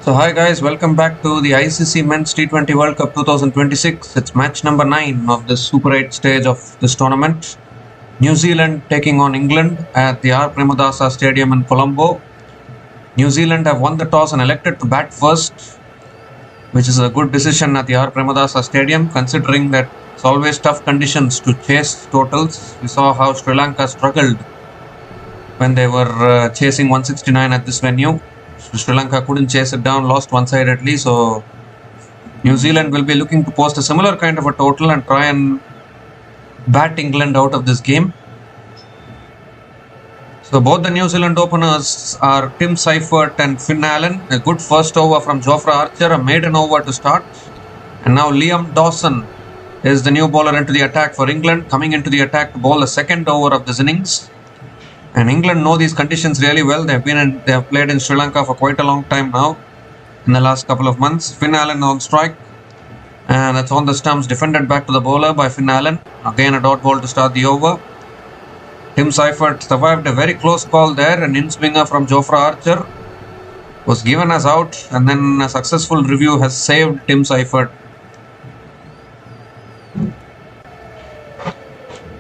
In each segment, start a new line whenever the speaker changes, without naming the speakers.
So hi guys, welcome back to the ICC Men's T20 World Cup 2026. It's match number 9 of the Super 8 stage of this tournament. New Zealand taking on England at the R. Premadasa Stadium in Colombo. New Zealand have won the toss and elected to bat first, which is a good decision at the R. Premadasa Stadium considering that it's always tough conditions to chase totals. We saw how Sri Lanka struggled when they were chasing 169 at this venue. Sri Lanka couldn't chase it down, lost one-sidedly, so New Zealand will be looking to post a similar kind of a total and try and bat England out of this game. So both the New Zealand openers are Tim Seifert and Finn Allen. A good first over from Jofra Archer, a maiden over to start. And now Liam Dawson is the new bowler into the attack for England, coming into the attack to bowl the second over of this innings. And England know these conditions really well. They have played in Sri Lanka for quite a long time now, in the last couple of months. Finn Allen on strike, and that's on the stumps, defended back to the bowler by Finn Allen. Again a dot ball to start the over. Tim Seifert survived a very close call there. An in-swinger from Jofra Archer was given as out, and then a successful review has saved Tim Seifert.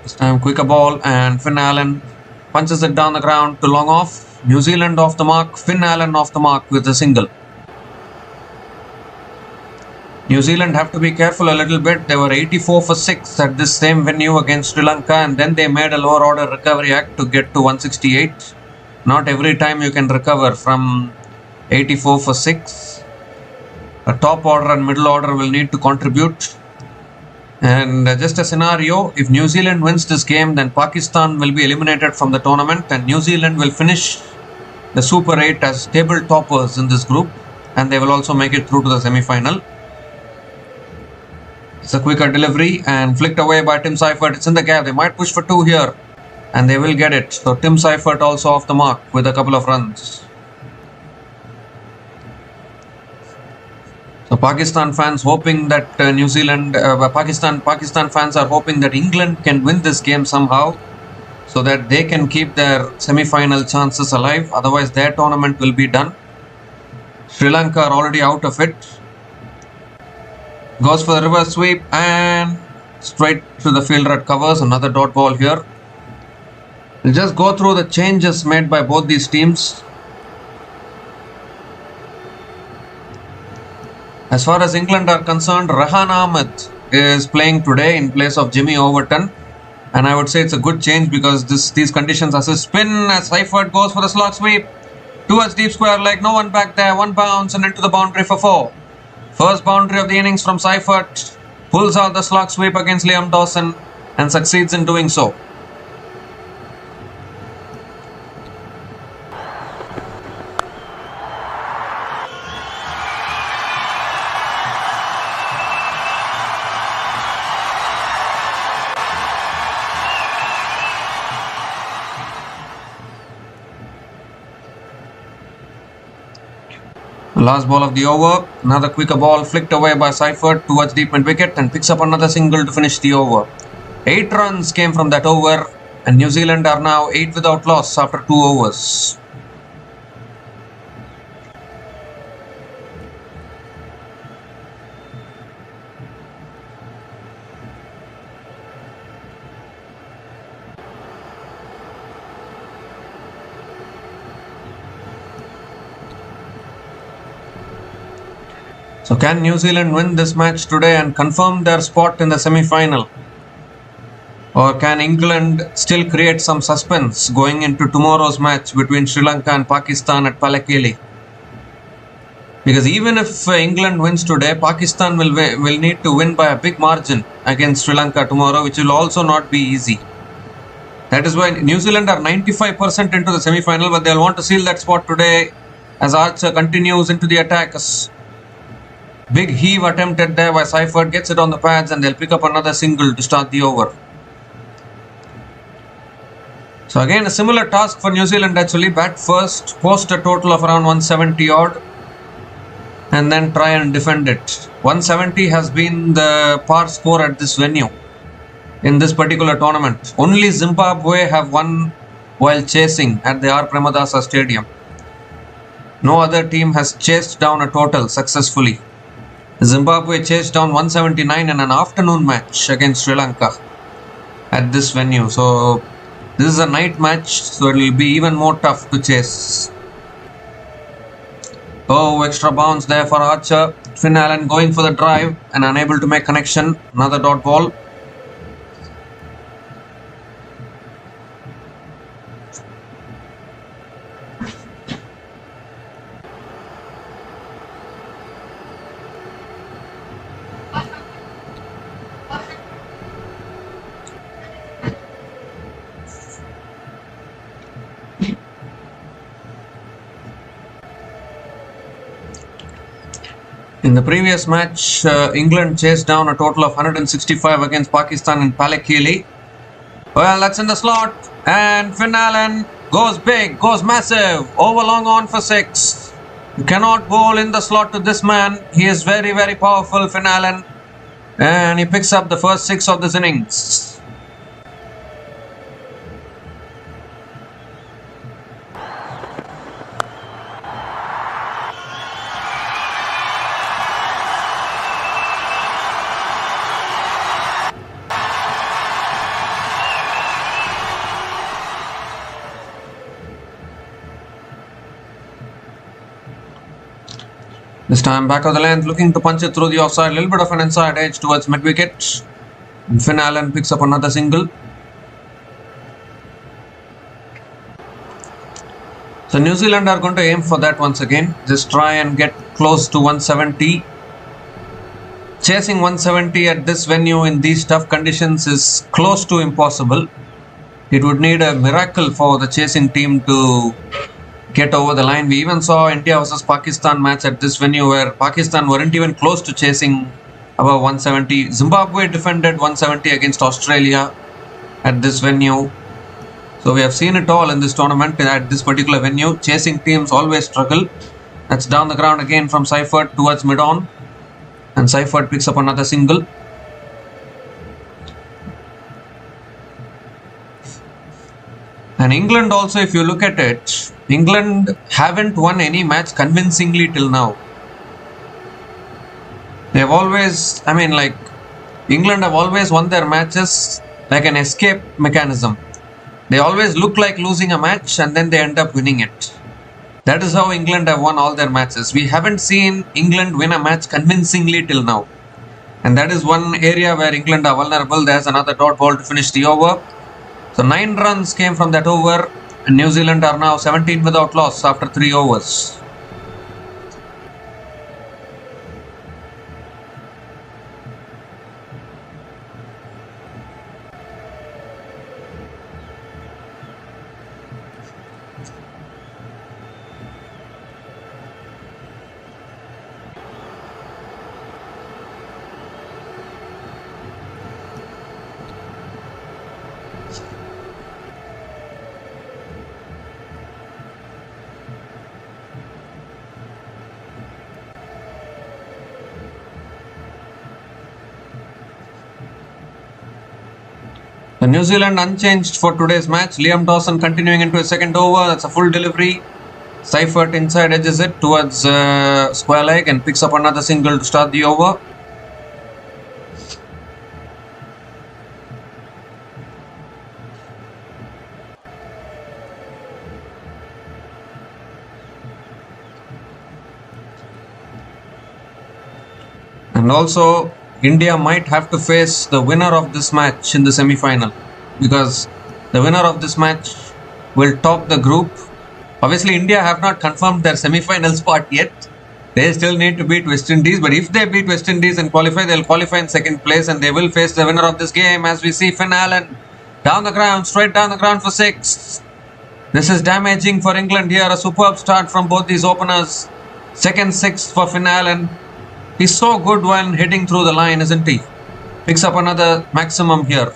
This time quicker ball, and Finn Allen punches it down the ground to long off. New Zealand off the mark, Finn Allen off the mark with a single. New Zealand have to be careful a little bit. They were 84 for 6 at this same venue against Sri Lanka, and then they made a lower order recovery act to get to 168. Not every time you can recover from 84 for 6. A top order and middle order will need to contribute. And just a scenario, if New Zealand wins this game, then Pakistan will be eliminated from the tournament and New Zealand will finish the Super 8 as table toppers in this group, and they will also make it through to the semi-final. It's a quicker delivery and flicked away by Tim Seifert. It's in the gap. They might push for 2 here and they will get it. So Tim Seifert also off the mark with a couple of runs. So Pakistan fans hoping that Pakistan fans are hoping that England can win this game somehow, so that they can keep their semi-final chances alive. Otherwise, their tournament will be done. Sri Lanka are already out of it. Goes for the reverse sweep and straight to the fielder at covers. Another dot ball here. We'll just go through the changes made by both these teams. As far as England are concerned, Rahan Ahmed is playing today in place of Jimmy Overton. And I would say it's a good change because these conditions assist spin as Seifert goes for the slog sweep towards deep square leg. No one back there. One bounce and into the boundary for 4. First boundary of the innings from Seifert. Pulls out the slog sweep against Liam Dawson and succeeds in doing so. Last ball of the over, another quicker ball flicked away by Seifert towards deep mid wicket and picks up another single to finish the over. 8 runs came from that over and New Zealand are now 8 without loss after 2 overs. So can New Zealand win this match today and confirm their spot in the semi-final? Or can England still create some suspense going into tomorrow's match between Sri Lanka and Pakistan at Pallekele? Because even if England wins today, Pakistan will need to win by a big margin against Sri Lanka tomorrow, which will also not be easy. That is why New Zealand are 95% into the semi-final, but they'll want to seal that spot today as Archer continues into the attack. Big heave attempted there by Seifert, gets it on the pads and they'll pick up another single to start the over. So again a similar task for New Zealand actually. Bat first, post a total of around 170 odd and then try and defend it. 170 has been the par score at this venue in this particular tournament. Only Zimbabwe have won while chasing at the R. Premadasa Stadium. No other team has chased down a total successfully. Zimbabwe chased down 179 in an afternoon match against Sri Lanka at this venue. So this is a night match, so it will be even more tough to chase. Oh, extra bounce there for Archer. Finn Allen going for the drive and unable to make connection. Another dot ball. In the previous match, England chased down a total of 165 against Pakistan in Palekili. Well, that's in the slot, and Finn Allen goes big, goes massive, over long on for 6. You cannot bowl in the slot to this man. He is very, very powerful, Finn Allen, and he picks up the first 6 of this innings. This time back of the length, looking to punch it through the offside, a little bit of an inside edge towards mid-wicket. And Finn Allen picks up another single. So New Zealand are going to aim for that once again. Just try and get close to 170. Chasing 170 at this venue in these tough conditions is close to impossible. It would need a miracle for the chasing team to get over the line. We even saw India versus Pakistan match at this venue where Pakistan weren't even close to chasing above 170. Zimbabwe defended 170 against Australia at this venue. So we have seen it all in this tournament at this particular venue. Chasing teams always struggle. That's down the ground again from Seifert towards mid-on. And Seifert picks up another single. And England also, if you look at it, England haven't won any match convincingly till now. They've always, England have always won their matches like an escape mechanism. They always look like losing a match and then they end up winning it. That is how England have won all their matches. We haven't seen England win a match convincingly till now. And that is one area where England are vulnerable. There's another dot ball to finish the over. So 9 runs came from that over, and New Zealand are now 17 without loss after 3 overs. The New Zealand unchanged for today's match. Liam Dawson continuing into his second over. That's a full delivery. Seifert inside edges it towards square leg and picks up another single to start the over. And also, India might have to face the winner of this match in the semi-final, because the winner of this match will top the group. Obviously, India have not confirmed their semi-final spot yet. They still need to beat West Indies, but if they beat West Indies and qualify, they'll qualify in second place and they will face the winner of this game. As we see Finn Allen down the ground, straight down the ground for 6. This is damaging for England here. A superb start from both these openers. Second 6 for Finn Allen. He's so good when hitting through the line, isn't he? Picks up another maximum here.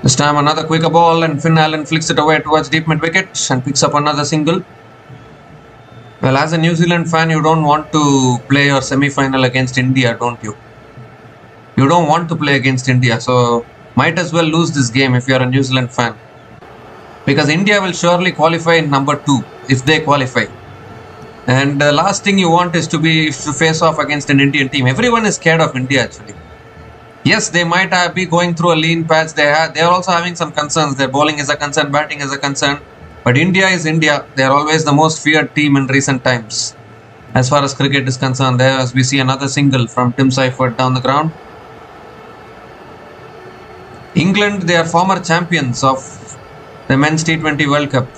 This time another quicker ball and Finn Allen flicks it away towards deep mid wicket and picks up another single. Well, as a New Zealand fan, you don't want to play your semi-final against India, don't you? You don't want to play against India, so might as well lose this game if you are a New Zealand fan. Because India will surely qualify in number 2 if they qualify. And the last thing you want is to face off against an Indian team. Everyone is scared of India actually. Yes, they might be going through a lean patch. They are also having some concerns. Their bowling is a concern, batting is a concern. But India is India. They are always the most feared team in recent times. As far as cricket is concerned, there as we see another single from Tim Seifert down the ground. England, they are former champions of the Men's T20 World Cup.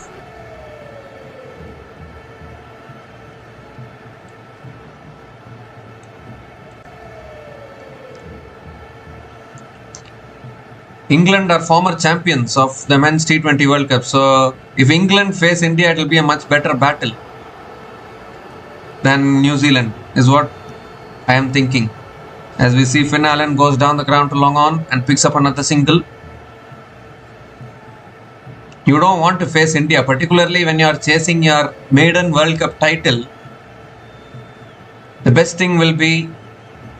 England are former champions of the Men's T20 World Cup. So, if England face India, it will be a much better battle than New Zealand, is what I am thinking. As we see, Finn Allen goes down the ground to long on and picks up another single. You don't want to face India, particularly when you are chasing your maiden World Cup title. The best thing will be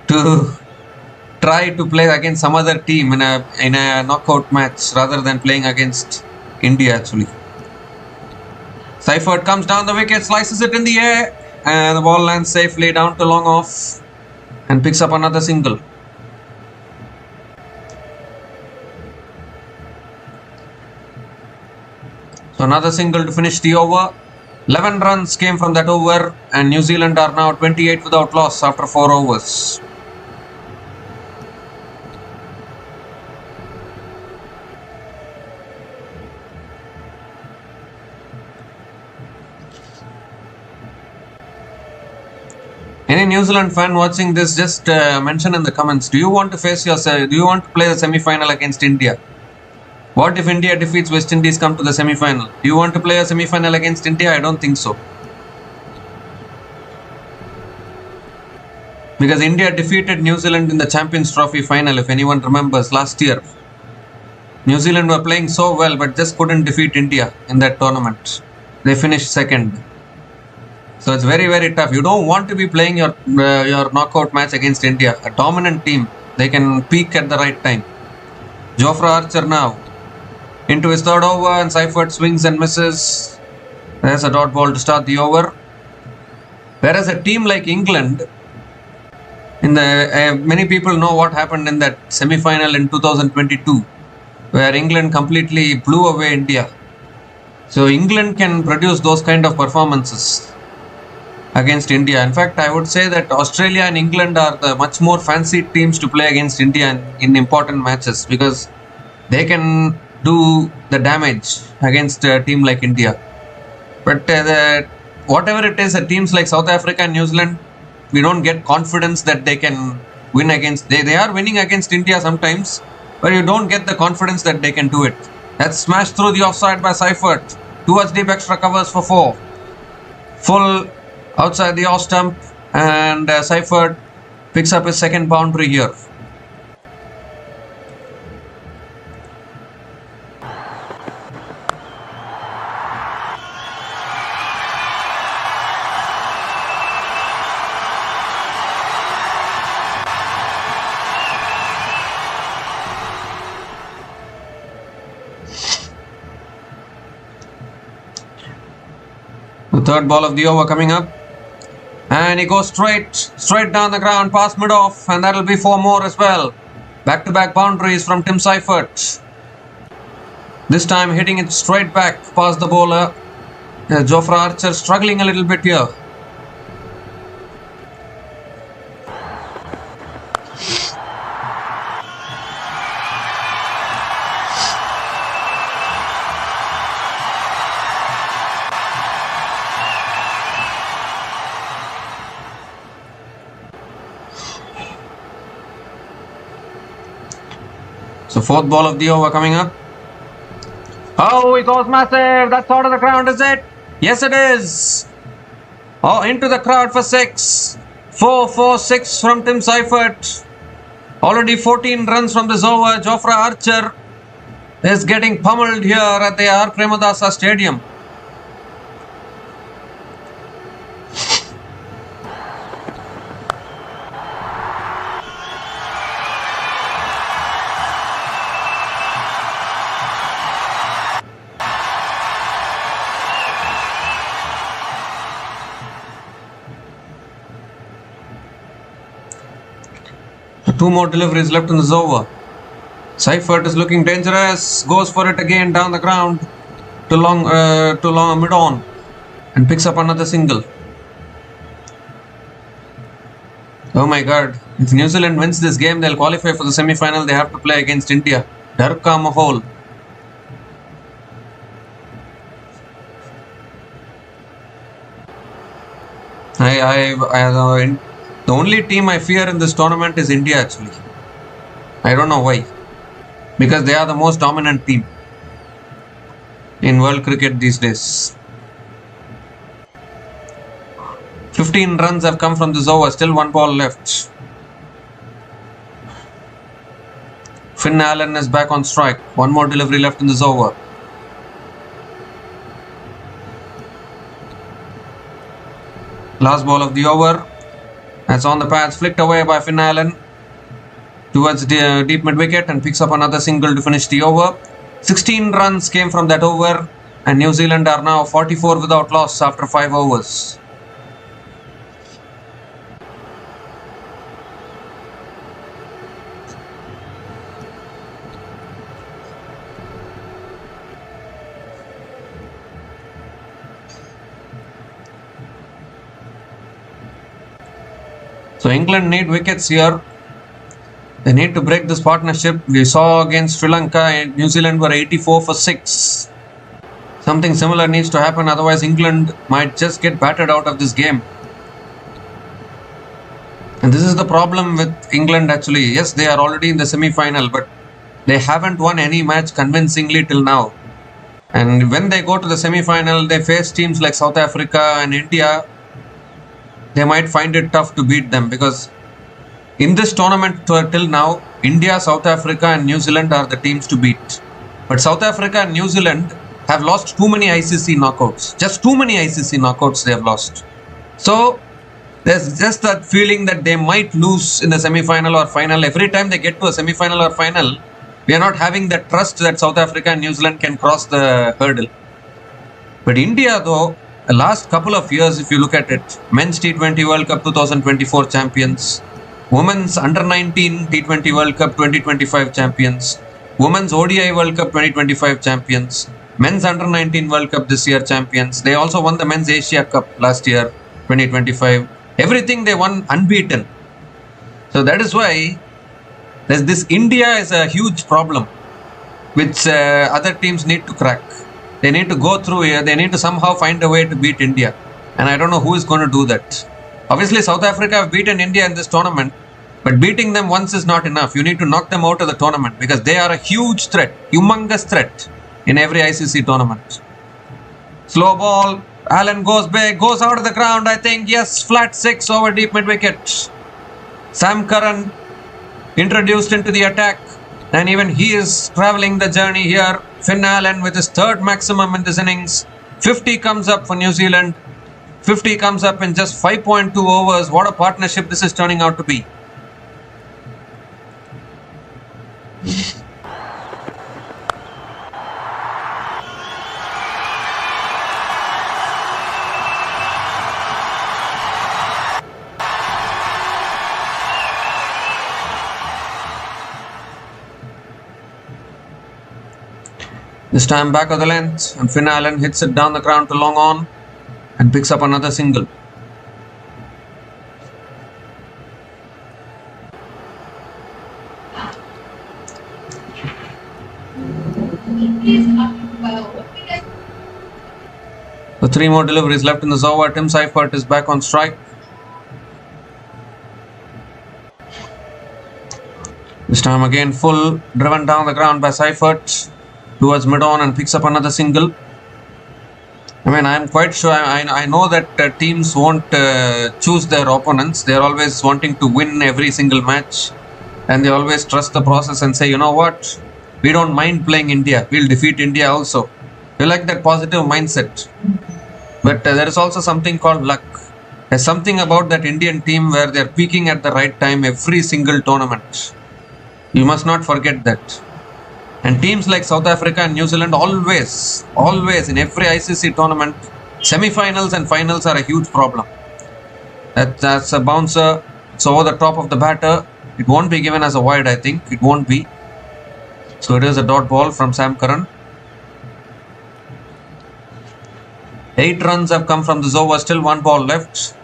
to try to play against some other team in a knockout match rather than playing against India actually. Seifert comes down the wicket, slices it in the air, and the ball lands safely down to long off and picks up another single. So another single to finish the over. 11 runs came from that over, and New Zealand are now 28 without loss after 4 overs. Any New Zealand fan watching this, just mention in the comments, do you want to play the semi-final against India? What if India defeats West Indies, come to the semi-final? Do you want to play a semi-final against India? I don't think so. Because India defeated New Zealand in the Champions Trophy final, if anyone remembers, last year. New Zealand were playing so well but just couldn't defeat India in that tournament. They finished second. So it's very, very tough. You don't want to be playing your knockout match against India. A dominant team. They can peak at the right time. Jofra Archer now into his third over, and Seifert swings and misses. There's a dot ball to start the over. Whereas a team like England, many people know what happened in that semi-final in 2022, where England completely blew away India. So England can produce those kind of performances against India. In fact, I would say that Australia and England are the much more fancied teams to play against India in important matches, because they can do the damage against a team like India. But whatever it is, teams like South Africa and New Zealand, we don't get confidence that they can win against. They are winning against India sometimes, but you don't get the confidence that they can do it. That's smashed through the offside by Seifert. Towards deep, extra covers for 4. Full outside the off stump, and Seifert picks up his second boundary here. The third ball of the over coming up. And he goes straight down the ground past mid-off, and that'll be 4 more as well. Back-to-back boundaries from Tim Seifert. This time hitting it straight back past the bowler. Jofra Archer struggling a little bit here. So 4th ball of the over coming up. Oh, it was massive. That's out of the ground, is it? Yes, it is. Oh, into the crowd for 6. 4-4-6 from Tim Seifert. Already 14 runs from this over. Jofra Archer is getting pummeled here at the R. Premadasa Stadium. Two more deliveries left in this over. Seifert is looking dangerous, goes for it again down the ground to long mid-on and picks up another single. Oh my god, if New Zealand wins this game, they'll qualify for the semi-final. They have to play against India. Darka Mahol. The only team I fear in this tournament is India actually. I don't know why. Because they are the most dominant team in world cricket these days. 15 runs have come from this over, still one ball left. Finn Allen is back on strike. One more delivery left in this over. Last ball of the over. That's on the pads, flicked away by Finn Allen towards the deep mid wicket and picks up another single to finish the over. 16 runs came from that over and New Zealand are now 44 without loss after 5 overs. So England need wickets here. They need to break this partnership. We saw against Sri Lanka and New Zealand were 84 for 6. Something similar needs to happen, otherwise England might just get battered out of this game. And this is the problem with England actually. Yes, they are already in the semi-final, but they haven't won any match convincingly till now. And when they go to the semi-final, they face teams like South Africa and India. They might find it tough to beat them because in this tournament till now, India, South Africa and New Zealand are the teams to beat. But South Africa and New Zealand have lost too many ICC knockouts. Just too many ICC knockouts they have lost. So there's just that feeling that they might lose in the semi-final or final. Every time they get to a semi-final or final, we are not having that trust that South Africa and New Zealand can cross the hurdle. But India though, the last couple of years, if you look at it, Men's T20 World Cup 2024 champions, Women's Under-19 T20 World Cup 2025 champions, Women's ODI World Cup 2025 champions, Men's Under-19 World Cup this year champions. They also won the Men's Asia Cup last year, 2025. Everything they won unbeaten. So that is why this India is a huge problem which other teams need to crack. They need to go through here. They need to somehow find a way to beat India. And I don't know who is going to do that. Obviously, South Africa have beaten India in this tournament. But beating them once is not enough. You need to knock them out of the tournament because they are a huge threat, humongous threat in every ICC tournament. Slow ball. Allen goes big, goes out of the ground. I think, yes, flat 6 over deep mid wicket. Sam Curran introduced into the attack. And even he is travelling the journey here. Finn Allen with his third maximum in this innings. 50 comes up for New Zealand. 50 comes up in just 5.2 overs. What a partnership this is turning out to be. This time back of the length and Finn Allen hits it down the ground to long on and picks up another single. The 3 more deliveries left in this over. Tim Seifert is back on strike. This time again full, driven down the ground by Seifert towards mid-on and picks up another single. I mean, I'm quite sure, I know that teams won't choose their opponents. They're always wanting to win every single match. And they always trust the process and say, you know what, We don't mind playing India. We'll defeat India also. We like that positive mindset. But there is also something called luck. There's something about that Indian team where they're peaking at the right time every single tournament. You must not forget that. And teams like South Africa and New Zealand always in every ICC tournament, semi-finals and finals are a huge problem. That's a bouncer. It's over the top of the batter. It won't be given as a wide, I think. It won't be. So it is a dot ball from Sam Curran. 8 runs have come from this over. Still 1 ball left.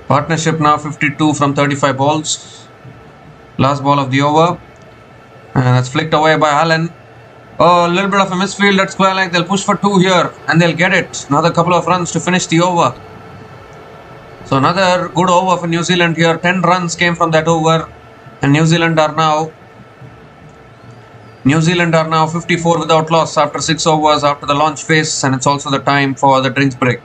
Partnership now 52 from 35 balls. Last ball of the over. And that's flicked away by Allen. Oh, a little bit of a misfield at square leg. They'll push for 2 here and they'll get it. Another couple of runs to finish the over. So another good over for New Zealand here. 10 runs came from that over. And New Zealand are now 54 without loss after 6 overs after the launch phase. And it's also the time for the drinks break.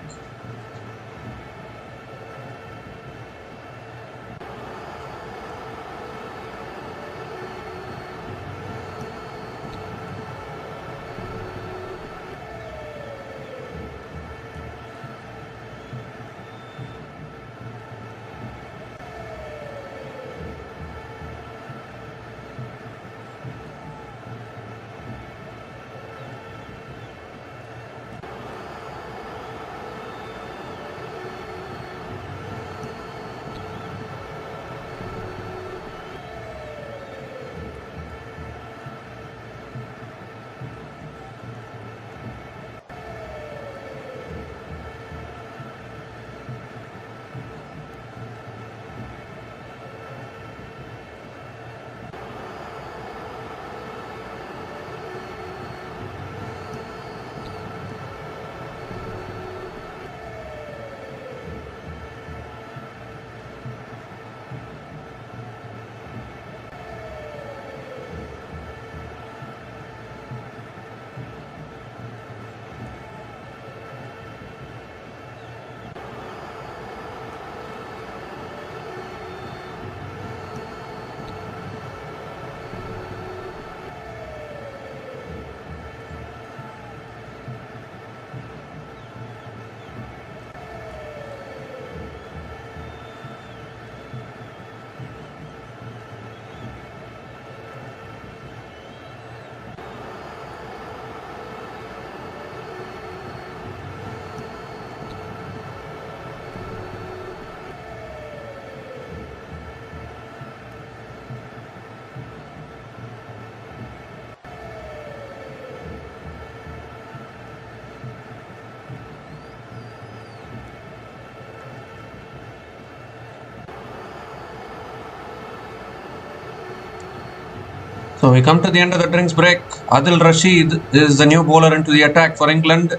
So we come to the end of the drinks break. Adil Rashid is the new bowler into the attack for England.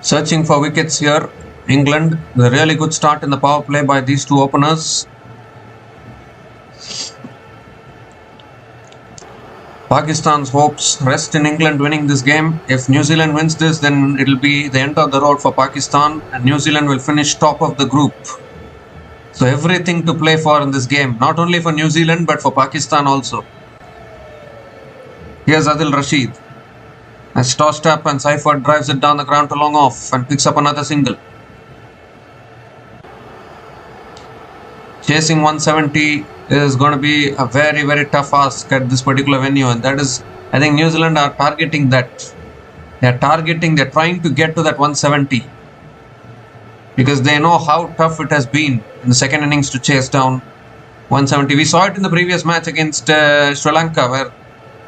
Searching for wickets here. England, a really good start in the power play by these two openers. Pakistan's hopes rest in England winning this game. If New Zealand wins this, then it will be the end of the road for Pakistan and New Zealand will finish top of the group. So everything to play for in this game, not only for New Zealand but for Pakistan also. Here's Adil Rashid. As tossed up and Seifert drives it down the ground to long off and picks up another single. Chasing 170 is going to be a very, very tough ask at this particular venue, and that is, I think New Zealand are targeting that. They're trying to get to that 170 because they know how tough it has been in the second innings to chase down 170. We saw it in the previous match against Sri Lanka, where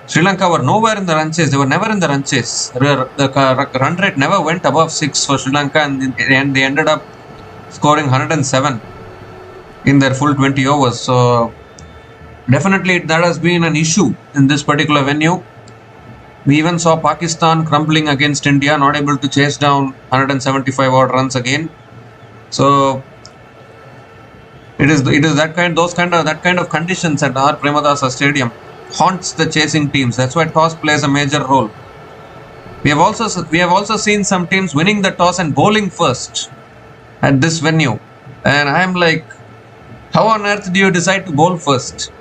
Sri Lanka were nowhere in the run chase. They were never in the run chase. The run rate never went above 6 for Sri Lanka, and they ended up scoring 107 in their full 20 overs. So definitely that has been an issue in this particular venue. We even saw Pakistan crumbling against India, not able to chase down 175 odd runs again. So It is that kind of conditions at our Premadasa Stadium haunts the chasing teams. That's why toss plays a major role. We have also seen some teams winning the toss and bowling first at this venue, and I'm like, how on earth do you decide to bowl first?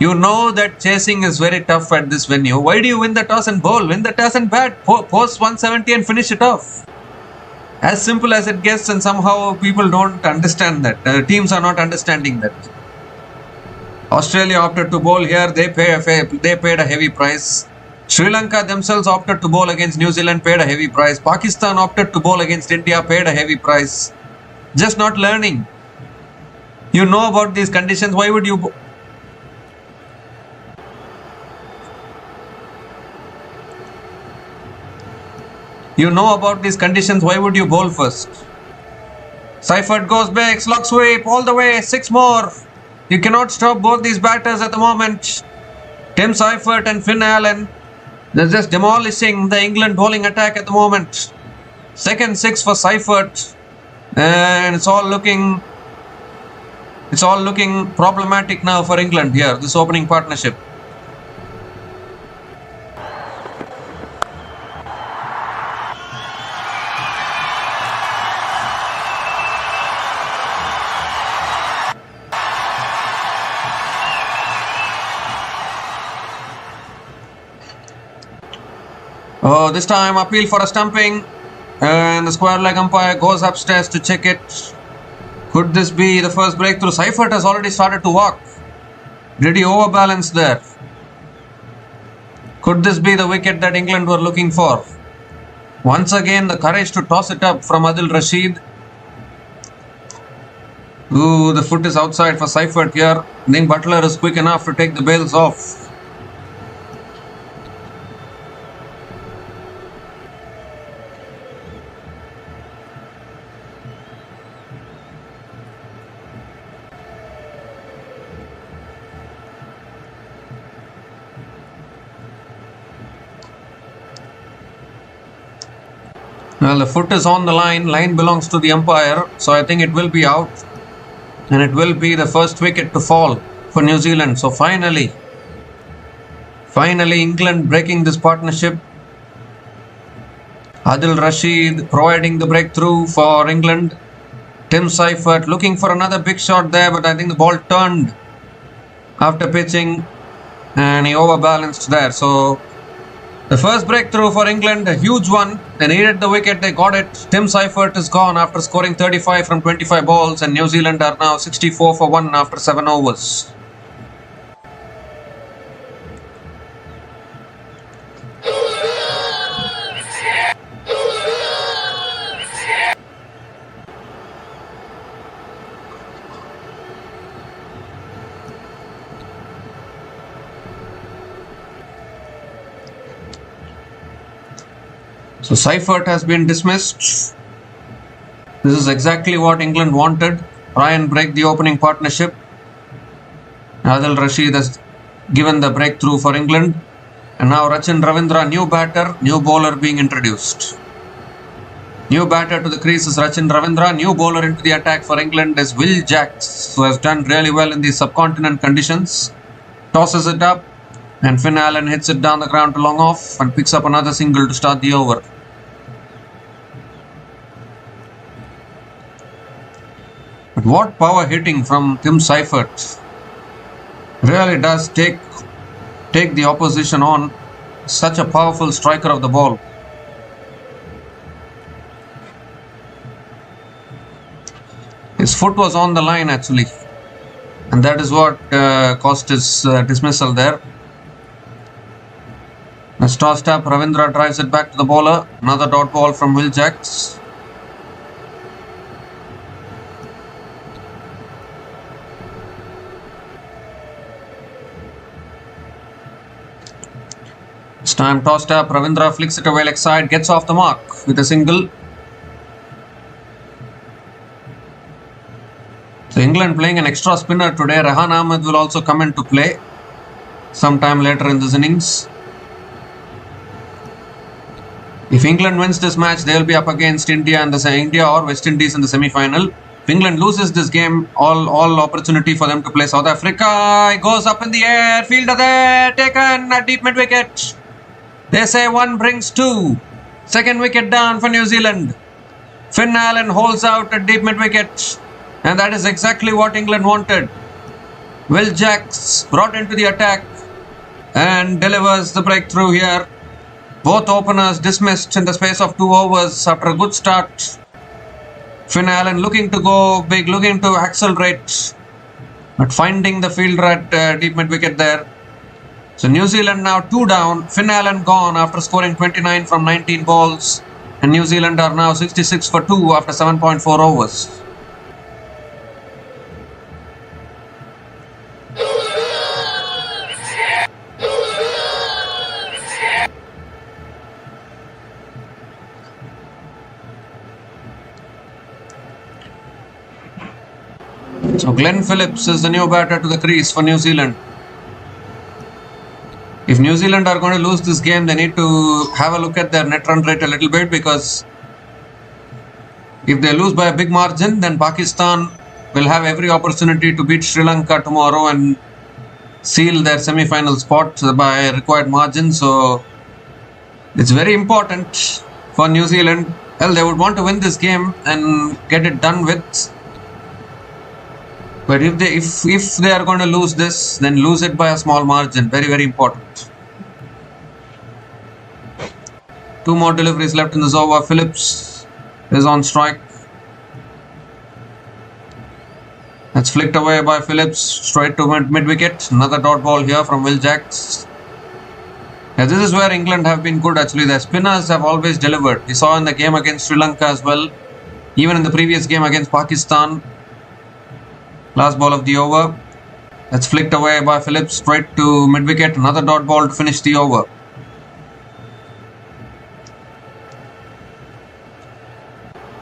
You know that chasing is very tough at this venue. Why do you win the toss and bowl? Win the toss and bat. Post 170 and finish it off. As simple as it gets, and somehow people don't understand that. Teams are not understanding that. Australia opted to bowl here. They paid a heavy price. Sri Lanka themselves opted to bowl against New Zealand, paid a heavy price. Pakistan opted to bowl against India, paid a heavy price. Just not learning. You know about these conditions. Why would you... You know about these conditions, why would you bowl first? Seifert goes big, slug sweep, all the way, 6 more. You cannot stop both these batters at the moment. Tim Seifert and Finn Allen, they're just demolishing the England bowling attack at the moment. Second 6 for Seifert, and it's all looking problematic now for England here, this opening partnership. Oh, this time appeal for a stumping, and the square leg umpire goes upstairs to check it. Could this be the first breakthrough? Seifert has already started to walk. Did he overbalance there? Could this be the wicket that England were looking for? Once again, the courage to toss it up from Adil Rashid. Ooh, the foot is outside for Seifert here. I think Butler is quick enough to take the bails off. Well, the foot is on the line. Line belongs to the umpire. So I think it will be out. And it will be the first wicket to fall for New Zealand. So finally England breaking this partnership. Adil Rashid providing the breakthrough for England. Tim Seifert looking for another big shot there, but I think the ball turned after pitching and he overbalanced there. So the first breakthrough for England, a huge one. They needed the wicket, they got it. Tim Seifert is gone after scoring 35 from 25 balls, and New Zealand are now 64 for 1 after 7 overs. So Seifert has been dismissed. This is exactly what England wanted. Try and break the opening partnership. Adil Rashid has given the breakthrough for England. And now Rachin Ravindra, new batter, new bowler being introduced. New batter to the crease is Rachin Ravindra. New bowler into the attack for England is Will Jacks, who has done really well in these subcontinent conditions. Tosses it up, and Finn Allen hits it down the ground to long off and picks up another single to start the over. But what power hitting from Tim Seifert. Really does take the opposition on. Such a powerful striker of the ball. His foot was on the line actually, and that is what caused his dismissal there. As tossed up, Ravindra drives it back to the bowler. Another dot ball from Will Jacks. This time tossed up, Ravindra flicks it away leg side, gets off the mark with a single. So England playing an extra spinner today. Rehan Ahmed will also come into play sometime later in this innings. If England wins this match, they will be up against India or West Indies in the semi-final. If England loses this game, all opportunity for them to play South Africa. It goes up in the air. Fielder there, taken at deep mid wicket. They say one brings two. Second wicket down for New Zealand. Finn Allen holds out at deep mid wicket. And that is exactly what England wanted. Will Jacks brought into the attack and delivers the breakthrough here. Both openers dismissed in the space of 2 overs after a good start. Finn Allen looking to go big, looking to accelerate, but finding the fielder at deep mid wicket there. So New Zealand now 2 down. Finn Allen gone after scoring 29 from 19 balls. And New Zealand are now 66 for 2 after 7.4 overs. So Glenn Phillips is the new batter to the crease for New Zealand. If New Zealand are going to lose this game, they need to have a look at their net run rate a little bit, because if they lose by a big margin, then Pakistan will have every opportunity to beat Sri Lanka tomorrow and seal their semi-final spot by required margin. So it's very important for New Zealand. Well, they would want to win this game and get it done with. But if they are going to lose this, then lose it by a small margin. Very, very important. 2 more deliveries left in this over. Phillips is on strike. That's flicked away by Phillips straight to mid wicket. Another dot ball here from Will Jacks. Yeah, this is where England have been good actually. Their spinners have always delivered. We saw in the game against Sri Lanka as well. Even in the previous game against Pakistan. Last ball of the over. That's flicked away by Phillips straight to mid wicket. Another dot ball to finish the over.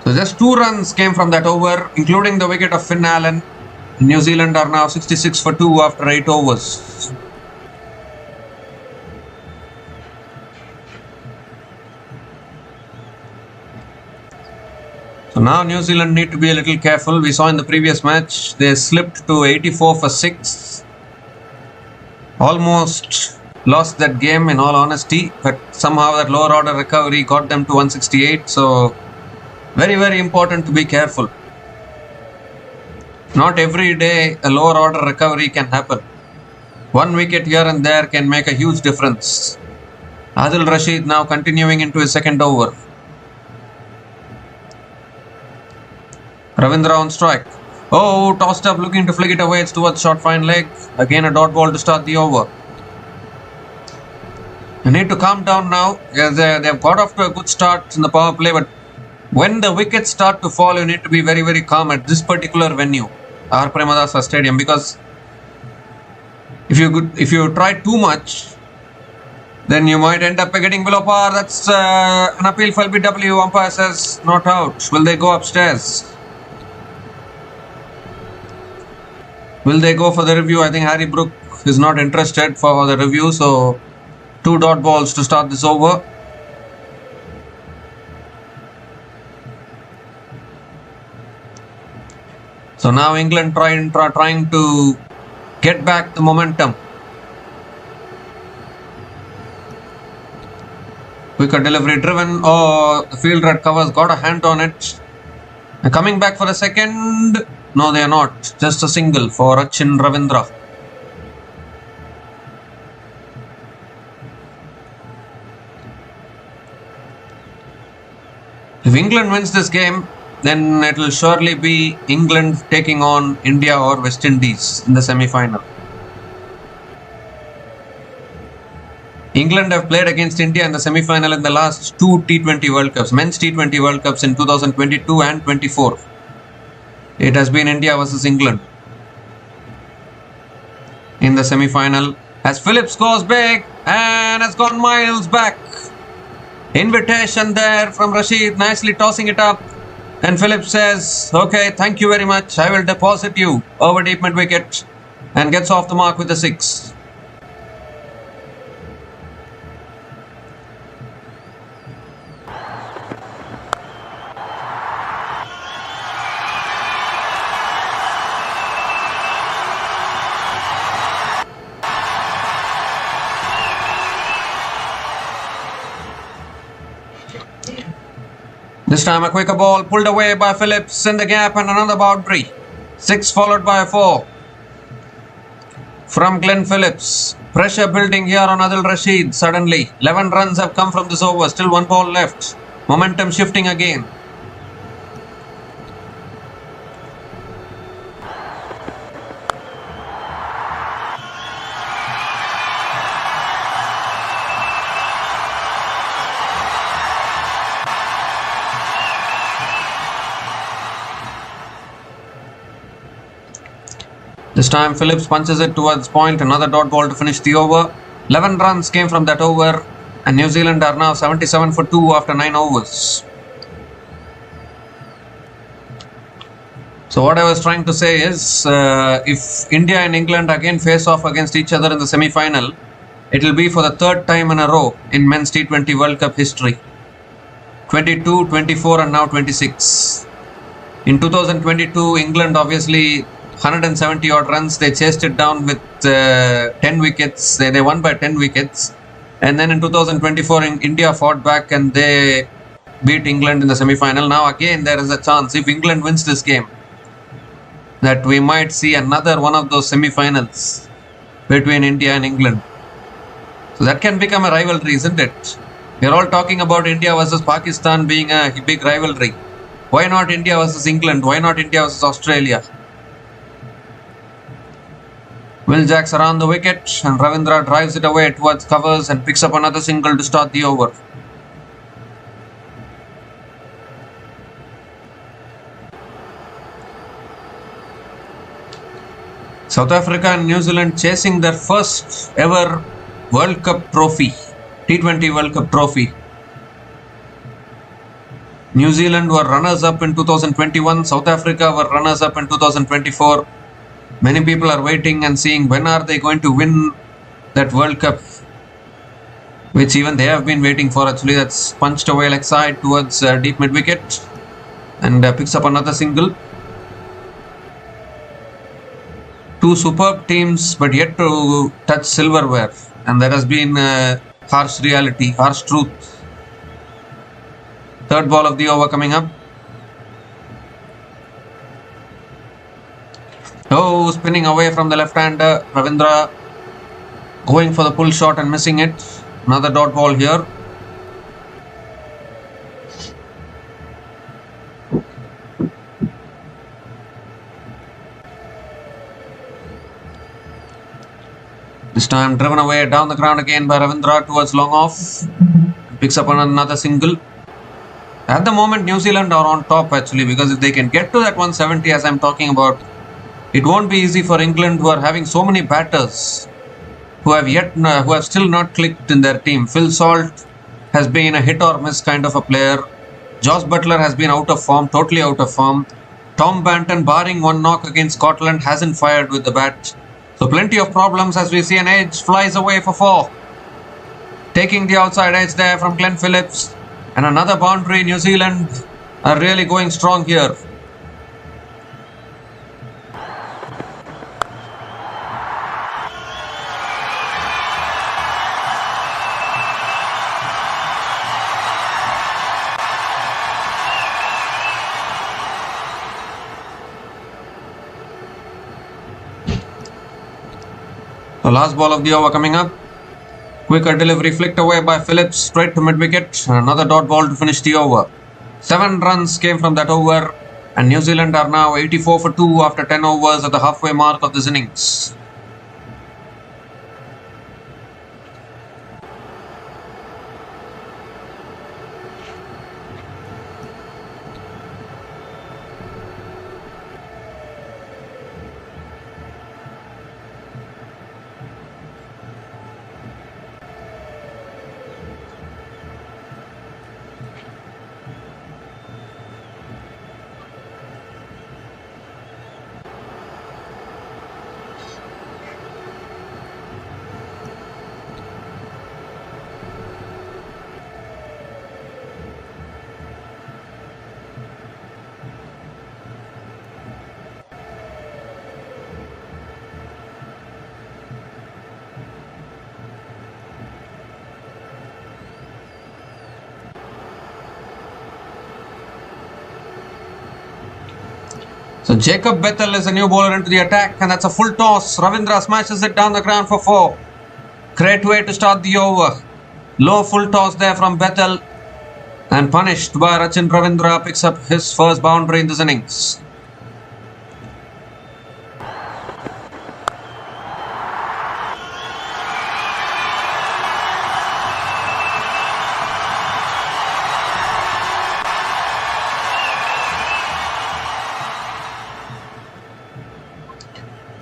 So just 2 runs came from that over, including the wicket of Finn Allen. New Zealand are now 66 for 2 after 8 overs. So now New Zealand need to be a little careful. We saw in the previous match they slipped to 84 for 6. Almost lost that game in all honesty, but somehow that lower order recovery got them to 168. So very, very important to be careful. Not every day a lower order recovery can happen. 1 wicket here and there can make a huge difference. Adil Rashid now continuing into his second over. Ravindra on strike. Oh, tossed up, looking to flick it away. It's towards short fine leg. Again a dot ball to start the over. You need to calm down now. Yes, they've got off to a good start in the power play, but when the wickets start to fall, you need to be very, very calm at this particular venue, R. Premadasa Stadium, because if you try too much, then you might end up getting below par. That's an appeal for LBW. Umpire says not out. Will they go upstairs? Will they go for the review? I think Harry Brook is not interested for the review. So 2 dot balls to start this over. So now England trying to get back the momentum. Quicker delivery driven. Oh, the fielder at covers got a hand on it. They're coming back for a second. No, they are not. Just a single for Rachin Ravindra. If England wins this game, then it will surely be England taking on India or West Indies in the semi-final. England have played against India in the semi-final in the last 2 T20 World Cups, men's T20 World Cups in 2022 and 24. It has been India versus England in the semi-final. As Phillips goes big and has gone miles back. Invitation there from Rashid, nicely tossing it up. And Phillips says, okay, thank you very much. I will deposit you over deep mid wicket, and gets off the mark with a 6. This time a quicker ball pulled away by Phillips in the gap and another boundary. 6 followed by a 4 from Glenn Phillips. Pressure building here on Adil Rashid suddenly. 11 runs have come from this over. Still 1 ball left. Momentum shifting again. This time Phillips punches it towards point, another dot ball to finish the over. 11 runs came from that over and New Zealand are now 77 for 2 after 9 overs. So what I was trying to say is, if India and England again face off against each other in the semi-final, it will be for the 3rd time in a row in men's T20 World Cup history. 22, 24 and now 26. In 2022, England obviously 170 odd runs, they chased it down with 10 wickets, they won by 10 wickets, and then in 2024 India fought back and they beat England in the semi-final. Now again there is a chance, if England wins this game, that we might see another one of those semi-finals between India and England. So that can become a rivalry, isn't it? We are all talking about India versus Pakistan being a big rivalry. Why not India versus England? Why not India versus Australia? Will Jacks around the wicket and Ravindra drives it away towards covers and picks up another single to start the over. South Africa and New Zealand chasing their first ever World Cup trophy, T20 World Cup trophy. New Zealand were runners-up in 2021, South Africa were runners-up in 2024. Many people are waiting and seeing when are they going to win that World Cup, which even they have been waiting for. Actually, that's punched away leg side towards deep mid wicket and picks up another single. Two superb teams, but yet to touch silverware, and that has been harsh reality, harsh truth. 3rd ball of the over coming up. Oh, spinning away from the left-hander. Ravindra going for the pull shot and missing it. Another dot ball here. This time driven away down the ground again by Ravindra towards long off. Picks up another single. At the moment, New Zealand are on top actually, because if they can get to that 170 as I'm talking about, it won't be easy for England, who are having so many batters who have still not clicked in their team. Phil Salt has been a hit or miss kind of a player. Josh Buttler has been out of form, totally out of form. Tom Banton, barring one knock against Scotland, hasn't fired with the bat. So plenty of problems as we see an edge flies away for 4. Taking the outside edge there from Glenn Phillips. And another boundary. New Zealand are really going strong here. The last ball of the over coming up. Quicker delivery flicked away by Phillips straight to mid-wicket. Another dot ball to finish the over. 7 runs came from that over and New Zealand are now 84 for 2 after 10 overs at the halfway mark of this innings. So Jacob Bethel is a new bowler into the attack, and that's a full toss. Ravindra smashes it down the ground for 4. Great way to start the over. Low full toss there from Bethel, and punished by Rachin Ravindra, picks up his first boundary in this innings.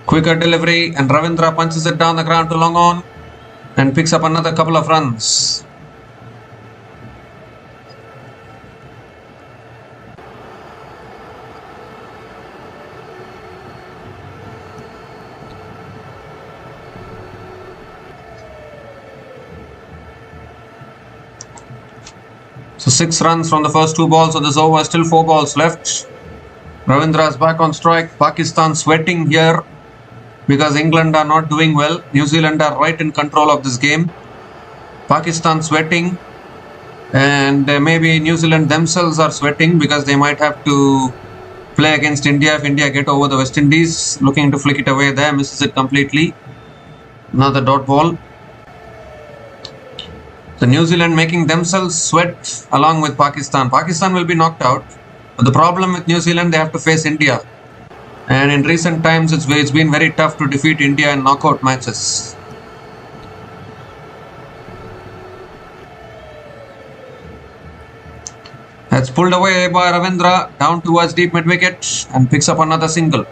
Quicker delivery, and Ravindra punches it down the ground to long on and picks up another couple of runs. So 6 runs from the first 2 balls of this over, still 4 balls left. Ravindra is back on strike. Pakistan sweating here because England are not doing well. New Zealand are right in control of this game. Pakistan sweating, and maybe New Zealand themselves are sweating because they might have to play against India if India get over the West Indies. Looking to flick it away there, misses it completely. Another dot ball. So New Zealand making themselves sweat along with Pakistan. Pakistan will be knocked out. But the problem with New Zealand, they have to face India. And in recent times, it's been very tough to defeat India in knockout matches. That's pulled away by Ravindra down towards deep mid-wicket and picks up another single.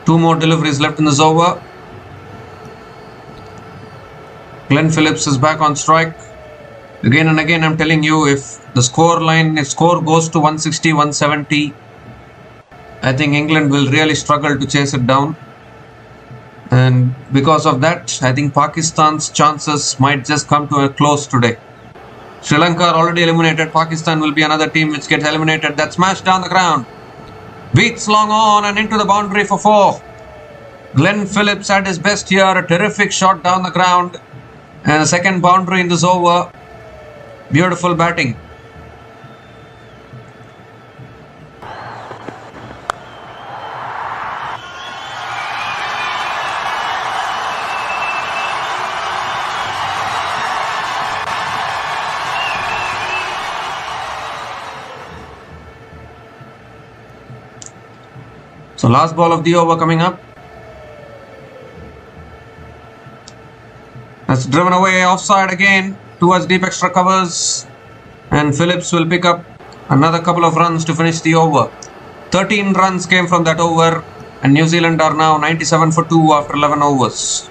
Two more deliveries left in this over. Glenn Phillips is back on strike. Again and again, I'm telling you, if the score goes to 160, 170, I think England will really struggle to chase it down. And because of that, I think Pakistan's chances might just come to a close today. Sri Lanka are already eliminated. Pakistan will be another team which gets eliminated. That smash down the ground. Beats long on and into the boundary for 4. Glenn Phillips at his best here. A terrific shot down the ground. And a second boundary in this over. Beautiful batting. So last ball of the over coming up. That's driven away offside again towards deep extra covers, and Phillips will pick up another couple of runs to finish the over. 13 runs came from that over, and New Zealand are now 97 for 2 after 11 overs.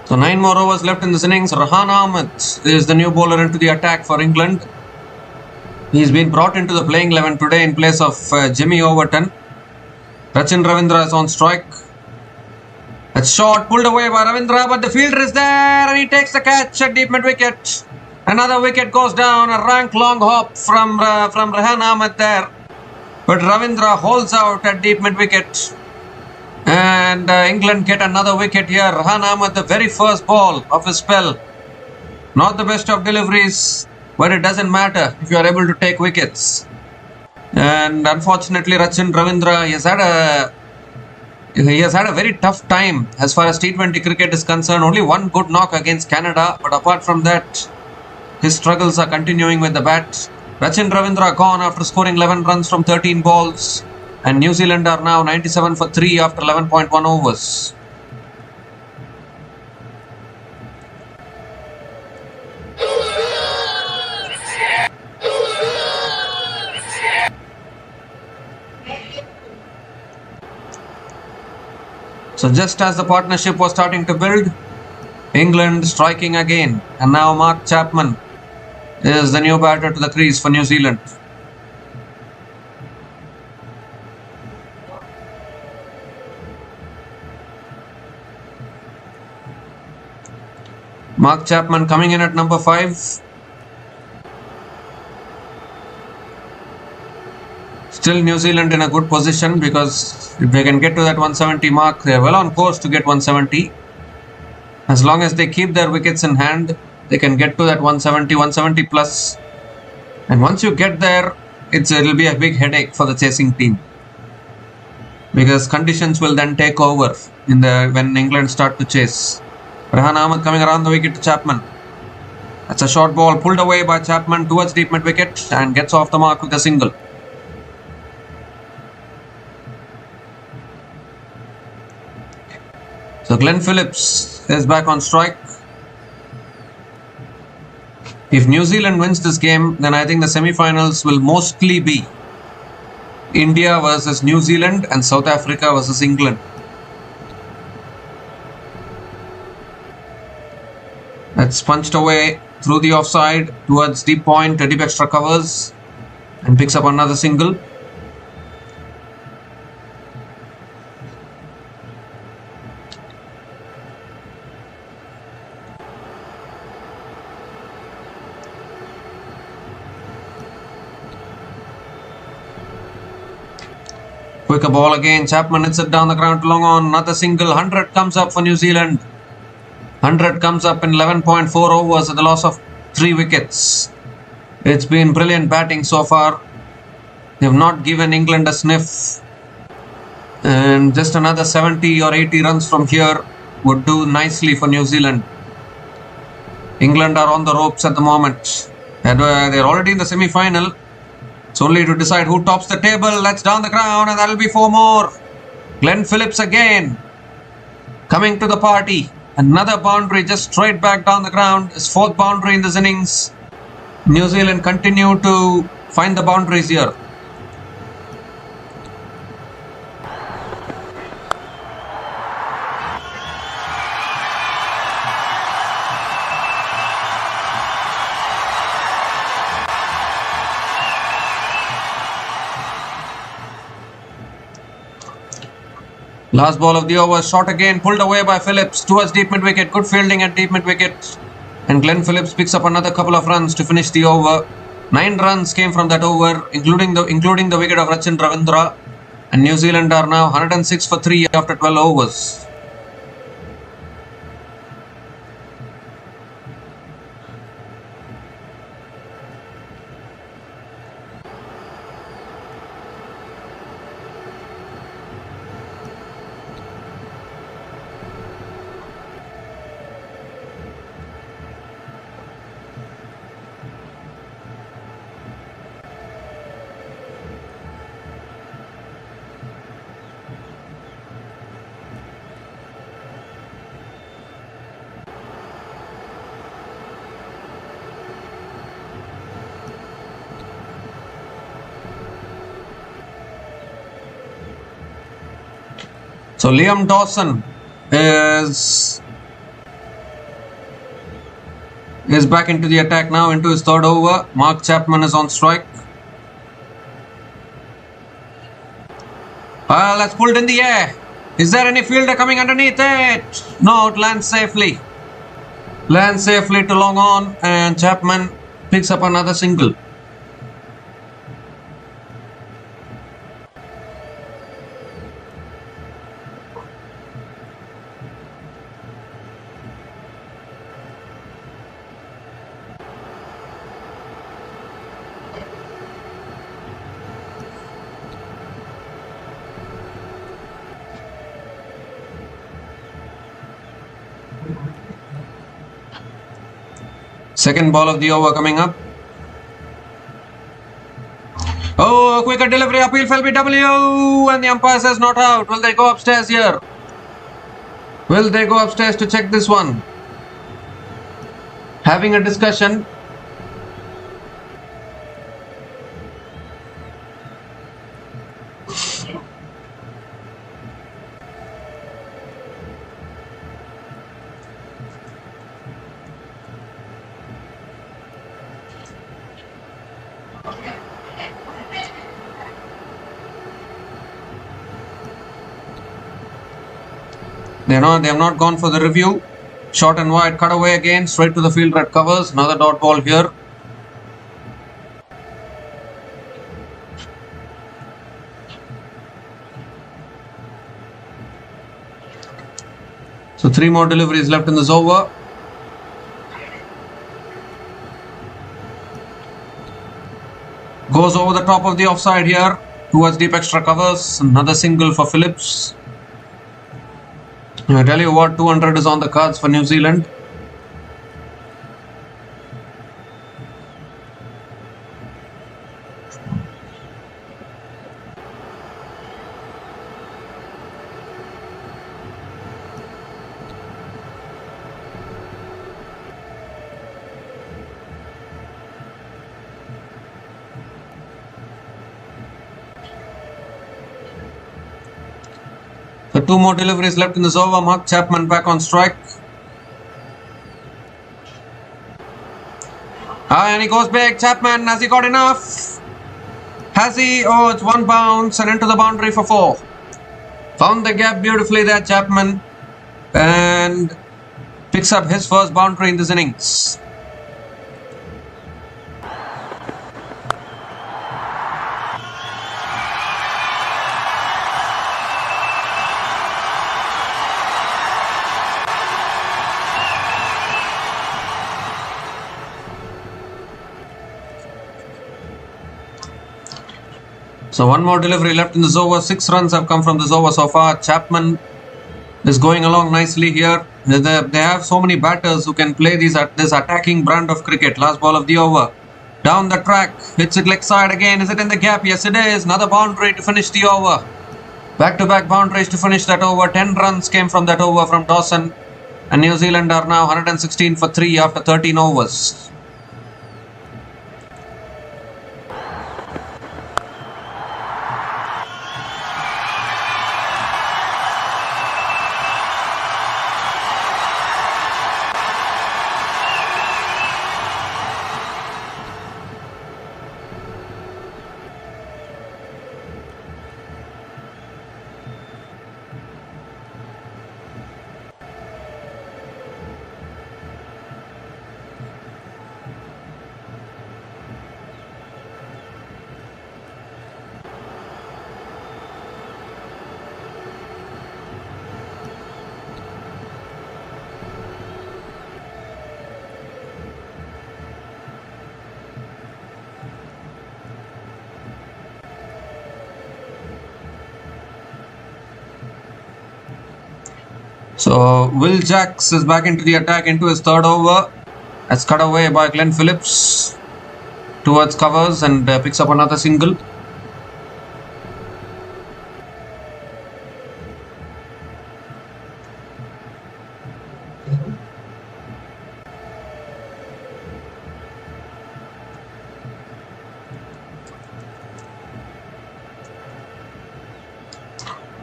So 9 more overs left in this innings. Rahan Ahmed is the new bowler into the attack for England. He's been brought into the playing 11 today in place of Jimmy Overton. Rachin Ravindra is on strike. That shot pulled away by Ravindra, but the fielder is there and he takes the catch at deep mid-wicket. Another wicket goes down, a rank long hop from Rahan Ahmed there. But Ravindra holds out at deep mid-wicket. And England get another wicket here. Rahan Ahmed, the very first ball of his spell. Not the best of deliveries, but it doesn't matter if you are able to take wickets. And unfortunately, Rachin Ravindra, he has had a very tough time as far as T20 cricket is concerned. Only one good knock against Canada, but apart from that, his struggles are continuing with the bat. Rachin Ravindra gone after scoring 11 runs from 13 balls. And New Zealand are now 97 for 3 after 11.1 overs. So just as the partnership was starting to build, England striking again, and now Mark Chapman is the new batter to the crease for New Zealand. Mark Chapman coming in at number 5. Still New Zealand in a good position, because if they can get to that 170 mark, they are well on course to get 170. As long as they keep their wickets in hand, they can get to that 170 plus. And once you get there, it'll be a big headache for the chasing team, because conditions will then take over when England start to chase. Rehan Ahmed coming around the wicket to Chapman. That's a short ball pulled away by Chapman towards deep mid wicket and gets off the mark with a single. So Glenn Phillips is back on strike. If New Zealand wins this game, then I think the semi-finals will mostly be India versus New Zealand and South Africa versus England. That's punched away through the offside towards deep point, deep extra covers, and picks up another single. Quicker ball again. Chapman hits it down the ground to long on. Another single. 100 comes up for New Zealand. 100 comes up in 11.4 overs at the loss of 3 wickets. It's been brilliant batting so far. They have not given England a sniff. And just another 70 or 80 runs from here would do nicely for New Zealand. England are on the ropes at the moment. They're already in the semi-final. It's only to decide who tops the table. That's down the ground, and that'll be 4 more. Glenn Phillips again coming to the party. Another boundary just straight back down the ground. His 4th boundary in this innings. New Zealand continue to find the boundaries here. Last ball of the over, shot again, pulled away by Phillips towards deep mid wicket. Good fielding at deep mid wicket. And Glenn Phillips picks up another couple of runs to finish the over. 9 runs came from that over, including the wicket of Rachin Ravindra. And New Zealand are now 106 for 3 after 12 overs. So Liam Dawson is back into the attack now, into his 3rd over. Mark Chapman is on strike. Well, that's pulled in the air. Is there any fielder coming underneath it? No, it lands safely. Lands safely to long on, and Chapman picks up another single. Second ball of the over coming up. Oh, quicker delivery, appeal for LBW, and the umpire says not out. Will they go upstairs here? Will they go upstairs to check this one? Having a discussion. They have not gone for the review. Short and wide, cut away again, straight to the fielder at covers. Another dot ball here. So 3 more deliveries left in this over. Goes over the top of the offside here towards deep extra covers. Another single for Phillips. I tell you what, 200 is on the cards for New Zealand. So 2 more deliveries left in this over. Mark Chapman back on strike. And he goes big. Chapman, has he got enough? Has he? Oh, it's 1 bounce and into the boundary for 4. Found the gap beautifully there, Chapman. And picks up his first boundary in this innings. So 1 more delivery left in this over. 6 runs have come from this over so far. Chapman is going along nicely here. They have so many batters who can play this attacking brand of cricket. Last ball of the over. Down the track. Hits it leg side again. Is it in the gap? Yes, it is. Another boundary to finish the over. Back-to-back boundaries to finish that over. 10 runs came from that over from Dawson. And New Zealand are now 116 for 3 after 13 overs. So Will Jacks is back into the attack into his 3rd over. That's cut away by Glenn Phillips towards covers and picks up another single.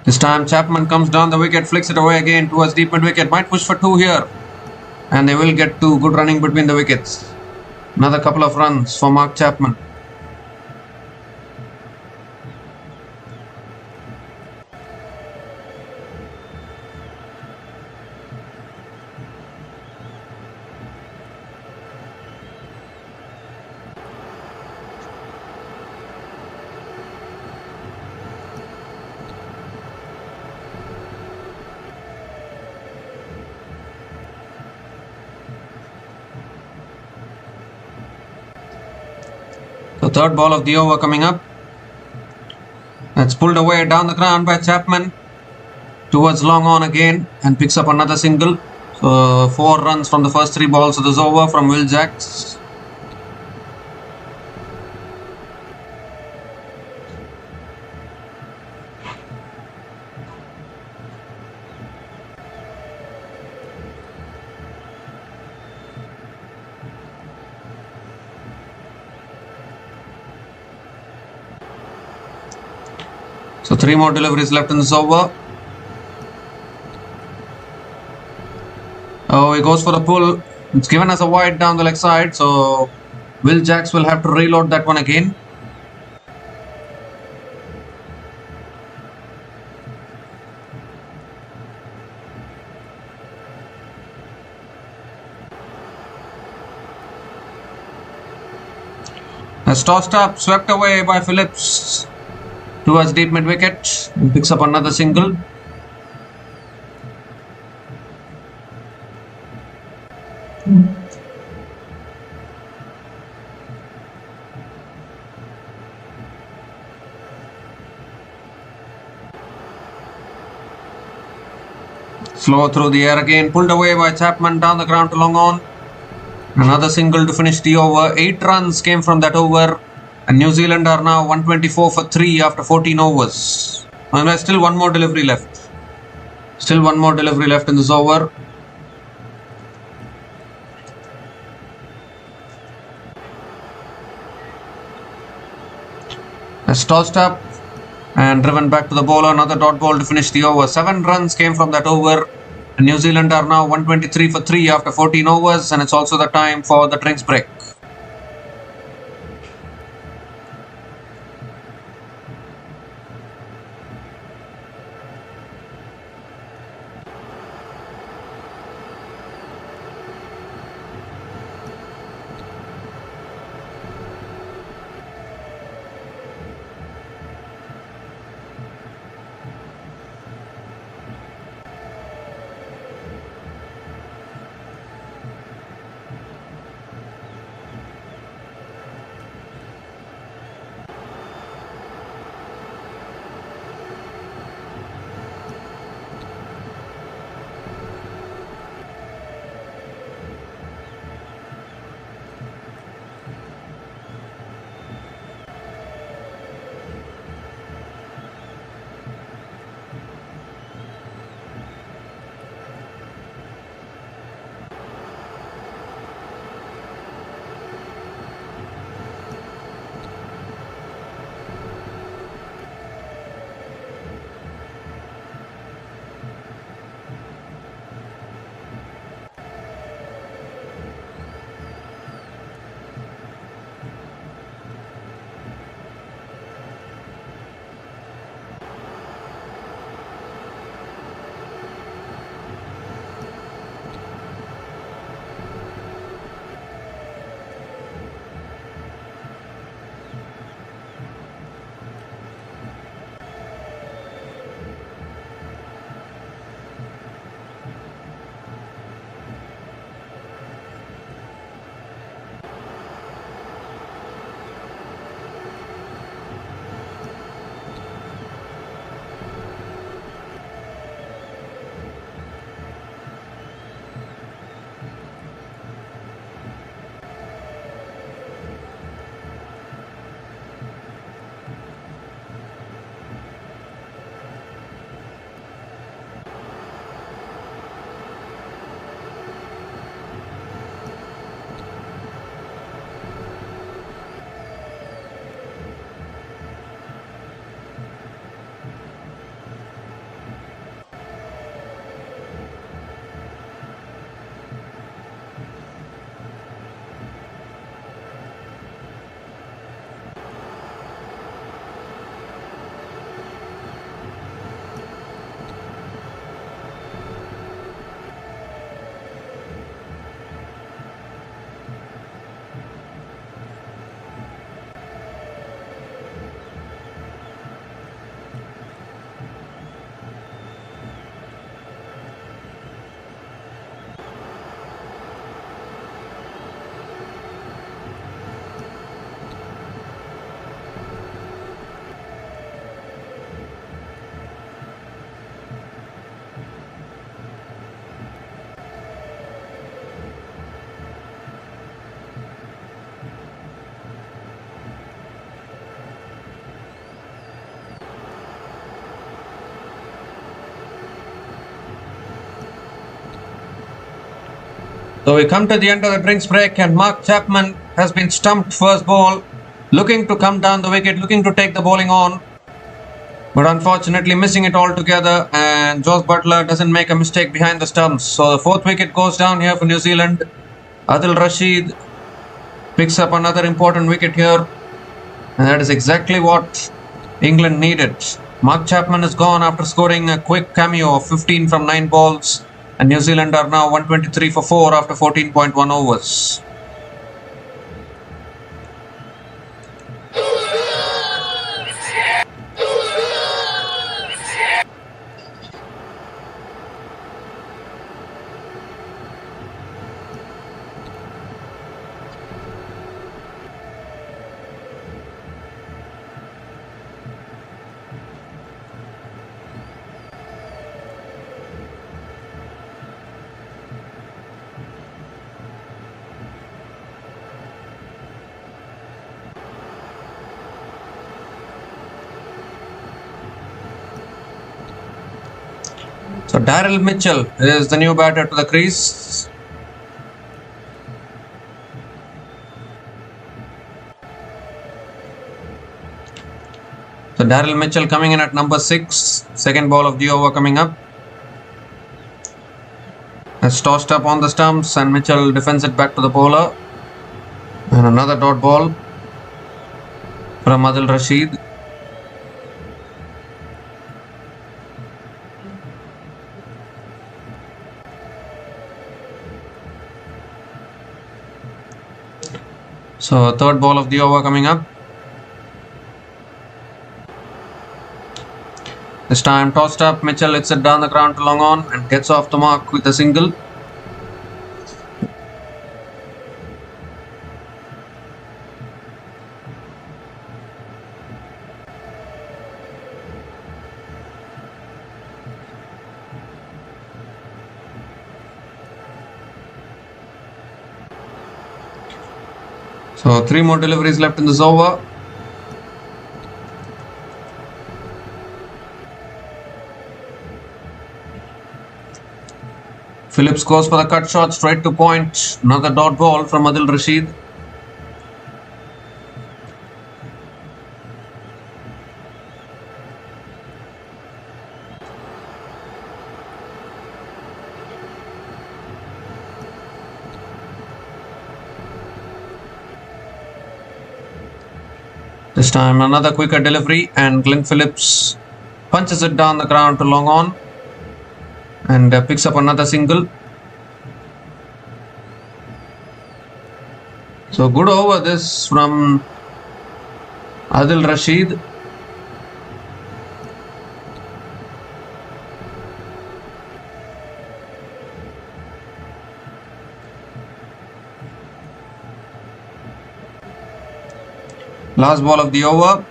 This time Chapman comes down the wicket, flicks it away again towards deep mid wicket. Might push for 2 here. And they will get 2. Good running between the wickets. Another couple of runs for Mark Chapman. The 3rd ball of the over coming up. That's pulled away down the ground by Chapman towards long on again and picks up another single. So 4 runs from the first 3 balls of this over from Will Jacks. So 3 more deliveries left in this over. Oh, he goes for the pull. It's given as a wide down the leg side. So Will Jacks will have to reload that one again. As tossed up, swept away by Phillips towards deep mid wicket and picks up another single. Slow through the air again, pulled away by Chapman down the ground to long on. Another single to finish the over. 8 runs came from that over, and New Zealand are now 124 for 3 after 14 overs. And there's still one more delivery left. Still one more delivery left in this over. As tossed up and driven back to the bowler, another dot ball to finish the over. 7 runs came from that over, and New Zealand are now 123 for 3 after 14 overs, and it's also the time for the drinks break. So we come to the end of the drinks break, and Mark Chapman has been stumped first ball, looking to come down the wicket, looking to take the bowling on, but unfortunately missing it altogether, and Josh Butler doesn't make a mistake behind the stumps. So the 4th wicket goes down here for New Zealand. Adil Rashid picks up another important wicket here, and that is exactly what England needed. Mark Chapman is gone after scoring a quick cameo of 15 from 9 balls, and New Zealand are now 123 for 4 after 14.1 overs. So Daryl Mitchell is the new batter to the crease. So Daryl Mitchell coming in at number 6. Second ball of the over coming up. It's tossed up on the stumps and Mitchell defends it back to the bowler. And another dot ball from Adil Rashid. So third ball of the over coming up. This time tossed up, Mitchell hits it down the ground to long on and gets off the mark with a single. So 3 more deliveries left in this over. Phillips goes for the cut shot straight to point. Another dot ball from Adil Rashid. This time another quicker delivery and Glenn Phillips punches it down the ground to long on and picks up another single. So good over this from Adil Rashid. Last ball of the over.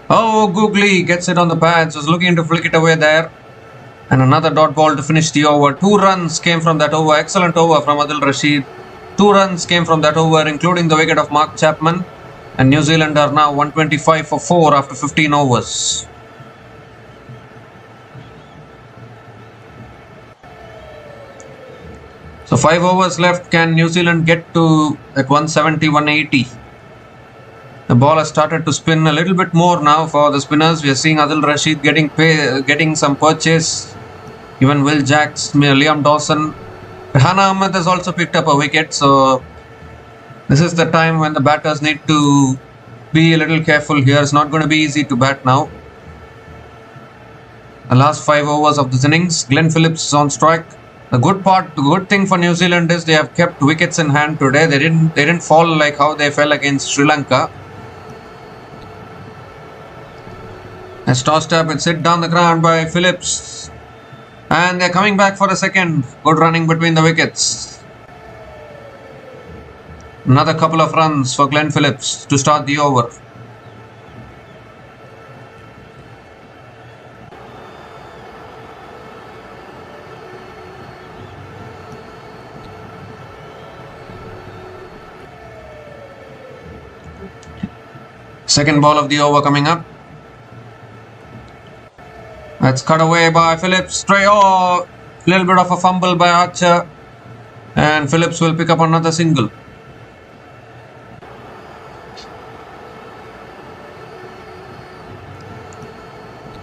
Oh, Googly gets it on the pads, was looking to flick it away there. And another dot ball to finish the over. 2 runs came from that over. Excellent over from Adil Rashid. 2 runs came from that over, including the wicket of Mark Chapman. And New Zealand are now 125 for 4 after 15 overs. So 5 overs left. Can New Zealand get to at 170, 180? The ball has started to spin a little bit more now for the spinners. We are seeing Adil Rashid getting some purchase. Even Will Jacks, Liam Dawson. Rehan Ahmed has also picked up a wicket. So this is the time when the batters need to be a little careful here. It's not going to be easy to bat now. The last 5 overs of this innings. Glenn Phillips is on strike. The good thing for New Zealand is they have kept wickets in hand today. They didn't fall like how they fell against Sri Lanka. It's tossed up, it's hit down the ground by Phillips. And they're coming back for a second. Good running between the wickets. Another couple of runs for Glenn Phillips to start the over. Second ball of the over coming up. That's cut away by Phillips. Straight, oh, little bit of a fumble by Archer. And Phillips will pick up another single.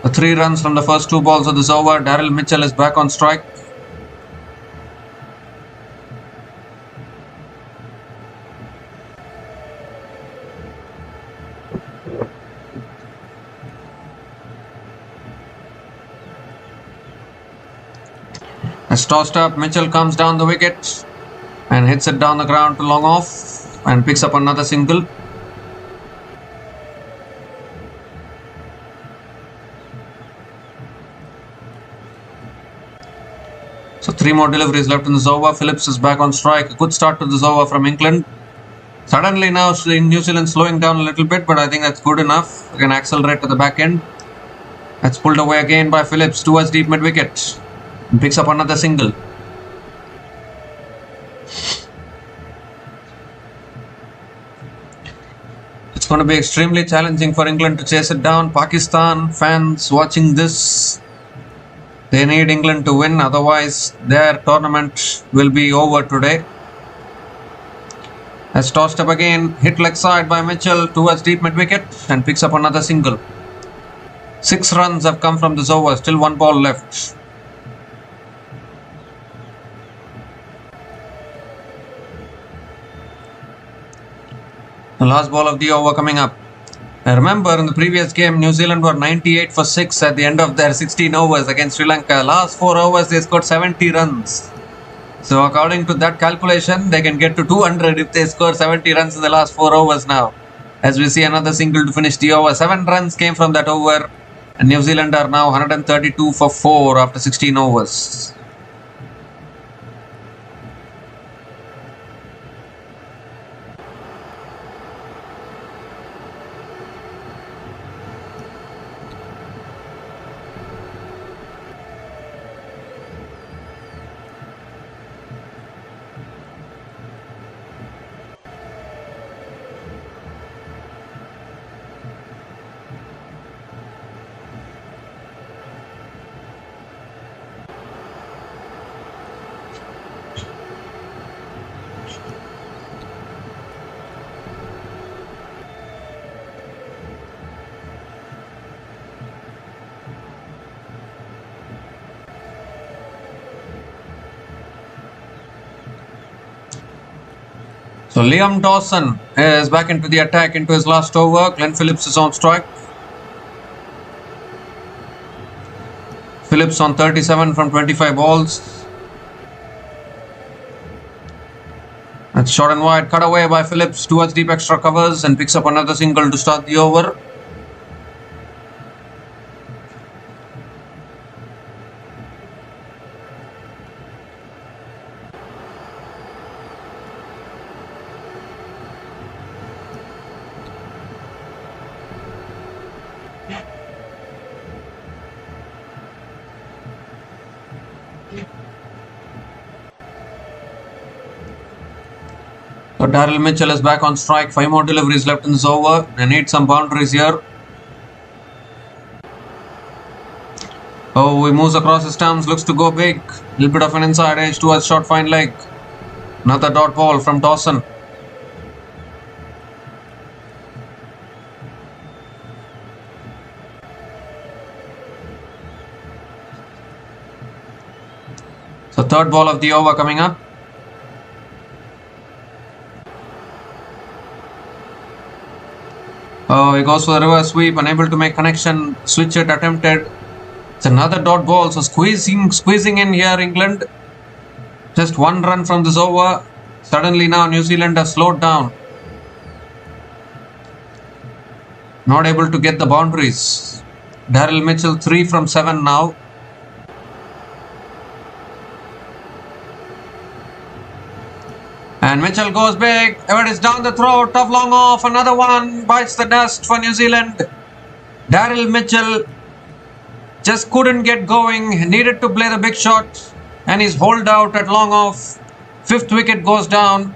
The 3 runs from the first 2 balls of this over. Daryl Mitchell is back on strike. It's tossed up, Mitchell comes down the wicket and hits it down the ground to long off and picks up another single. So 3 more deliveries left in this over. Phillips is back on strike. A good start to this over from England. Suddenly now New Zealand slowing down a little bit, but I think that's good enough. We can accelerate to the back end. That's pulled away again by Phillips towards deep mid wicket. And picks up another single. It's going to be extremely challenging for England to chase it down. Pakistan fans watching this They need England to win, otherwise their tournament will be over today. As tossed up again, hit leg side by Mitchell towards deep mid wicket and picks up another single. 6 runs have come from this over, still 1 ball left. The last ball of the over coming up. I remember in the previous game, New Zealand were 98 for 6 at the end of their 16 overs against Sri Lanka. Last 4 overs, they scored 70 runs. So according to that calculation, they can get to 200 if they score 70 runs in the last 4 overs now. As we see another single to finish the over. 7 runs came from that over. And New Zealand are now 132 for 4 after 16 overs. So Liam Dawson is back into the attack into his last over. Glenn Phillips is on strike. Phillips on 37 from 25 balls. That's short and wide, cut away by Phillips towards deep extra covers and picks up another single to start the over. So Daryl Mitchell is back on strike. 5 more deliveries left in this over. They need some boundaries here. Oh, he moves across his stumps. Looks to go big. A little bit of an inside edge towards short fine leg. Another dot ball from Dawson. So third ball of the over coming up. Oh, he goes for the reverse sweep, unable to make connection. Switch it attempted. It's another dot ball. So squeezing in here, England. Just 1 run from this over. Suddenly now New Zealand has slowed down. Not able to get the boundaries. Daryl Mitchell 3 from 7 now. And Mitchell goes big. It is down the throat. Tough long off. Another one. Bites the dust for New Zealand. Daryl Mitchell just couldn't get going. Needed to play the big shot. And he's holed out at long off. 5th wicket goes down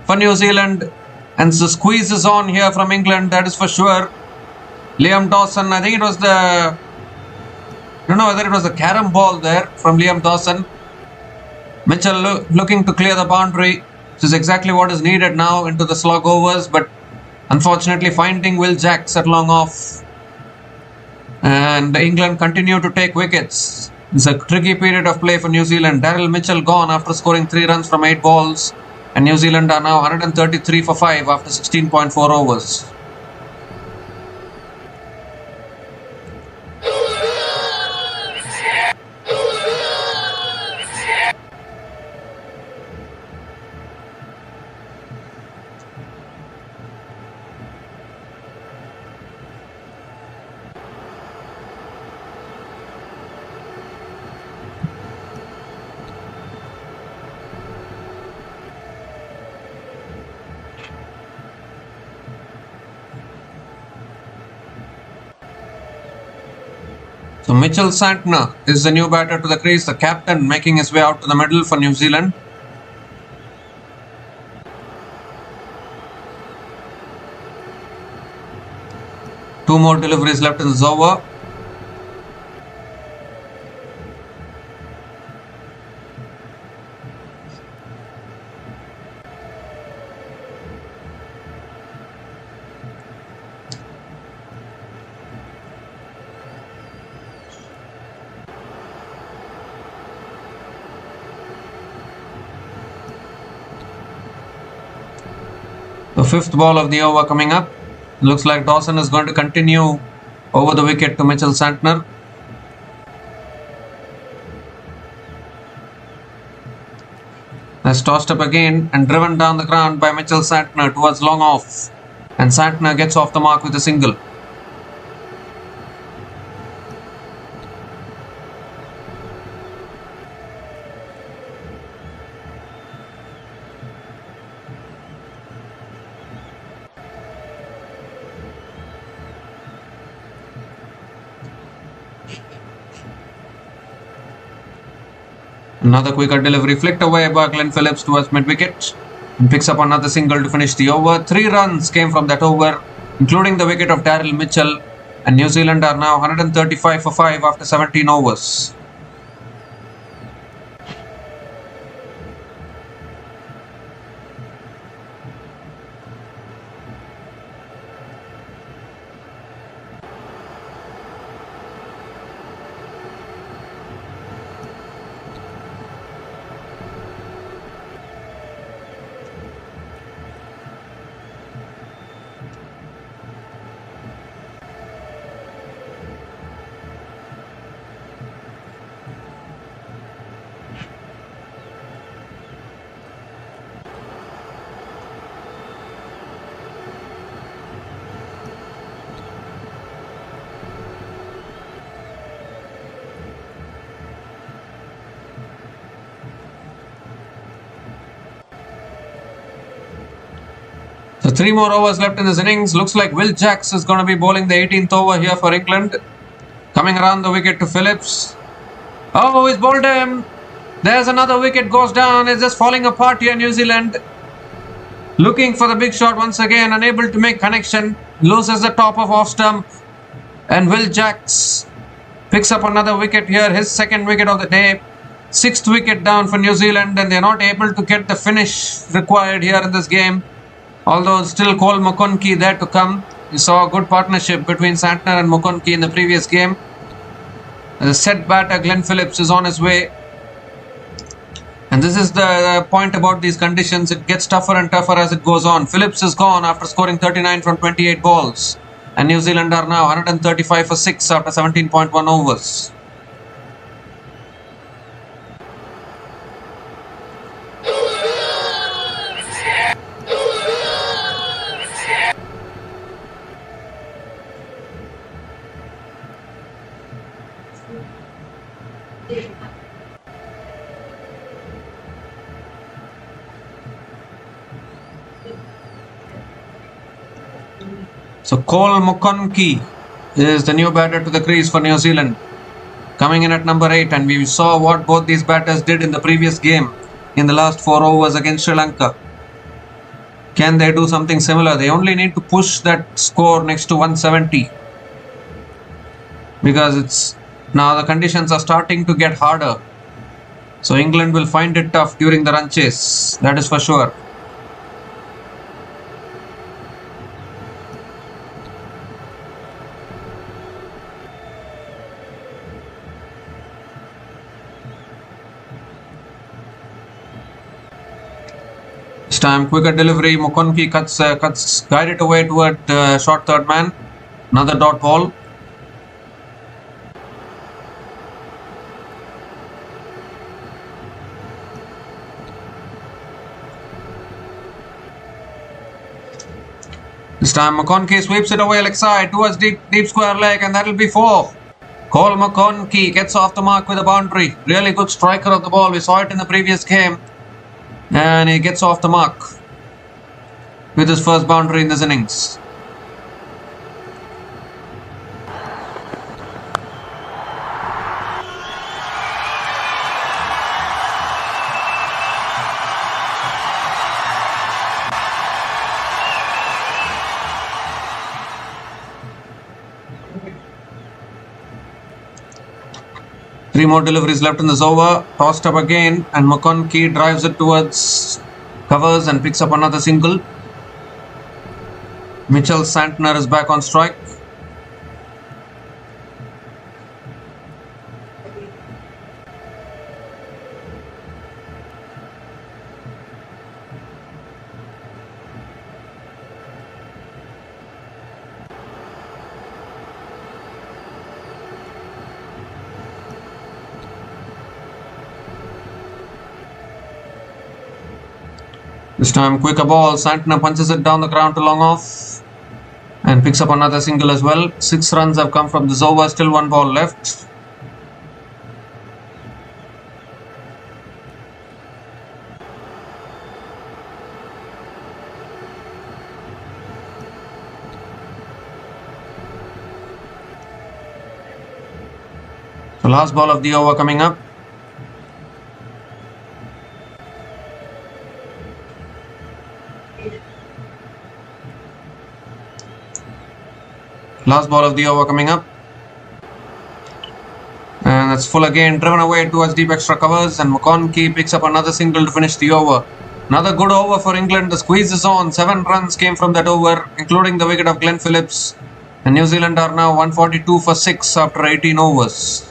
for New Zealand. And the squeeze is on here from England. That is for sure. Liam Dawson. I think it was the... I don't know whether it was the carom ball there from Liam Dawson. Mitchell looking to clear the boundary. This is exactly what is needed now into the slog overs, but unfortunately finding Will Jacks at long off. And England continue to take wickets. It's a tricky period of play for New Zealand. Daryl Mitchell gone after scoring 3 runs from 8 balls. And New Zealand are now 133 for 5 after 16.4 overs. So Mitchell Santner is the new batter to the crease, the captain making his way out to the middle for New Zealand. Two more deliveries left in this over. The fifth ball of the over coming up. Looks like Dawson is going to continue over the wicket to Mitchell Santner. That's tossed up again and driven down the ground by Mitchell Santner towards long off. And Santner gets off the mark with a single. Another quicker delivery flicked away by Glenn Phillips towards mid-wicket and picks up another single to finish the over. 3 runs came from that over, including the wicket of Daryl Mitchell, and New Zealand are now 135 for 5 after 17 overs. So 3 more overs left in this innings. Looks like Will Jacks is going to be bowling the 18th over here for England. Coming around the wicket to Phillips. Oh, he's bowled him. There's another wicket goes down. It's just falling apart here, New Zealand. Looking for the big shot once again. Unable to make connection. Loses the top of off stump. And Will Jacks picks up another wicket here. His second wicket of the day. 6th wicket down for New Zealand. And they're not able to get the finish required here in this game. Although still Cole McConkie there to come. We saw a good partnership between Santner and McConkie in the previous game. The set batter Glenn Phillips is on his way. And this is the point about these conditions. It gets tougher and tougher as it goes on. Phillips is gone after scoring 39 from 28 balls. And New Zealand are now 135 for 6 after 17.1 overs. So Cole McConkie is the new batter to the crease for New Zealand. Coming in at number 8, and we saw what both these batters did in the previous game in the last 4 overs against Sri Lanka. Can they do something similar? They only need to push that score next to 170. Because it's now the conditions are starting to get harder. So England will find it tough during the run chase. That is for sure. This time quicker delivery. McConkie cuts guided away toward short third man. Another dot ball. This time McConkie sweeps it away leg side towards deep square leg, and that'll be 4. Cole McConkie gets off the mark with a boundary. Really good striker of the ball. We saw it in the previous game. And he gets off the mark with his first boundary in this innings. Three more deliveries left in this over. Tossed up again, and McConkie drives it towards covers and picks up another single. Mitchell Santner is back on strike. This time quicker ball. Santner punches it down the ground to long off and picks up another single as well. 6 runs have come from this over. Still 1 ball left. The last ball of the over coming up. Last ball of the over coming up. And that's full again, driven away towards deep extra covers, and McConkey picks up another single to finish the over. Another good over for England. The squeeze is on. 7 runs came from that over, including the wicket of Glenn Phillips. And New Zealand are now 142 for 6 after 18 overs.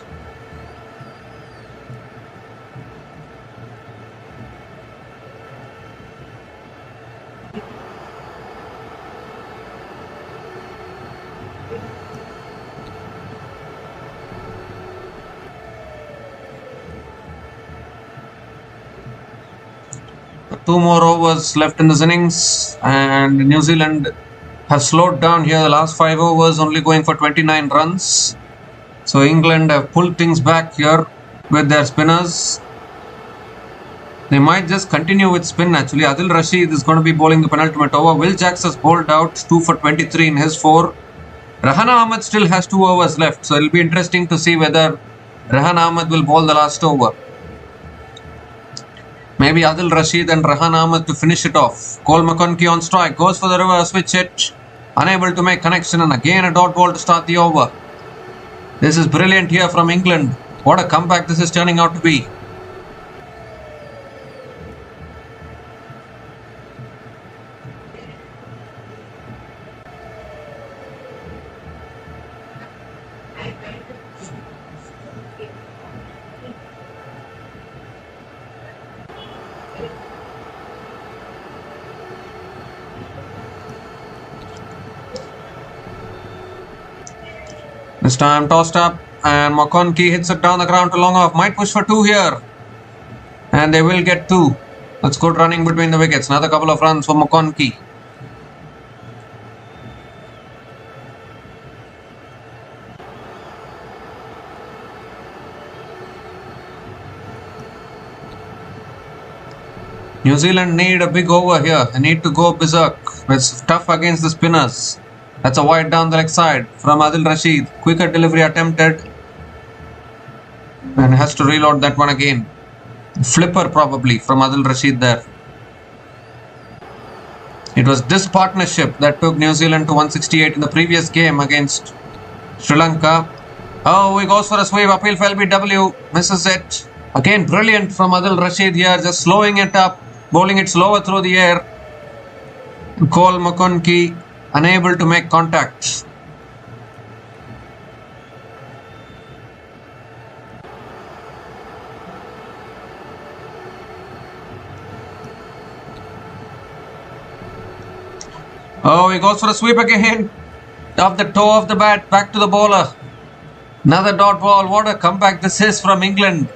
Two more overs left in this innings, and New Zealand have slowed down here. The last 5 overs only going for 29 runs. So England have pulled things back here with their spinners. They might just continue with spin actually. Adil Rashid is going to be bowling the penultimate over. Will Jacks has bowled out 2 for 23 in his 4. Rehan Ahmed still has 2 overs left, so it will be interesting to see whether Rehan Ahmed will bowl the last over. Maybe Adil Rashid and Rehan Ahmed to finish it off. Cole McConkey on strike, goes for the reverse switch hit, unable to make connection, and again a dot ball to start the over. This is brilliant here from England. What a comeback this is turning out to be. This time tossed up, and McConkey hits it down the ground to long off. Might push for 2 here, and they will get 2. That's good running between the wickets. Another couple of runs for McConkey. New Zealand need a big over here. They need to go berserk. It's tough against the spinners. That's a wide down the leg side from Adil Rashid. Quicker delivery attempted, and has to reload that one again. Flipper probably from Adil Rashid there. It was this partnership that took New Zealand to 168 in the previous game against Sri Lanka. Oh, he goes for a sweep. Appeal for LBW. Misses it. Again, brilliant from Adil Rashid here. Just slowing it up. Bowling it slower through the air. Cole McConkey unable to make contact. Oh, he goes for a sweep again. Off the toe of the bat, back to the bowler. Another dot ball. What a comeback this is from England.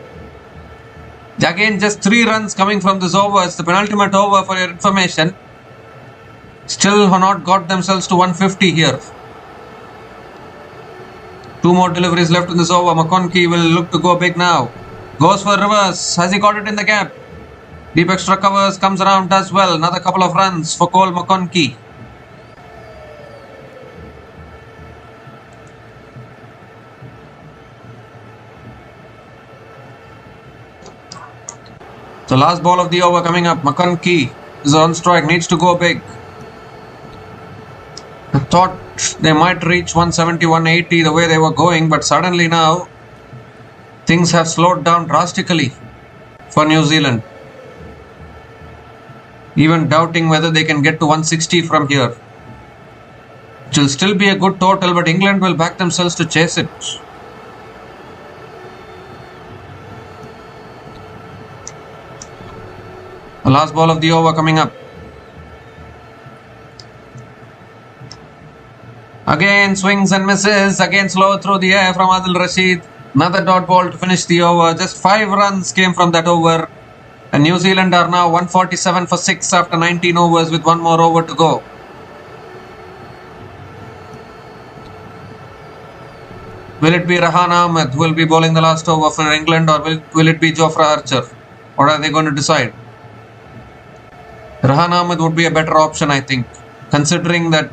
Again, just 3 runs coming from this over. It's the penultimate over for your information. Still have not got themselves to 150 here. 2 more deliveries left in this over. McConkey will look to go big now. Goes for reverse. Has he got it in the gap? Deep extra covers, comes around, does well. Another couple of runs for Cole McConkey. The last ball of the over coming up. McConkey is on strike, needs to go big. I thought they might reach 170, 180 the way they were going, but suddenly now things have slowed down drastically for New Zealand. Even doubting whether they can get to 160 from here. It will still be a good total, but England will back themselves to chase it. The last ball of the over coming up. Again swings and misses. Again slow through the air from Adil Rashid. Another dot ball to finish the over. Just 5 runs came from that over. And New Zealand are now 147 for 6 after 19 overs with one more over to go. Will it be Rahan Ahmed who will be bowling the last over for England, or will it be Jofra Archer? What are they going to decide? Rahan Ahmed would be a better option, I think, considering that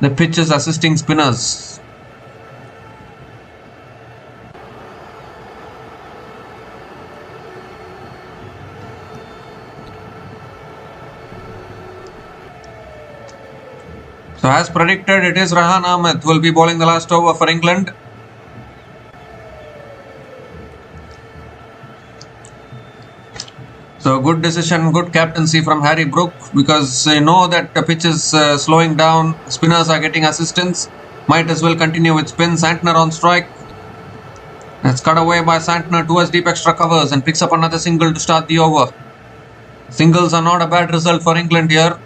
the pitch is assisting spinners. So as predicted, it is Rahan Ahmed who will be bowling the last over for England. So good decision, good captaincy from Harry Brook, because you know that the pitch is slowing down, spinners are getting assistance. Might as well continue with spin. Santner on strike. It's cut away by Santner towards deep extra covers and picks up another single to start the over. Singles are not a bad result for England here.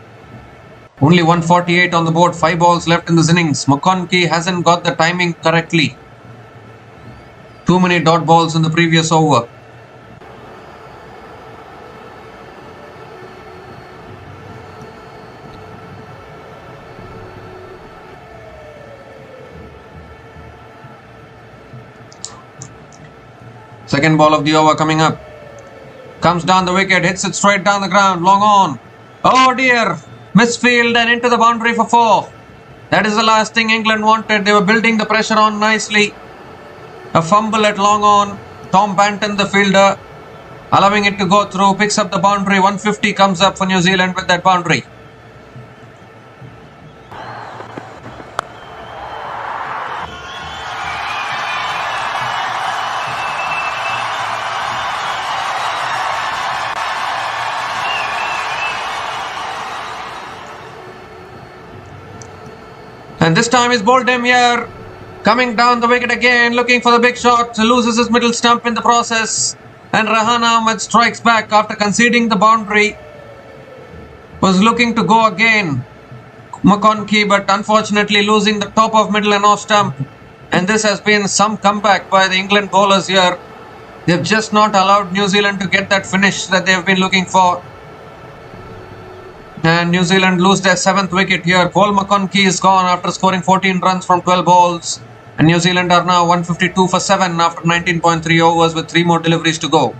Only 148 on the board, 5 balls left in this innings. McConaughey hasn't got the timing correctly. Too many dot balls in the previous over. Second ball of the over coming up. Comes down the wicket, hits it straight down the ground, long on. Oh dear! Misfield and into the boundary for 4. That is the last thing England wanted. They were building the pressure on nicely. A fumble at long on. Tom Banton, the fielder, allowing it to go through. Picks up the boundary. 150 comes up for New Zealand with that boundary. And this time is bowled him here. Coming down the wicket again, looking for the big shot. Loses his middle stump in the process. And Rahan Ahmed strikes back after conceding the boundary. Was looking to go again, McConaughey, but unfortunately losing the top of middle and off stump. And this has been some comeback by the England bowlers here. They've just not allowed New Zealand to get that finish that they've been looking for. And New Zealand lose their 7th wicket here. Cole McConaughey is gone after scoring 14 runs from 12 balls. And New Zealand are now 152 for 7 after 19.3 overs with 3 more deliveries to go.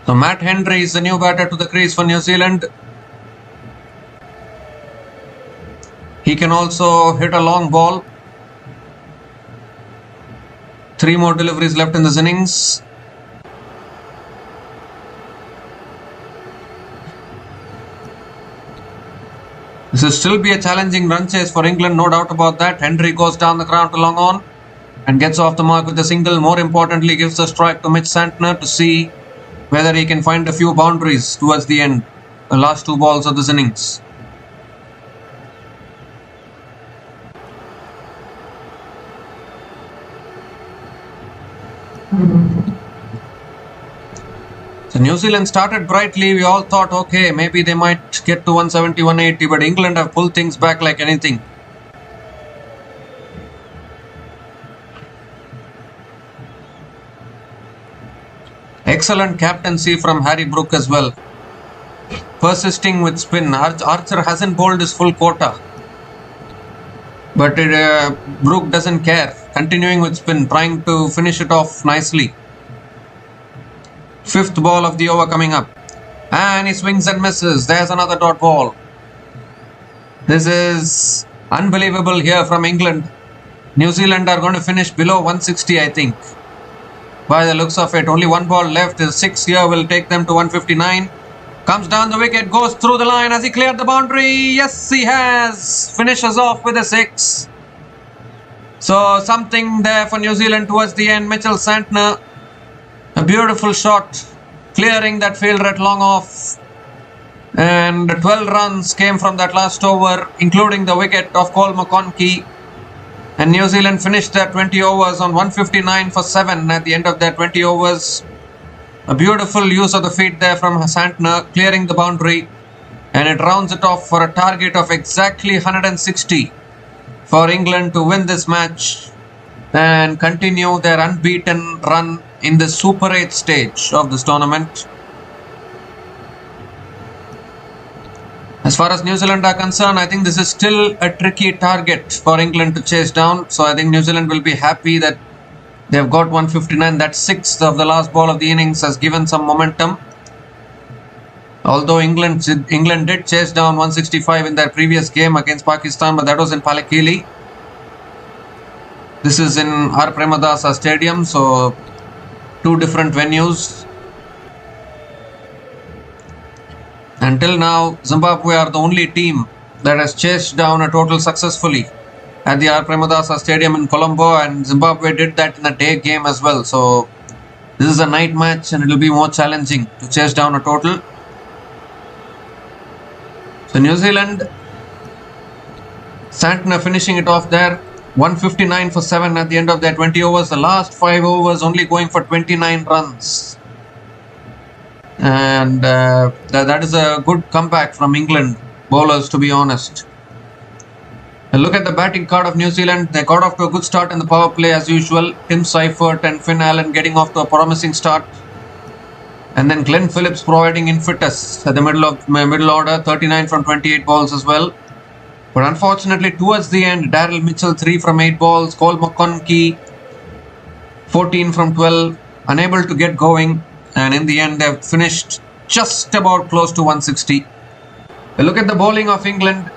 So Matt Henry is the new batter to the crease for New Zealand. He can also hit a long ball. 3 more deliveries left in this innings. This will still be a challenging run chase for England, no doubt about that. Henry goes down the ground to long on and gets off the mark with a single. More importantly, gives a strike to Mitch Santner to see whether he can find a few boundaries towards the end, the last 2 balls of this innings. So New Zealand started brightly. We all thought, okay, maybe they might get to 170, 180, but England have pulled things back like anything. Excellent captaincy from Harry Brook as well. Persisting with spin. Archer hasn't bowled his full quota, but Brook doesn't care. Continuing with spin, trying to finish it off nicely. 5th ball of the over coming up. And he swings and misses. There's another dot ball. This is unbelievable here from England. New Zealand are going to finish below 160, I think. By the looks of it, only 1 ball left. The 6 here will take them to 159. Comes down the wicket, goes through the line. Has he cleared the boundary? Yes, he has. Finishes off with a 6. So something there for New Zealand towards the end. Mitchell Santner, a beautiful shot, clearing that fielder at long off. And 12 runs came from that last over, including the wicket of Cole McConaughey. And New Zealand finished their 20 overs on 159 for 7 at the end of their 20 overs. A beautiful use of the feet there from Santner, clearing the boundary, and it rounds it off for a target of exactly 160 for England to win this match and continue their unbeaten run in the Super 8 stage of this tournament. As far as New Zealand are concerned, I think this is still a tricky target for England to chase down. So I think New Zealand will be happy that they've got 159. That sixth of the last ball of the innings has given some momentum. Although England did chase down 165 in their previous game against Pakistan, but that was in Palakili. This is in R. Premadasa Stadium, so two different venues. Until now, Zimbabwe are the only team that has chased down a total successfully at the R. Premadasa Stadium in Colombo, and Zimbabwe did that in a day game as well. So this is a night match and it will be more challenging to chase down a total. So New Zealand, Santner finishing it off there, 159 for 7 at the end of their 20 overs. The last 5 overs only going for 29 runs. And that is a good comeback from England bowlers, to be honest. And look at the batting card of New Zealand. They got off to a good start in the power play as usual. Tim Seifert and Finn Allen getting off to a promising start. And then Glenn Phillips providing impetus at the middle order, 39 from 28 balls as well. But unfortunately, towards the end, Daryl Mitchell 3 from 8 balls, Cole McConkie 14 from 12, unable to get going. And in the end, they've finished just about close to 160. Look at the bowling of England.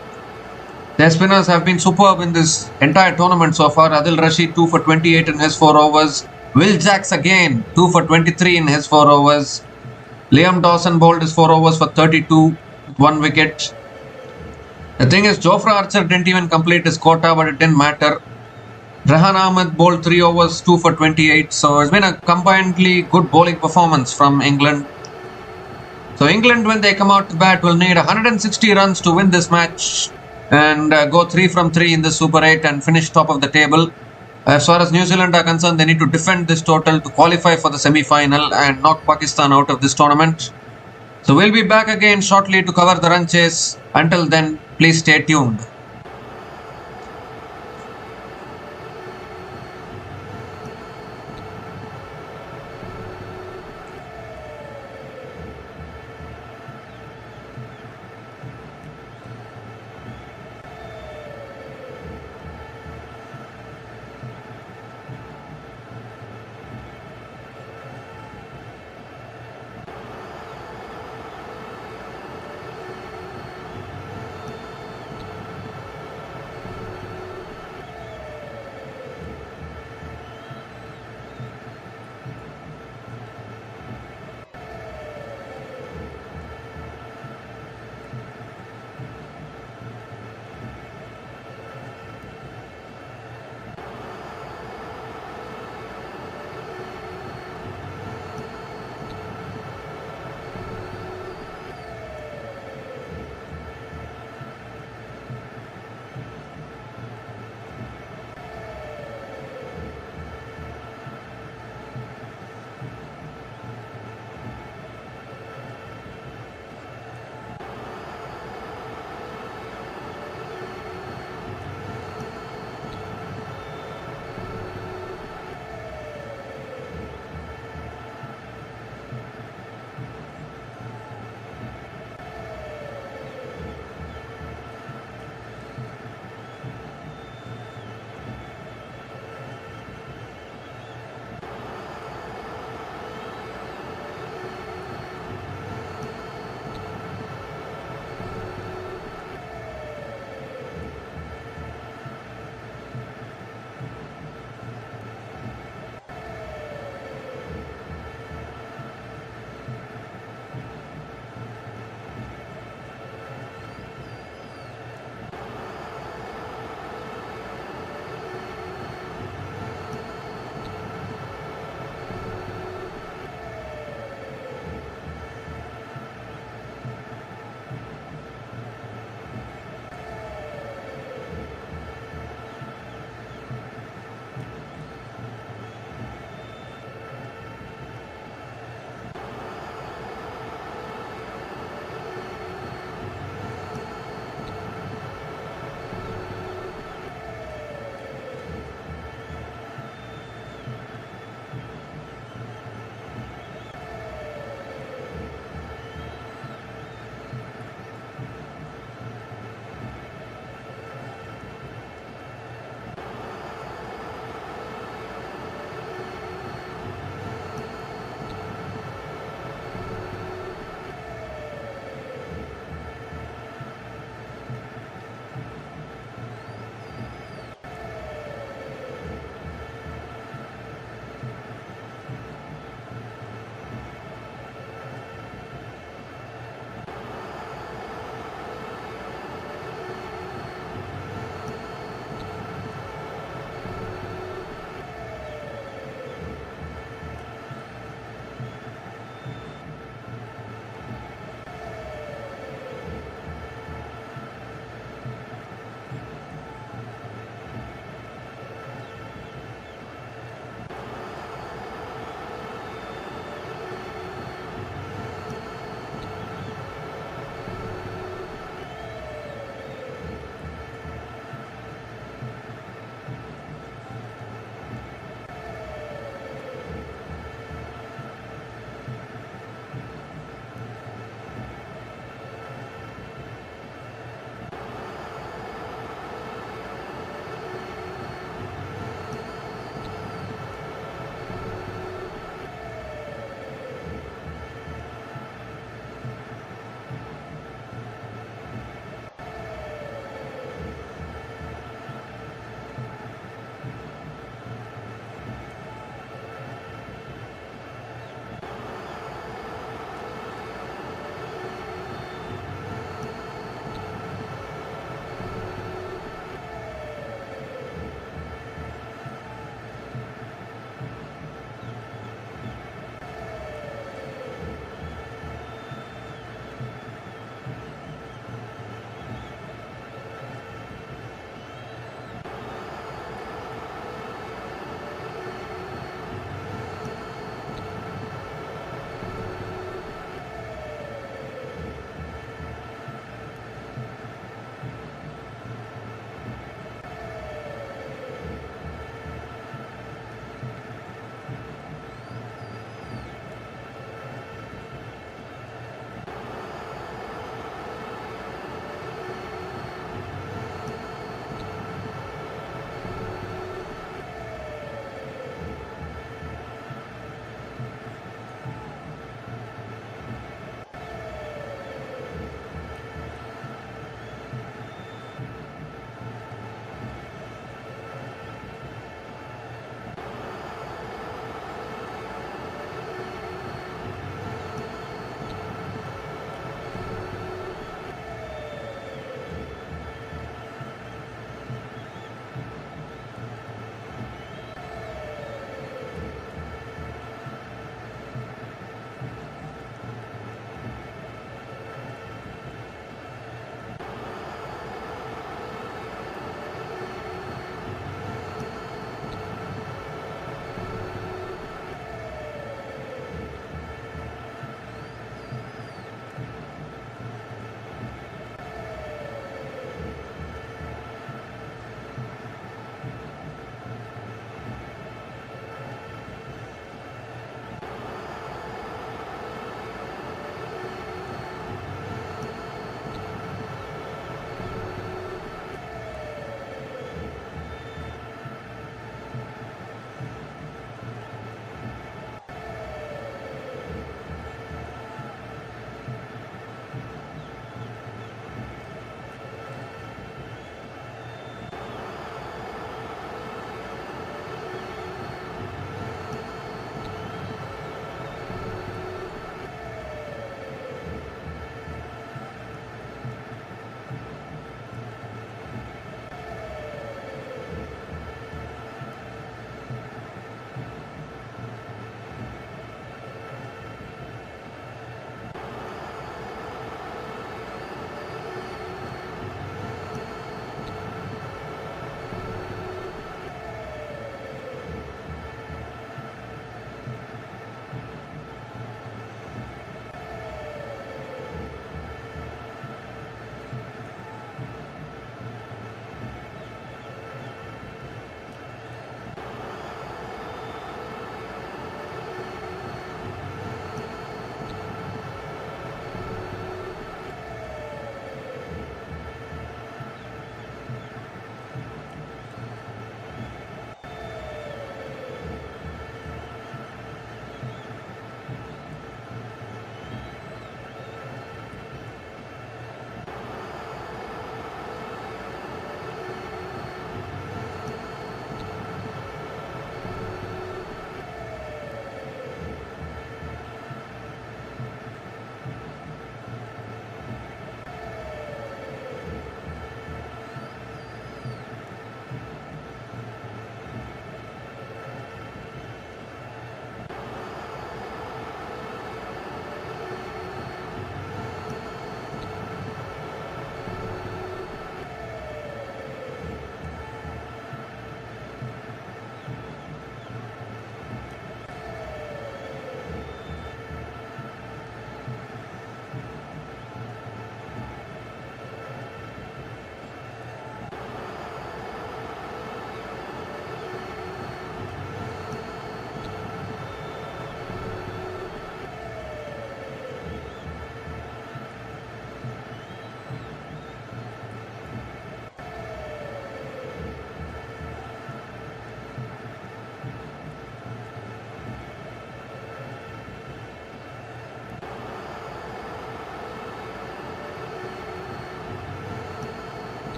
Their spinners have been superb in this entire tournament so far. Adil Rashid 2 for 28 in his 4 overs. Will Jacks again 2 for 23 in his 4 overs. Liam Dawson bowled his 4 overs for 32 with 1 wicket. The thing is, Jofra Archer didn't even complete his quota, but it didn't matter. Rehan Ahmed bowled 3 overs, 2 for 28. So it's been a combinedly good bowling performance from England. So England, when they come out to bat, will need 160 runs to win this match and go 3 from 3 in the Super 8 and finish top of the table. As far as New Zealand are concerned, they need to defend this total to qualify for the semi-final and knock Pakistan out of this tournament. So we'll be back again shortly to cover the run chase. Until then, please stay tuned.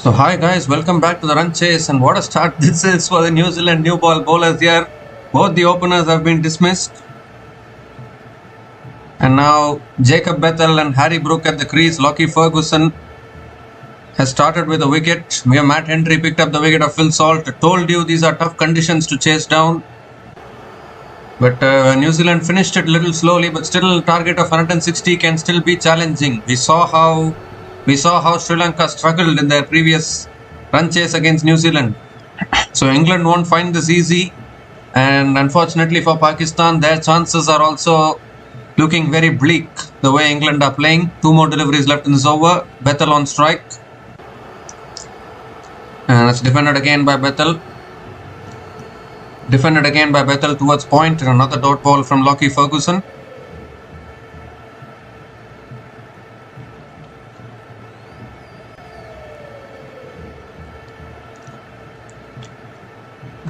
So hi guys, welcome back to the run chase, and what a start this is for the New Zealand new ball bowlers here. Both the openers have been dismissed, and now Jacob Bethel and Harry Brook at the crease. Lockie Ferguson has started with a wicket. Matt Henry picked up the wicket of Phil Salt. Told you these are tough conditions to chase down, but New Zealand finished it a little slowly, but still target of 160 can still be challenging. We saw how Sri Lanka struggled in their previous run chase against New Zealand. So England won't find this easy, and unfortunately for Pakistan, their chances are also looking very bleak the way England are playing. 2 more deliveries left in this over. Bethel on strike, and that's defended again by Bethel. Defended again by Bethel towards point, and another dot ball from Lockie Ferguson.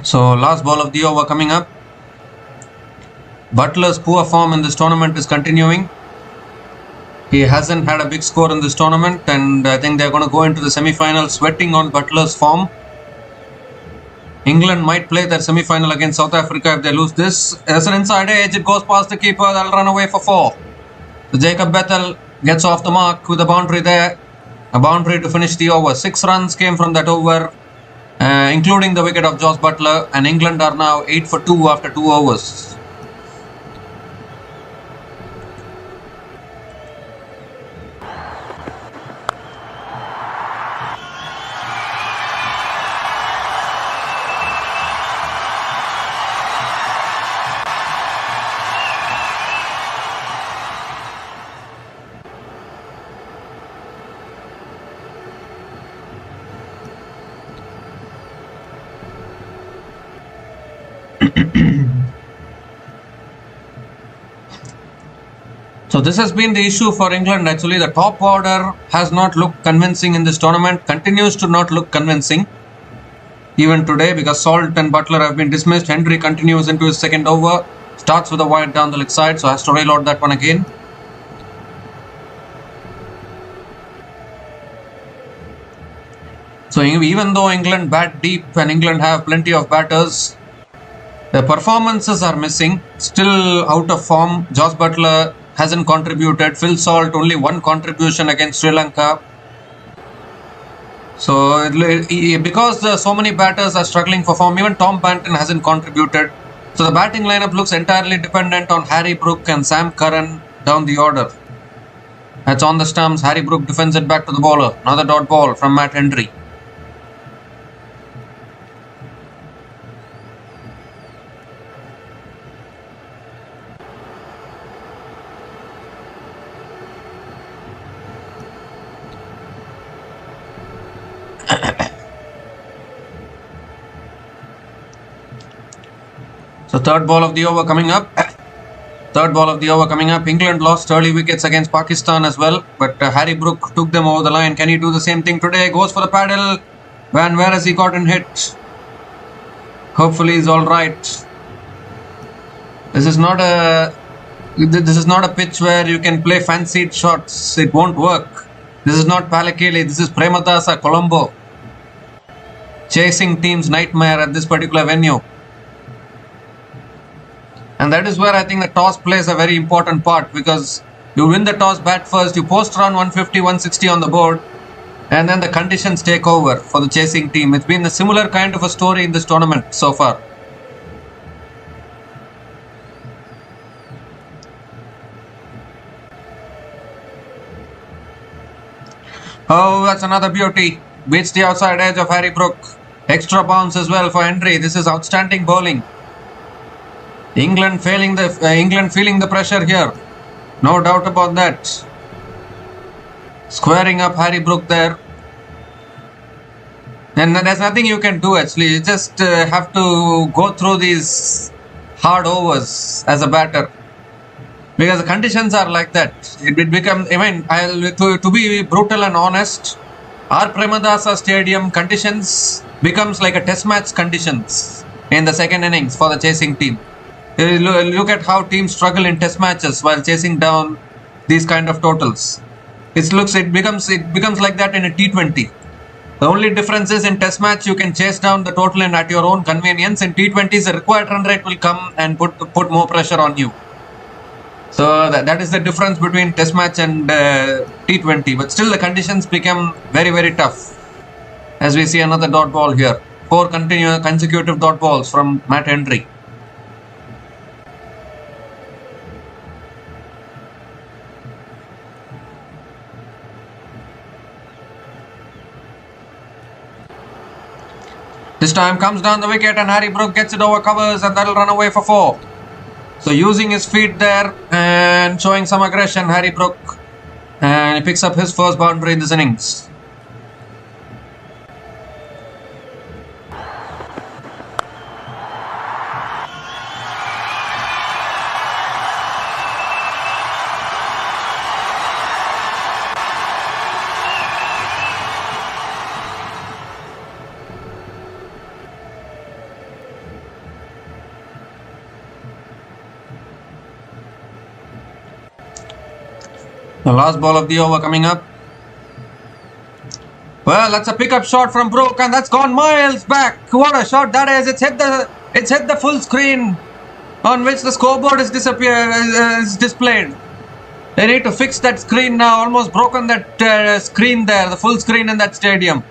So last ball of the over coming up. Butler's poor form in this tournament is continuing. He hasn't had a big score in this tournament, and I think they're going to go into the semi-final sweating on Butler's form. England might play their semi-final against South Africa if they lose this. As an inside edge, it goes past the keeper. They'll run away for 4. So Jacob Bethel gets off the mark with a boundary there. A boundary to finish the over. 6 runs came from that over, including the wicket of Jos Buttler, and England are now 8 for 2 after 2 overs. So this has been the issue for England actually. The top order has not looked convincing in this tournament, continues to not look convincing even today, because Salt and Butler have been dismissed. Henry continues into his second over, starts with a wide down the leg side, so has to reload that one again. So even though England bat deep and England have plenty of batters, the performances are missing. Still out of form. Jos Buttler hasn't contributed. Phil Salt only 1 contribution against Sri Lanka. So because so many batters are struggling for form, even Tom Banton hasn't contributed. So the batting lineup looks entirely dependent on Harry Brook and Sam Curran down the order. That's on the stumps. Harry Brook defends it back to the bowler. Another dot ball from Matt Henry. So third ball of the over coming up. England lost early wickets against Pakistan as well, but Harry Brook took them over the line. Can he do the same thing today? Goes for the paddle. Where has he gotten hit? Hopefully he's all right. This is not a pitch where you can play fancied shots. It won't work. This is not Palakeli. This is Premadasa, Colombo. Chasing team's nightmare at this particular venue. And that is where I think the toss plays a very important part, because you win the toss, bat first, you post run 150, 160 on the board, and then the conditions take over for the chasing team. It's been a similar kind of a story in this tournament so far. Oh, that's another beauty. Beats the outside edge of Harry Brook. Extra bounce as well for Henry. This is outstanding bowling. England feeling the pressure here. No doubt about that. Squaring up Harry Brook there. And there's nothing you can do actually. You just have to go through these hard overs as a batter, because the conditions are like that. It becomes, to be brutal and honest, our Premadasa Stadium conditions becomes like a test match conditions in the second innings for the chasing team. Look at how teams struggle in test matches while chasing down these kind of totals. It becomes like that in a T20. The only difference is in test match you can chase down the total and at your own convenience. In T20s the required run rate will come and put more pressure on you. So that is the difference between test match and T20. But still the conditions become very, very tough. As we see another dot ball here. 4 consecutive dot balls from Matt Henry. This time comes down the wicket and Harry Brook gets it over covers and that'll run away for 4. So using his feet there and showing some aggression, Harry Brook, and he picks up his first boundary in this innings. The last ball of the over coming up. Well, that's a pickup shot from Brook and that's gone miles back. What a shot that is. It's hit the full screen on which the scoreboard is displayed. They need to fix that screen now. Almost broken that screen there, the full screen in that stadium.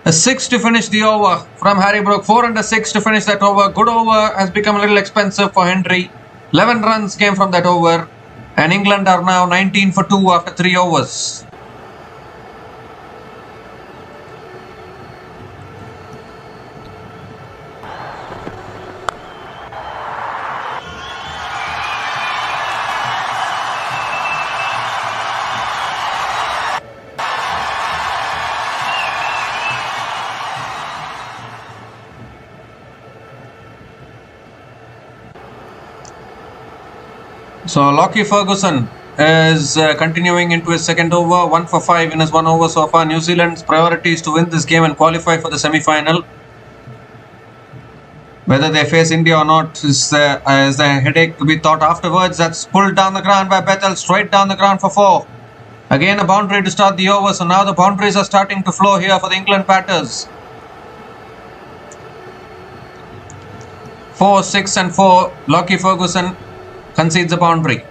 A 6 to finish the over from Harry Brook. 4 under 6 to finish that over. Good over has become a little expensive for Henry. 11 runs came from that over. And England are now 19 for 2 after 3 overs. So Lockie Ferguson is continuing into his second over, 1 for 5 in his 1 over so far. New Zealand's priority is to win this game and qualify for the semi-final. Whether they face India or not is a headache to be thought afterwards. That's pulled down the ground by Bethel, straight down the ground for 4. Again a boundary to start the over, so now the boundaries are starting to flow here for the England batters. 4, 6 and 4, Lockie Ferguson concedes a boundary.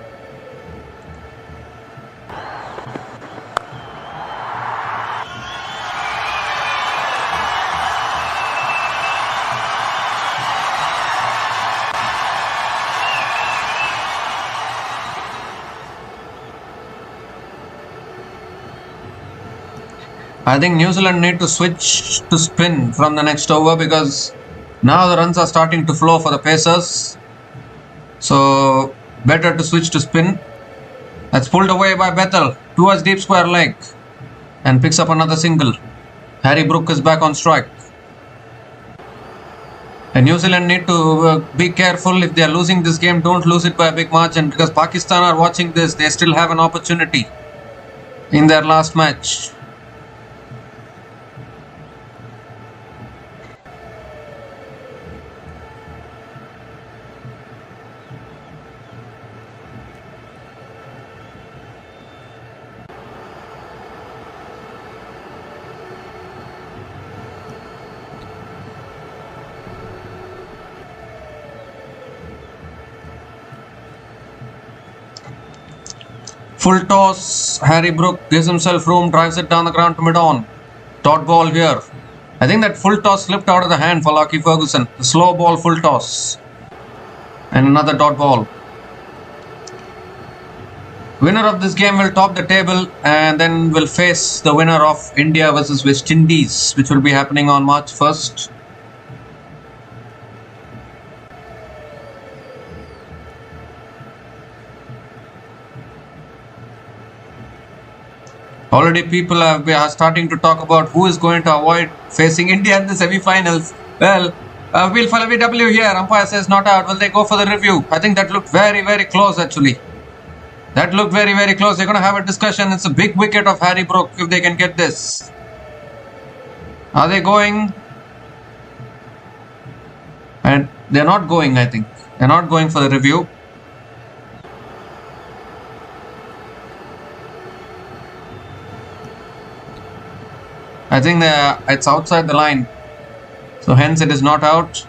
I think New Zealand need to switch to spin from the next over because now the runs are starting to flow for the Pacers. So better to switch to spin. That's pulled away by Bethel towards deep square leg and picks up another single. Harry Brook is back on strike. And New Zealand need to be careful. If they are losing this game, don't lose it by a big margin because Pakistan are watching this. They still have an opportunity in their last match. Full toss, Harry Brook gives himself room, drives it down the ground to mid-on. Dot ball here. I think that full toss slipped out of the hand for Lockie Ferguson. The slow ball full toss. And another dot ball. Winner of this game will top the table and then will face the winner of India versus West Indies, which will be happening on March 1st. Already people are starting to talk about who is going to avoid facing India in the semi-finals. Well, we'll follow VW here. Umpire says not out. Will they go for the review? I think that looked very, very close actually. That looked very, very close. They're going to have a discussion. It's a big wicket of Harry Brook if they can get this. Are they going? And they're not going, I think. They're not going for the review. I think it's outside the line. So hence it is not out.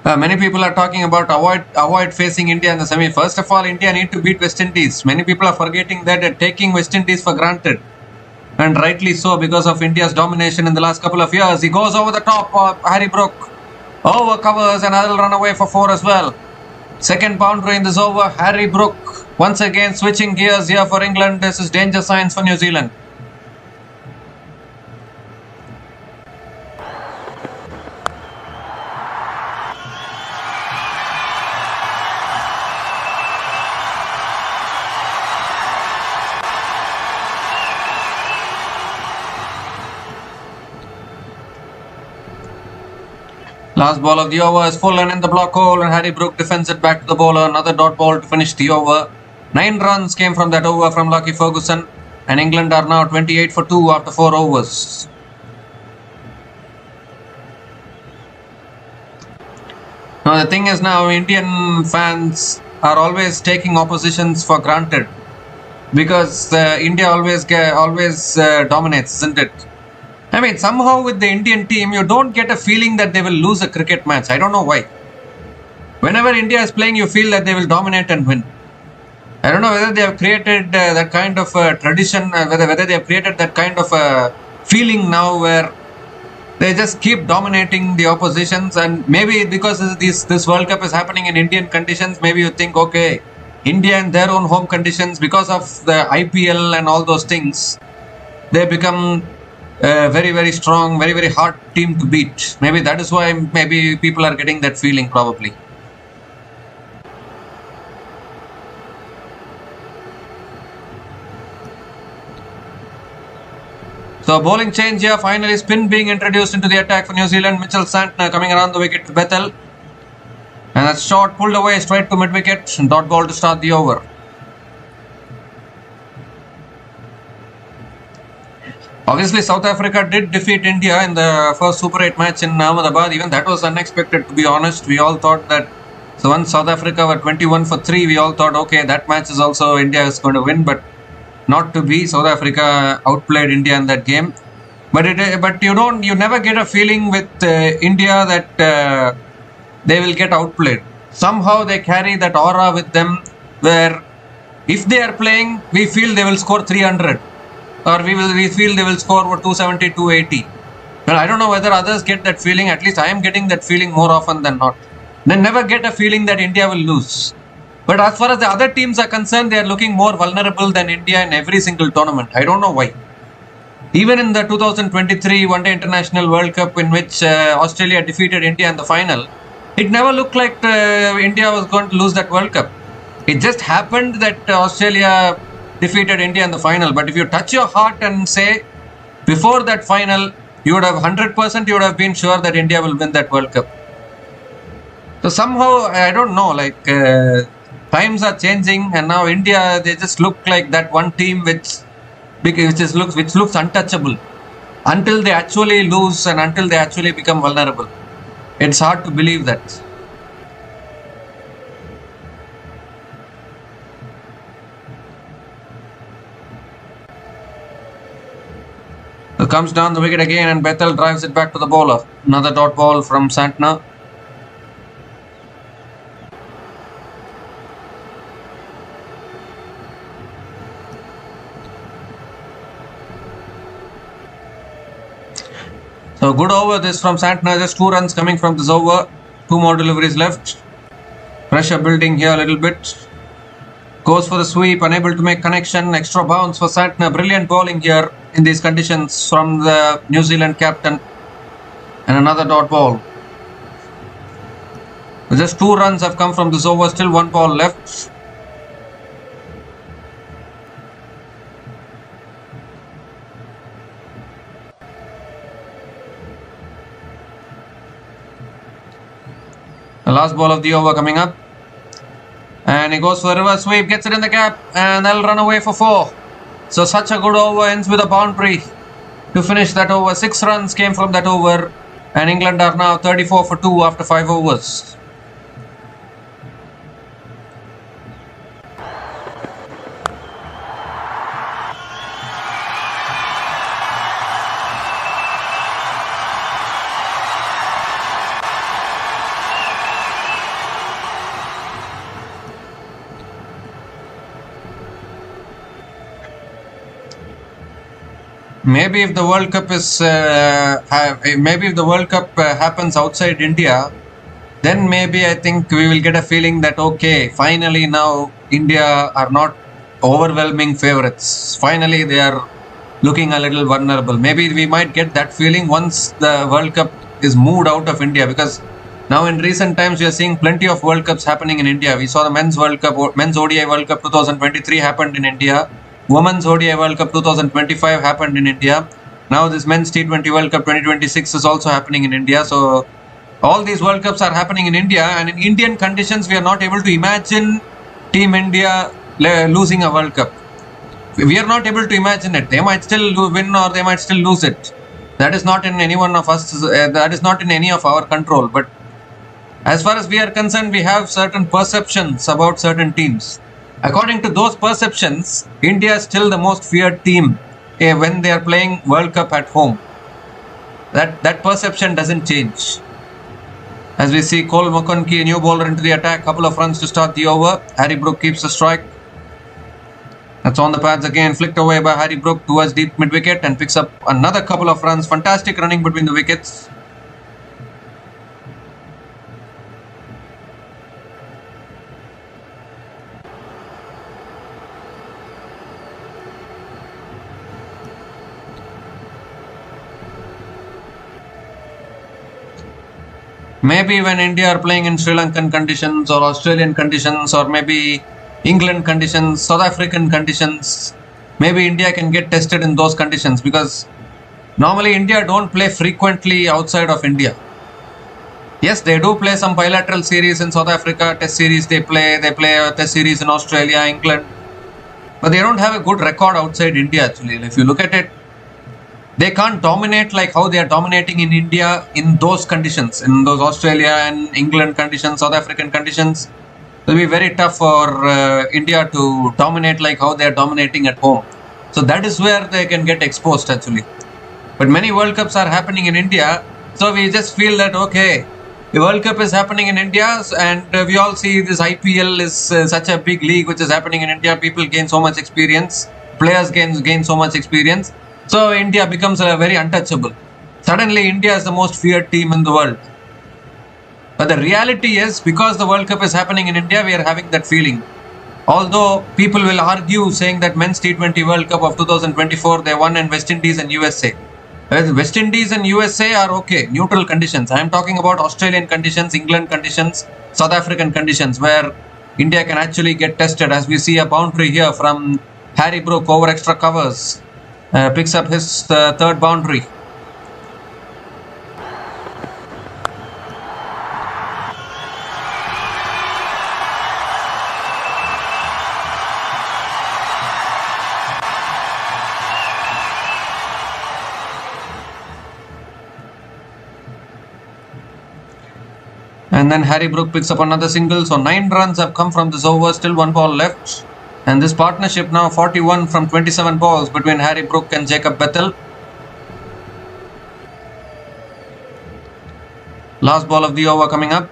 Many people are talking about avoid facing India in the semi. First of all, India need to beat West Indies. Many people are forgetting that they're taking West Indies for granted. And rightly so, because of India's domination in the last couple of years. He goes over the top, Harry Brook. Over covers and I'll run away for 4 as well. Second boundary in this over, Harry Brook. Once again switching gears here for England. This is danger signs for New Zealand. Last ball of the over is full and in the block hole, and Harry Brook defends it back to the bowler. Another dot ball to finish the over. 9 runs came from that over from Lockie Ferguson, and England are now 28 for 2 after 4 overs. Now the thing is, now Indian fans are always taking oppositions for granted because India always dominates, isn't it? I mean, somehow with the Indian team, you don't get a feeling that they will lose a cricket match. I don't know why. Whenever India is playing, you feel that they will dominate and win. I don't know whether they have created that kind of tradition, whether they have created that kind of feeling now where they just keep dominating the oppositions. And maybe because this World Cup is happening in Indian conditions, maybe you think, okay, India in their own home conditions, because of the IPL and all those things, they become very, very strong, very, very hard team to beat. Maybe that is why maybe people are getting that feeling probably. So bowling change here, finally spin being introduced into the attack for New Zealand. Mitchell Santner coming around the wicket to Bethel. And that shot pulled away straight to mid-wicket. Dot ball to start the over. Obviously, South Africa did defeat India in the first Super 8 match in Ahmedabad. Even that was unexpected, to be honest. We all thought that, so once South Africa were 21 for 3, we all thought, okay, that match is also India is going to win, but not to be. South Africa outplayed India in that game. But you never get a feeling with India that they will get outplayed. Somehow they carry that aura with them where if they are playing, we feel they will score 300. Or we feel they will score 270, 280. But I don't know whether others get that feeling. At least I am getting that feeling more often than not. They never get a feeling that India will lose. But as far as the other teams are concerned, they are looking more vulnerable than India in every single tournament. I don't know why. Even in the 2023 One Day International World Cup, in which Australia defeated India in the final, it never looked like India was going to lose that World Cup. It just happened that Australia defeated India in the final. But if you touch your heart and say, before that final, you would have 100%, you would have been sure that India will win that World Cup. So somehow, I don't know, like times are changing, and now India, they just look like that one team which looks untouchable until they actually lose and until they actually become vulnerable. It's hard to believe that. So comes down the wicket again, and Bethel drives it back to the bowler. Another dot ball from Santner. So good over this from Santner. Just 2 runs coming from this over. 2 more deliveries left. Pressure building here a little bit. Goes for the sweep, unable to make connection. Extra bounce for Santner. Brilliant bowling here in these conditions from the New Zealand captain. And another dot ball. Just 2 runs have come from this over. Still 1 ball left. The last ball of the over coming up. And he goes for the reverse sweep, gets it in the gap, and they'll run away for 4. So such a good over, ends with a boundary to finish that over. 6 runs came from that over, and England are now 34 for 2 after 5 overs. Maybe if the World Cup is maybe if the World Cup happens outside India, then maybe I think we will get a feeling that okay, finally now India are not overwhelming favorites. Finally, they are looking a little vulnerable. Maybe we might get that feeling once the World Cup is moved out of India, because now in recent times we are seeing plenty of World Cups happening in India. We saw the men's World Cup, men's ODI World Cup 2023 happened in India. Women's ODI World Cup 2025 happened in India. Now this men's T20 World Cup 2026 is also happening in India. So all these World Cups are happening in India, and in Indian conditions we are not able to imagine Team India losing a World Cup. We are not able to imagine it. They might still win or they might still lose it. That is not in any one of us. That is not in any of our control. But as far as we are concerned, we have certain perceptions about certain teams. According to those perceptions, India is still the most feared team when they are playing World Cup at home. That perception doesn't change. As we see, Cole McConkie, new bowler into the attack, couple of runs to start the over. Harry Brook keeps the strike. That's on the pads again, flicked away by Harry Brook towards deep mid-wicket and picks up another couple of runs. Fantastic running between the wickets. Maybe when India are playing in Sri Lankan conditions or Australian conditions or maybe England conditions, South African conditions, maybe India can get tested in those conditions, because normally India don't play frequently outside of India. Yes, they do play some bilateral series in South Africa, test series they play a test series in Australia, England, but they don't have a good record outside India actually. If you look at it, they can't dominate like how they are dominating in India in those conditions, in those Australia and England conditions, South African conditions. It will be very tough for India to dominate like how they are dominating at home. So that is where they can get exposed actually. But many World Cups are happening in India, so we just feel that okay, the World Cup is happening in India, and we all see this IPL is such a big league which is happening in India. People gain so much experience, players gain so much experience. So India becomes very untouchable. Suddenly India is the most feared team in the world. But the reality is, because the World Cup is happening in India, we are having that feeling. Although people will argue saying that men's T20 World Cup of 2024, they won in West Indies and USA. West Indies and USA are okay, neutral conditions. I am talking about Australian conditions, England conditions, South African conditions, where India can actually get tested. As we see a boundary here from Harry Brook over extra covers. Picks up his third boundary. And then Harry Brook picks up another single. So 9 runs have come from this over, still 1 ball left. And this partnership now 41 from 27 balls between Harry Brook and Jacob Bethel. Last ball of the over coming up.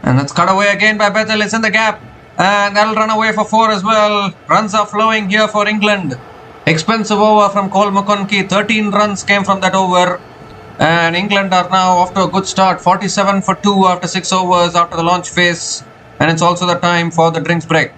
And that's cut away again by Bethel. It's in the gap. And that'll run away for 4 as well. Runs are flowing here for England. Expensive over from Cole McConkie. 13 runs came from that over. And England are now off to a good start. 47 for 2 after 6 overs after the launch phase. And it's also the time for the drinks break.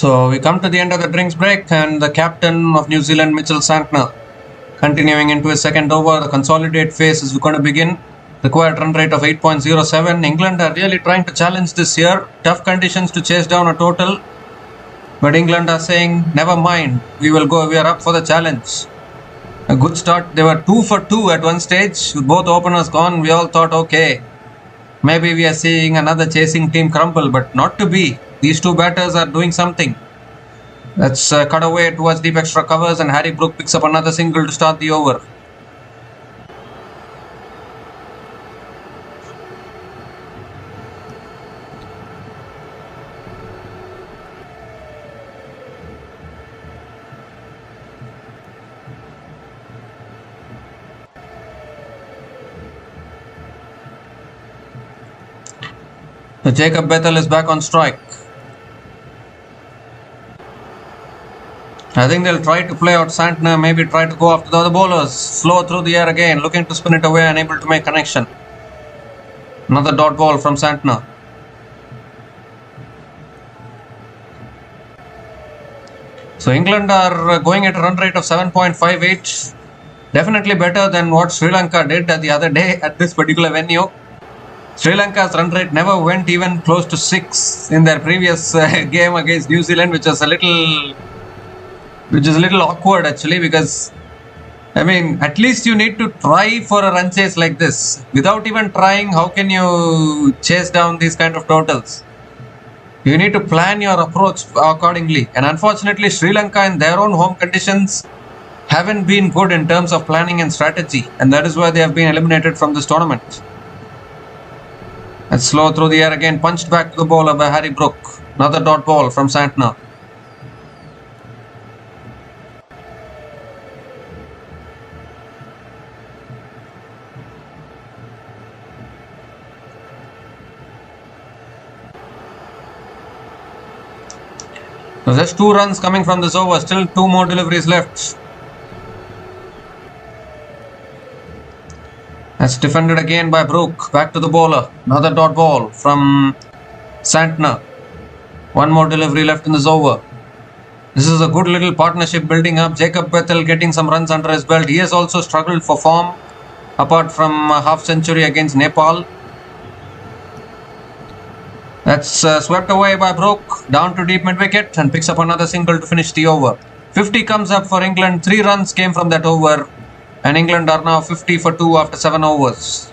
So we come to the end of the drinks break, and the captain of New Zealand, Mitchell Santner, continuing into his second over. The consolidate phase is going to begin. Required run rate of 8.07. England are really trying to challenge this year. Tough conditions to chase down a total. But England are saying, never mind, we will go, we are up for the challenge. A good start. They were 2 for 2 at one stage. With both openers gone, we all thought, okay, maybe we are seeing another chasing team crumble, but not to be. These two batters are doing something. Let's cut away towards deep extra covers, and Harry Brook picks up another single to start the over. So Jacob Bethel is back on strike. I think they'll try to play out Santner, maybe try to go after the other bowlers. Flow through the air again, looking to spin it away, unable to make connection. Another dot ball from Santner. So England are going at a run rate of 7.58. Definitely better than what Sri Lanka did the other day at this particular venue. Sri Lanka's run rate never went even close to 6 in their previous game against New Zealand, which is a little awkward actually, because I mean, at least you need to try for a run chase like this. Without even trying, how can you chase down these kind of totals? You need to plan your approach accordingly. And unfortunately, Sri Lanka in their own home conditions haven't been good in terms of planning and strategy, and that is why they have been eliminated from this tournament. And slow through the air again, punched back to the bowler by Harry Brook. Another dot ball from Santner. So just 2 runs coming from this over, still 2 more deliveries left. That's defended again by Brook. Back to the bowler. Another dot ball from Santner. 1 more delivery left in this over. This is a good little partnership building up. Jacob Bethel getting some runs under his belt. He has also struggled for form, apart from a half century against Nepal. That's swept away by Brook. Down to deep mid wicket and picks up another single to finish the over. 50 comes up for England. 3 runs came from that over. And England are now 50 for 2 after 7 overs.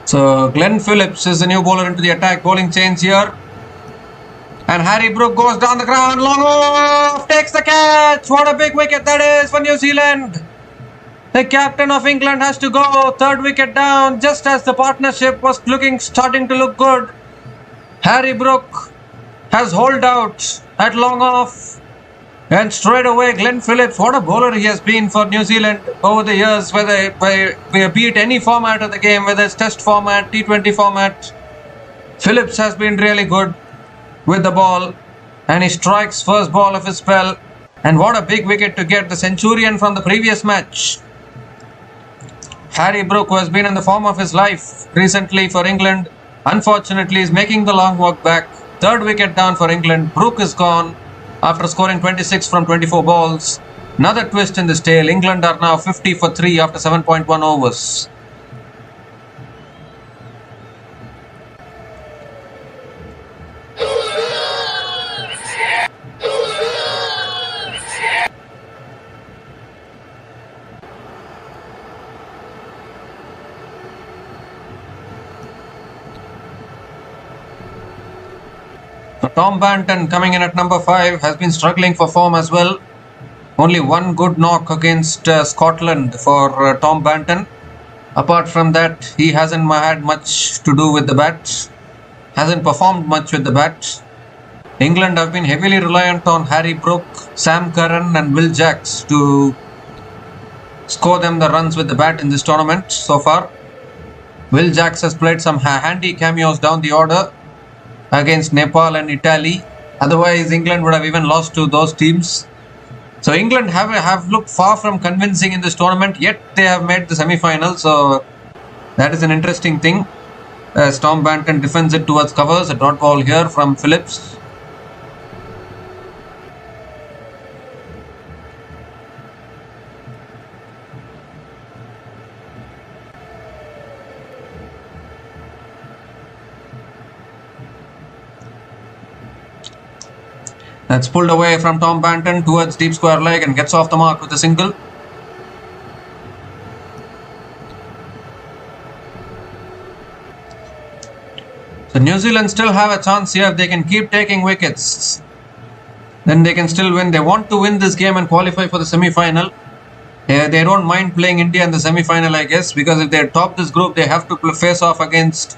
So Glenn Phillips is the new bowler into the attack. Bowling change here. And Harry Brook goes down the ground. Long off. Takes the catch. What a big wicket that is for New Zealand. The captain of England has to go. 3rd wicket down. Just as the partnership was starting to look good. Harry Brook has holed out at long off. And straight away, Glenn Phillips, what a bowler he has been for New Zealand over the years, whether be it any format of the game, whether it's Test format, T20 format. Phillips has been really good with the ball, and he strikes first ball of his spell. And what a big wicket to get, the centurion from the previous match. Harry Brook, who has been in the form of his life recently for England, unfortunately is making the long walk back. 3rd wicket down for England. Brook is gone after scoring 26 from 24 balls. Another twist in this tale. England are now 50 for 3 after 7.1 overs. Tom Banton coming in at number 5 has been struggling for form as well. Only one good knock against Scotland for Tom Banton. Apart from that, he hasn't had much to do with the bat. Hasn't performed much with the bat. England have been heavily reliant on Harry Brook, Sam Curran and Will Jacks to score them the runs with the bat in this tournament so far. Will Jacks has played some handy cameos down the order against Nepal and Italy. Otherwise, England would have even lost to those teams. So England have looked far from convincing in this tournament, yet they have made the semi-final. So that is an interesting thing. As Tom Banton defends it towards covers, a dot ball here from Phillips. That's pulled away from Tom Banton towards deep square leg and gets off the mark with a single. So New Zealand still have a chance here if they can keep taking wickets. Then they can still win. They want to win this game and qualify for the semi-final. They don't mind playing India in the semi-final, I guess, because if they top this group, they have to face off against...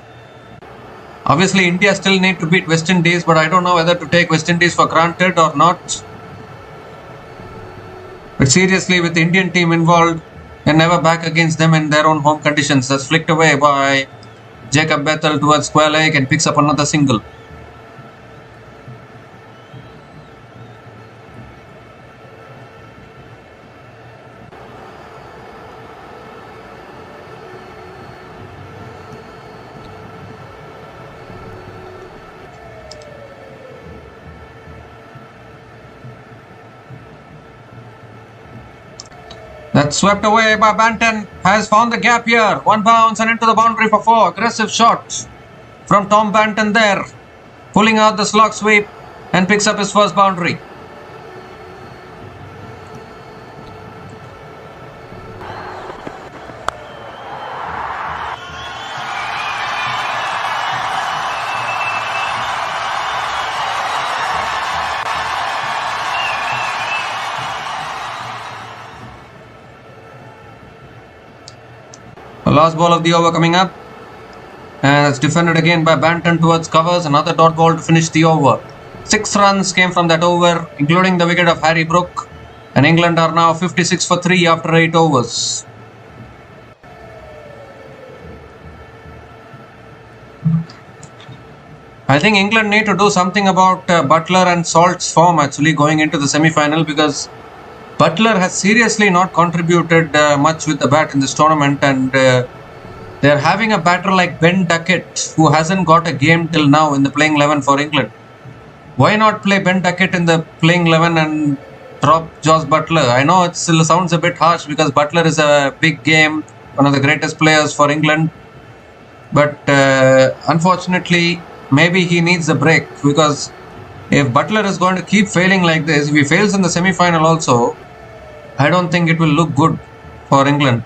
Obviously, India still need to beat West Indies, but I don't know whether to take West Indies for granted or not. But seriously, with the Indian team involved, they're never back against them in their own home conditions. That's flicked away by Jacob Bethel towards square leg and picks up another single. That's swept away by Banton. Has found the gap here. One bounce and into the boundary for 4. Aggressive shot from Tom Banton there. Pulling out the slog sweep and picks up his first boundary. The last ball of the over coming up, and it's defended again by Banton towards covers. Another dot ball to finish the over. 6 runs came from that over, including the wicket of Harry Brook, and England are now 56 for 3 after 8 overs. I think England need to do something about Butler and Salt's form actually going into the semi-final, because Butler has seriously not contributed much with the bat in this tournament, and they're having a batter like Ben Duckett, who hasn't got a game till now in the playing 11 for England. Why not play Ben Duckett in the playing 11 and drop Jos Buttler? I know it still sounds a bit harsh because Butler is a big game, one of the greatest players for England, but unfortunately maybe he needs a break, because if Butler is going to keep failing like this, if he fails in the semi-final also, I don't think it will look good for England.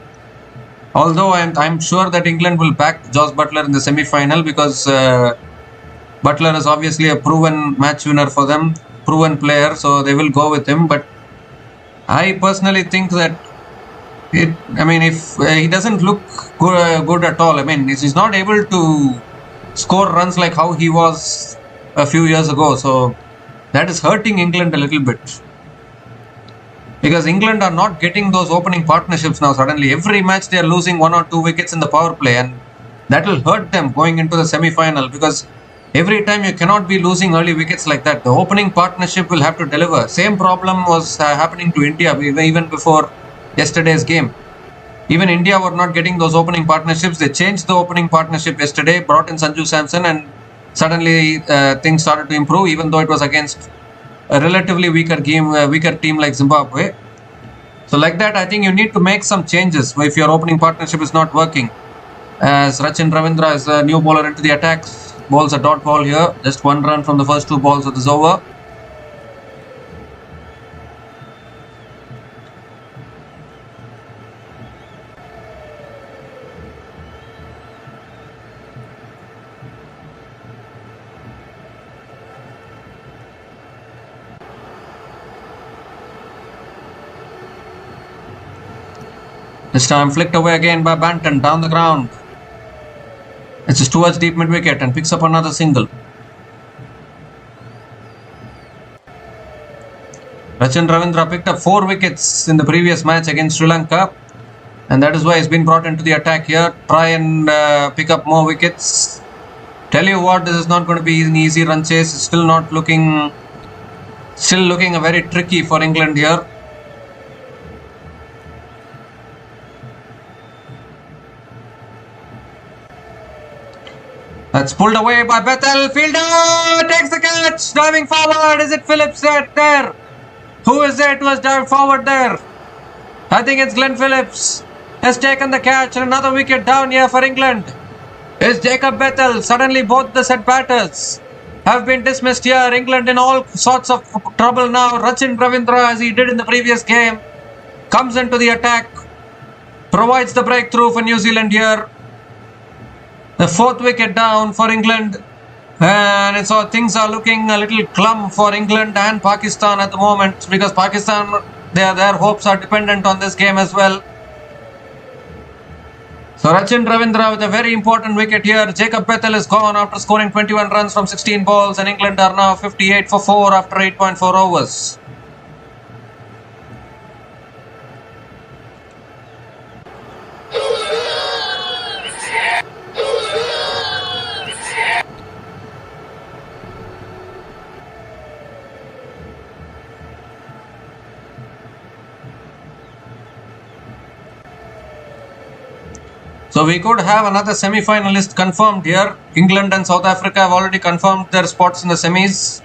Although I'm sure that England will back Jos Buttler in the semi-final, because Butler is obviously a proven match winner for them, proven player, so they will go with him. But I personally think that if he doesn't look good at all, if he's not able to score runs like how he was a few years ago, so that is hurting England a little bit. Because England are not getting those opening partnerships now suddenly. Every match they are losing 1 or 2 wickets in the power play, and that will hurt them going into the semi-final, because every time you cannot be losing early wickets like that. The opening partnership will have to deliver. Same problem was happening to India even before yesterday's game. Even India were not getting those opening partnerships. They changed the opening partnership yesterday, brought in Sanju Samson, and suddenly things started to improve, even though it was against a relatively weaker team like Zimbabwe. So like that, I think you need to make some changes if your opening partnership is not working. As Rachin Ravindra is a new bowler into the attacks, bowls a dot ball here. Just 1 run from the first 2 balls of this over. This time flicked away again by Banton down the ground. It's just towards deep mid wicket and picks up another single. Rachin Ravindra picked up 4 wickets in the previous match against Sri Lanka, and that is why he's been brought into the attack here. Try and pick up more wickets. Tell you what, this is not going to be an easy run chase. It's still looking very tricky for England here. That's pulled away by Bethel. Fielder takes the catch. Diving forward. Is it Phillips there? Who is it who has dived forward there? I think it's Glenn Phillips. Has taken the catch, and another wicket down here for England. Is Jacob Bethel. Suddenly both the set batters have been dismissed here. England in all sorts of trouble now. Rachin Ravindra, as he did in the previous game, comes into the attack. Provides the breakthrough for New Zealand here. The 4th wicket down for England, and so things are looking a little glum for England and Pakistan at the moment, because Pakistan, their hopes are dependent on this game as well. So Rachin Ravindra with a very important wicket here. Jacob Bethel is gone after scoring 21 runs from 16 balls, and England are now 58 for 4 after 8.4 overs. So we could have another semi-finalist confirmed here. England and South Africa have already confirmed their spots in the semis.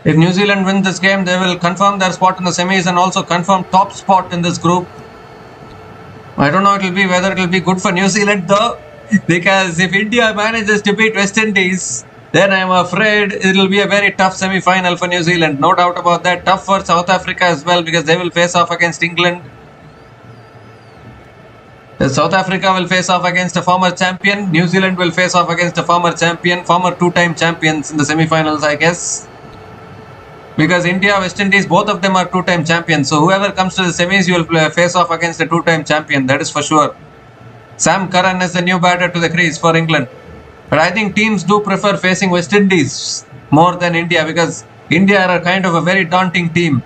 If New Zealand win this game, they will confirm their spot in the semis and also confirm top spot in this group. I don't know whether it will be good for New Zealand though, because if India manages to beat West Indies, then I am afraid it will be a very tough semi-final for New Zealand. No doubt about that. Tough for South Africa as well, because they will face off against England. South Africa will face off against a former champion. New Zealand will face off against a former champion, former 2-time champions in the semi-finals, I guess. Because India, West Indies, both of them are 2-time champions. So whoever comes to the semis, you will face off against a 2-time champion. That is for sure. Sam Curran is the new batter to the crease for England. But I think teams do prefer facing West Indies more than India, because India are kind of a very daunting team.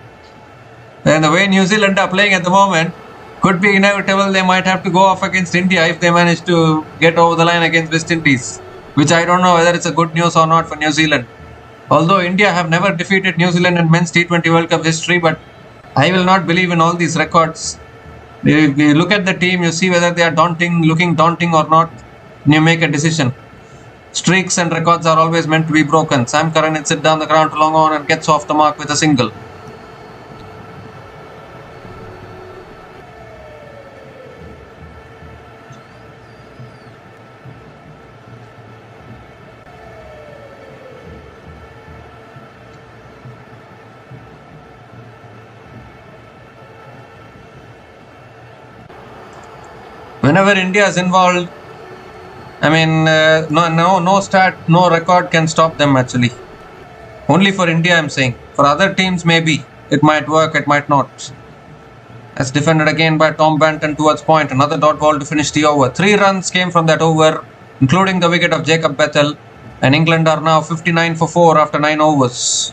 And the way New Zealand are playing at the moment, could be inevitable. They might have to go off against India if they manage to get over the line against West Indies, which I don't know whether it's a good news or not for New Zealand. Although India have never defeated New Zealand in men's T20 World Cup history, but I will not believe in all these records. If you look at the team, you see whether they are looking daunting or not, and you make a decision. Streaks and records are always meant to be broken. Sam Curran hits it down the ground to long on and gets off the mark with a single. Whenever India is involved, I mean, no record can stop them actually. Only for India, I'm saying. For other teams, maybe it might work, it might not. As defended again by Tom Banton towards point. Another dot ball to finish the over. 3 runs came from that over, including the wicket of Jacob Bethel, and England are now 59 for 4 after 9 overs.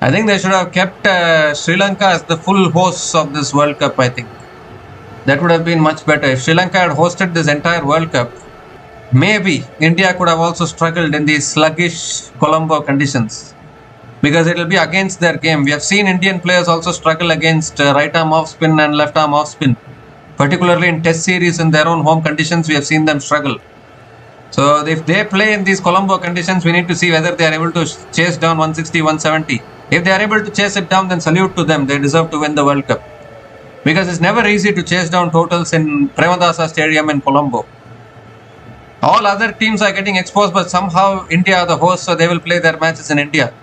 I think they should have kept Sri Lanka as the full hosts of this World Cup, I think. That would have been much better. If Sri Lanka had hosted this entire World Cup, maybe India could have also struggled in these sluggish Colombo conditions, because it will be against their game. We have seen Indian players also struggle against right arm off spin and left arm off spin. Particularly in test series in their own home conditions, we have seen them struggle. So if they play in these Colombo conditions, we need to see whether they are able to chase down 160, 170. If they are able to chase it down, then salute to them. They deserve to win the World Cup. Because it's never easy to chase down totals in Premadasa Stadium in Colombo. All other teams are getting exposed, but somehow India are the hosts, so they will play their matches in India.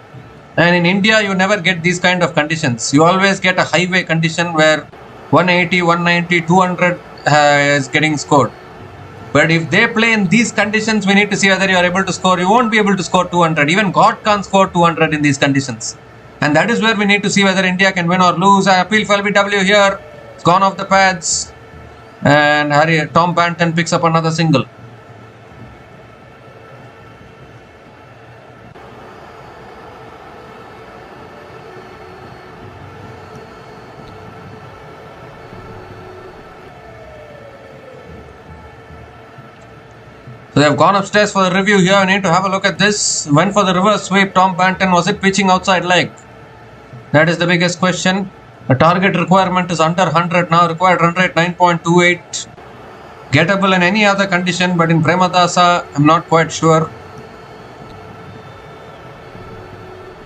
And in India, you never get these kind of conditions. You always get a highway condition where 180, 190, 200 is getting scored. But if they play in these conditions, we need to see whether you are able to score. You won't be able to score 200. Even God can't score 200 in these conditions. And that is where we need to see whether India can win or lose. I appeal for LBW here. It's gone off the pads. And Tom Banton picks up another single. So they have gone upstairs for the review here. I need to have a look at this. Went for the reverse sweep. Tom Banton, was it pitching outside leg? That is the biggest question. The target requirement is under 100 now. Required run rate 9.28. Gettable in any other condition, but in Premadasa, I'm not quite sure.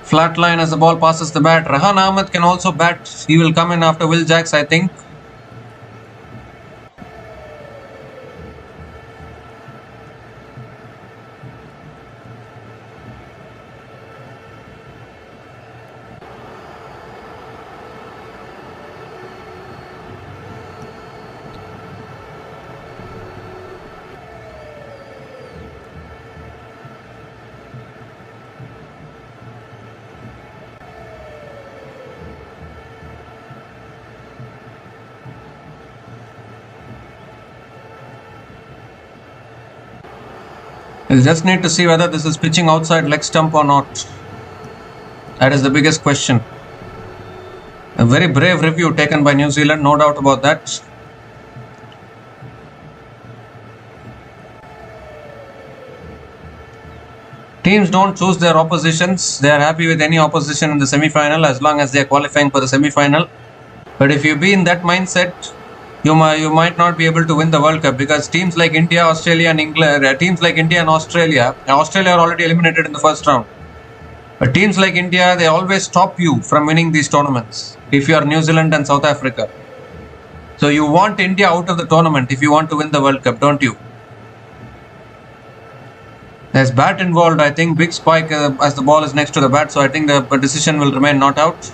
Flat line as the ball passes the bat. Rahan Ahmed can also bat. He will come in after Will Jacks, I think. You just need to see whether this is pitching outside leg stump or not. That is the biggest question. A very brave review taken by New Zealand, no doubt about that. Teams don't choose their oppositions. They are happy with any opposition in the semi-final as long as they are qualifying for the semi-final. But if you be in that mindset, you might not be able to win the World Cup, because teams like India, Australia and England, teams like India and Australia are already eliminated in the first round. But teams like India, they always stop you from winning these tournaments if you are New Zealand and South Africa. So you want India out of the tournament if you want to win the World Cup, don't you? There's bat involved, I think. Big spike as the ball is next to the bat, so I think the decision will remain not out.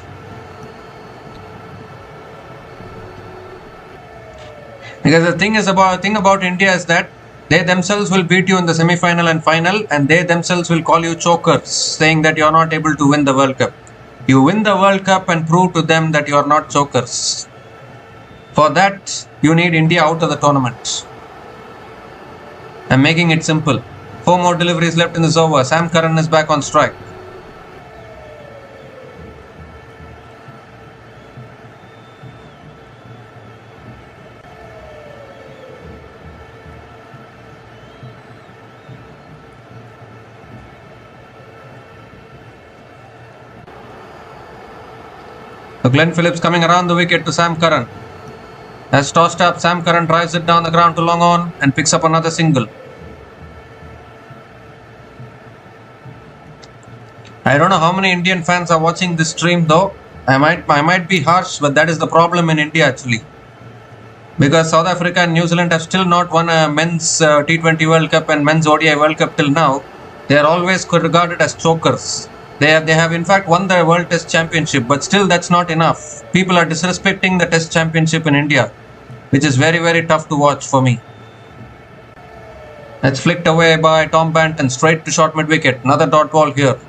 Because the thing about India is that they themselves will beat you in the semi-final and final, and they themselves will call you chokers, saying that you are not able to win the World Cup. You win the World Cup and prove to them that you are not chokers. For that, you need India out of the tournament. I'm making it simple. 4 more deliveries left in this over. Sam Curran is back on strike. So Glenn Phillips coming around the wicket to Sam Curran. As tossed up, Sam Curran drives it down the ground to long on and picks up another single. I don't know how many Indian fans are watching this stream though. I might be harsh, but that is the problem in India actually. Because South Africa and New Zealand have still not won a men's T20 World Cup and men's ODI World Cup till now. They are always regarded as chokers. They have in fact won the World Test Championship, but still that's not enough. People are disrespecting the Test Championship in India, which is very, very tough to watch for me. That's flicked away by Tom Banton straight to short mid wicket. Another dot ball here.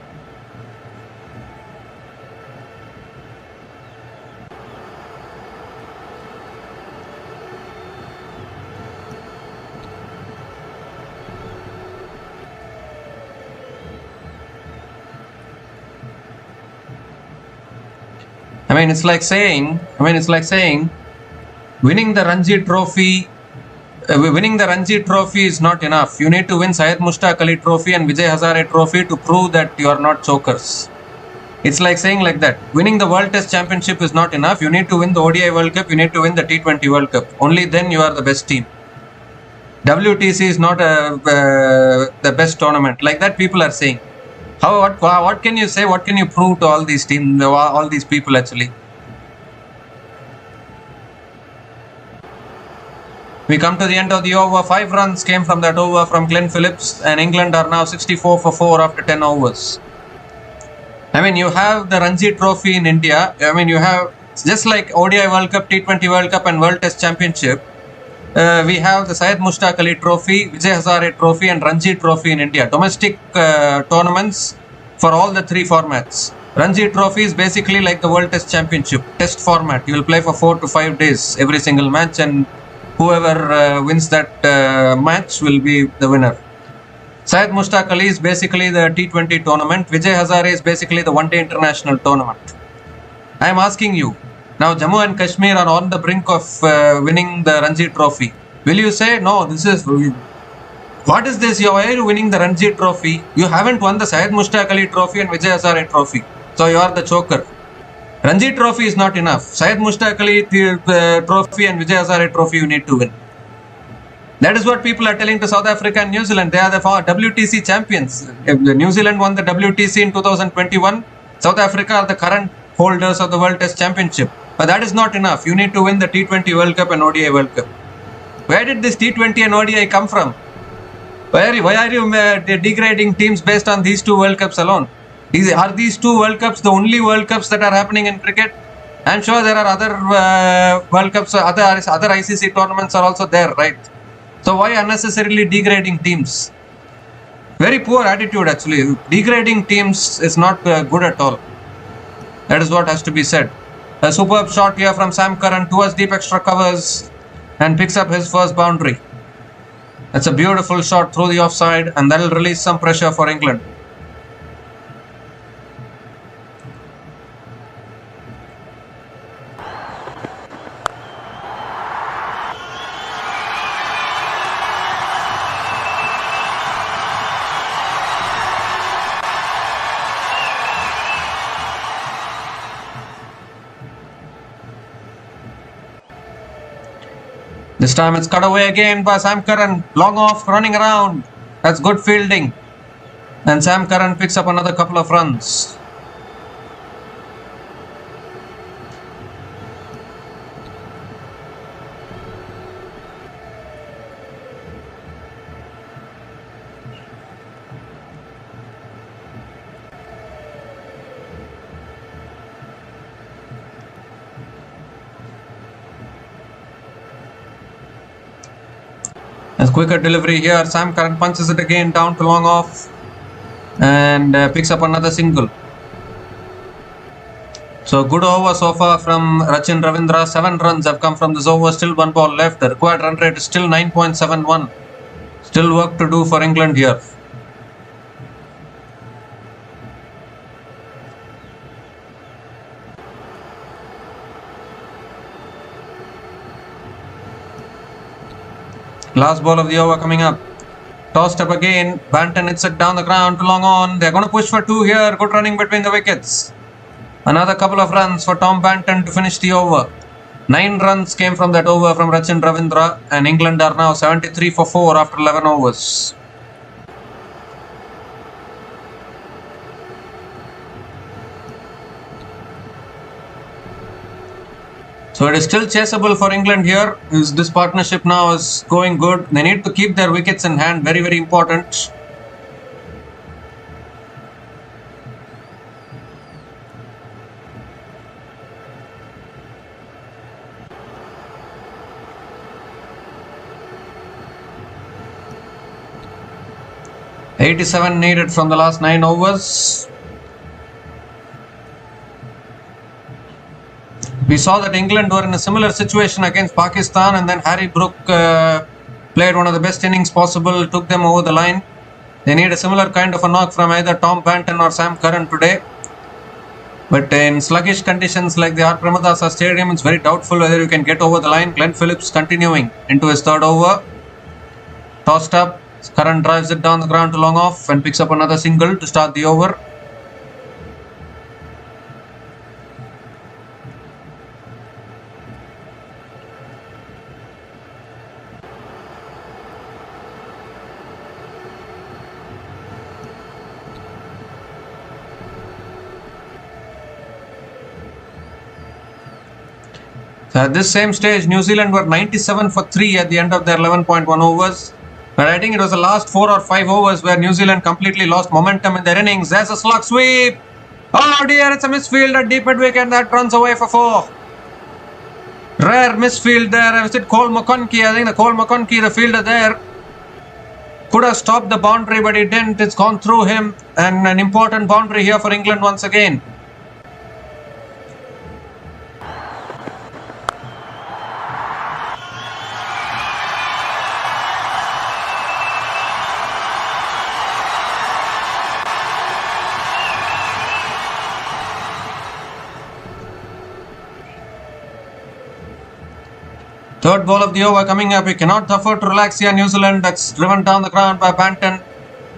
I mean, it's like saying, winning the Ranji Trophy is not enough. You need to win Syed Mushtaq Ali Trophy and Vijay Hazare Trophy to prove that you are not chokers. It's like saying like that. Winning the World Test Championship is not enough. You need to win the ODI World Cup. You need to win the T20 World Cup. Only then you are the best team. WTC is not the best tournament. Like that people are saying. What can you say? What can you prove to all these teams, all these people actually? We come to the end of the over. 5 runs came from that over from Glenn Phillips, and England are now 64 for 4 after 10 overs. I mean, you have the Ranji Trophy in India. I mean, you have just like ODI World Cup, T20 World Cup, and World Test Championship. We have the Syed Mushtaq Ali Trophy, Vijay Hazare Trophy, and Ranji Trophy in India. Domestic tournaments for all the three formats. Ranji Trophy is basically like the World Test Championship, test format. You will play for 4 to 5 days every single match, and whoever wins that match will be the winner. Syed Mushtaq Ali is basically the T20 tournament. Vijay Hazare is basically the one-day international tournament. I am asking you, now Jammu and Kashmir are on the brink of winning the Ranji Trophy. Will you say, no, this is... What is this? Why are you winning the Ranji Trophy? You haven't won the Syed Mushtaq Ali Trophy and Vijay Hazare Trophy. So you are the choker. Ranji Trophy is not enough. Syed Mushtaq Ali Trophy and Vijay Hazare Trophy you need to win. That is what people are telling to South Africa and New Zealand. They are the WTC champions. New Zealand won the WTC in 2021. South Africa are the current holders of the World Test Championship. But that is not enough. You need to win the T20 World Cup and ODI World Cup. Where did this T20 and ODI come from? Why are you degrading teams based on these two World Cups alone? Are these two World Cups the only World Cups that are happening in cricket? I'm sure there are other World Cups, other ICC tournaments are also there, right? So why unnecessarily degrading teams? Very poor attitude actually. Degrading teams is not good at all. That is what has to be said. A superb shot here from Sam Curran towards deep extra covers and picks up his first boundary. That's a beautiful shot through the offside, and that will release some pressure for England. This time it's cut away again by Sam Curran. Long off, running around. That's good fielding. And Sam Curran picks up another couple of runs. As quicker delivery here, Sam Curran punches it again down to long off and picks up another single. So good over so far from Rachin Ravindra. 7 runs have come from this over, still 1 ball left. The required run rate is still 9.71. Still work to do for England here. Last ball of the over coming up. Tossed up again. Banton hits it down the ground to long on. They're going to push for 2 here. Good running between the wickets. Another couple of runs for Tom Banton to finish the over. 9 runs came from that over from Rachin Ravindra, and England are now 73 for 4 after 11 overs. So it is still chaseable for England here. This partnership now is going good. They need to keep their wickets in hand. Very, very important. .87 needed from the last 9 overs. We saw that England were in a similar situation against Pakistan, and then Harry Brook played one of the best innings possible, took them over the line. They need a similar kind of a knock from either Tom Banton or Sam Curran today. But in sluggish conditions like the R. Premadasa Stadium, it's very doubtful whether you can get over the line. Glenn Phillips continuing into his 3rd over. Tossed up. Curran drives it down the ground to long off and picks up another single to start the over. So at this same stage, New Zealand were 97 for 3 at the end of their 11.1 overs. But I think it was the last 4 or 5 overs where New Zealand completely lost momentum in their innings. There's a slog sweep. Oh dear, it's a misfield at deep mid-wicket and that runs away for 4. Rare misfield there. Was it Cole McConkie? I think the Cole McConkie, the fielder there, could have stopped the boundary, but he didn't. It's gone through him, and an important boundary here for England once again. Third ball of the over coming up. We cannot afford to relax here. New Zealand, that's driven down the ground by Banton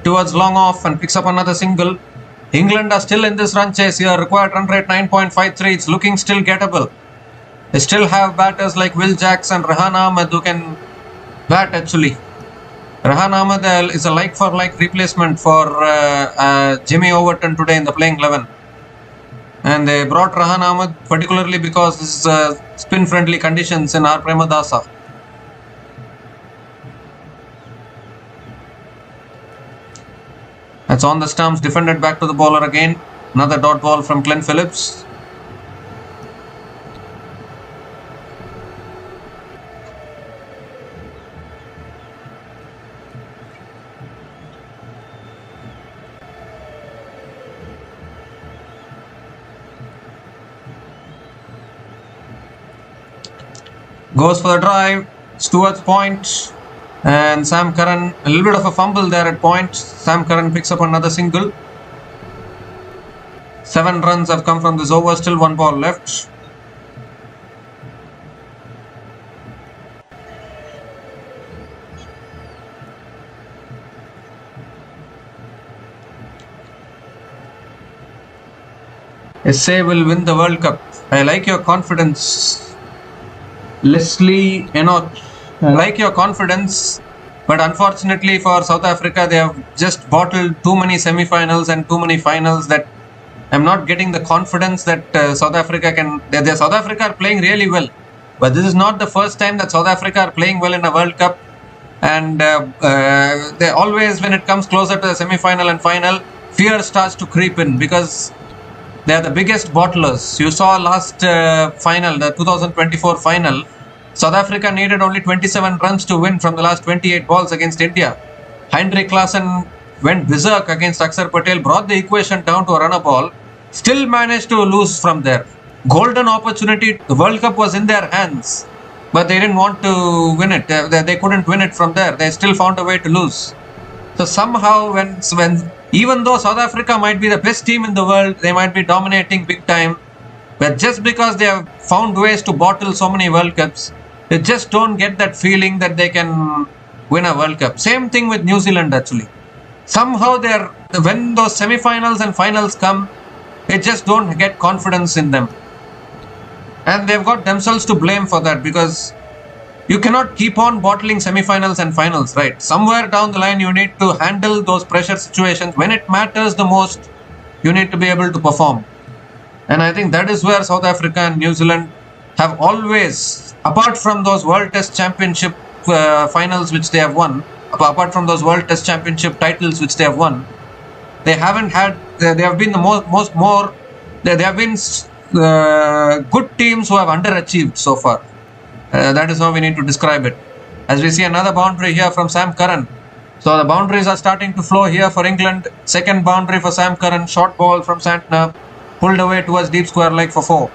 towards long off and picks up another single. England are still in this run chase here. Required run rate 9.53. It's looking still gettable. They still have batters like Will Jacks and Rehan Ahmed who can bat actually. Rehan Ahmed is a like for like replacement for Jimmy Overton today in the playing 11. And they brought Rehan Ahmed particularly because this is spin friendly conditions in R. Premadasa. That's on the stumps, defended back to the bowler again. Another dot ball from Glenn Phillips. Goes for the drive, Stewart's point, and Sam Curran, a little bit of a fumble there at point. Sam Curran picks up another single. 7 runs have come from this over, still 1 ball left. SA will win the World Cup. I like your confidence. Leslie Enoch, I like your confidence, but unfortunately for South Africa, they have just bottled too many semi-finals and too many finals that I'm not getting the confidence that South Africa can. South Africa are playing really well, but this is not the first time that South Africa are playing well in a World Cup. And they always, when it comes closer to the semi-final and final, fear starts to creep in because they are the biggest bottlers. You saw last final, the 2024 final, South Africa needed only 27 runs to win from the last 28 balls against India. Heinrich Klaasen went berserk against Akshar Patel, brought the equation down to a runner ball, still managed to lose from there. Golden opportunity, the World Cup was in their hands, but they didn't want to win it. They couldn't win it from there. They still found a way to lose. So somehow when even though South Africa might be the best team in the world, they might be dominating big time, but just because they have found ways to bottle so many World Cups, they just don't get that feeling that they can win a World Cup. Same thing with New Zealand actually. Somehow when those semi-finals and finals come, they just don't get confidence in them. And they've got themselves to blame for that because you cannot keep on bottling semi-finals and finals, right? Somewhere down the line, you need to handle those pressure situations. When it matters the most, you need to be able to perform. And I think that is where South Africa and New Zealand have always, apart from those World Test Championship finals which they have won, apart from those World Test Championship titles which they have won, they haven't had, they have been the they have been good teams who have underachieved so far. That is how we need to describe it. As we see another boundary here from Sam Curran. So the boundaries are starting to flow here for England. Second boundary for Sam Curran. Short ball from Santner. Pulled away towards deep square leg for 4.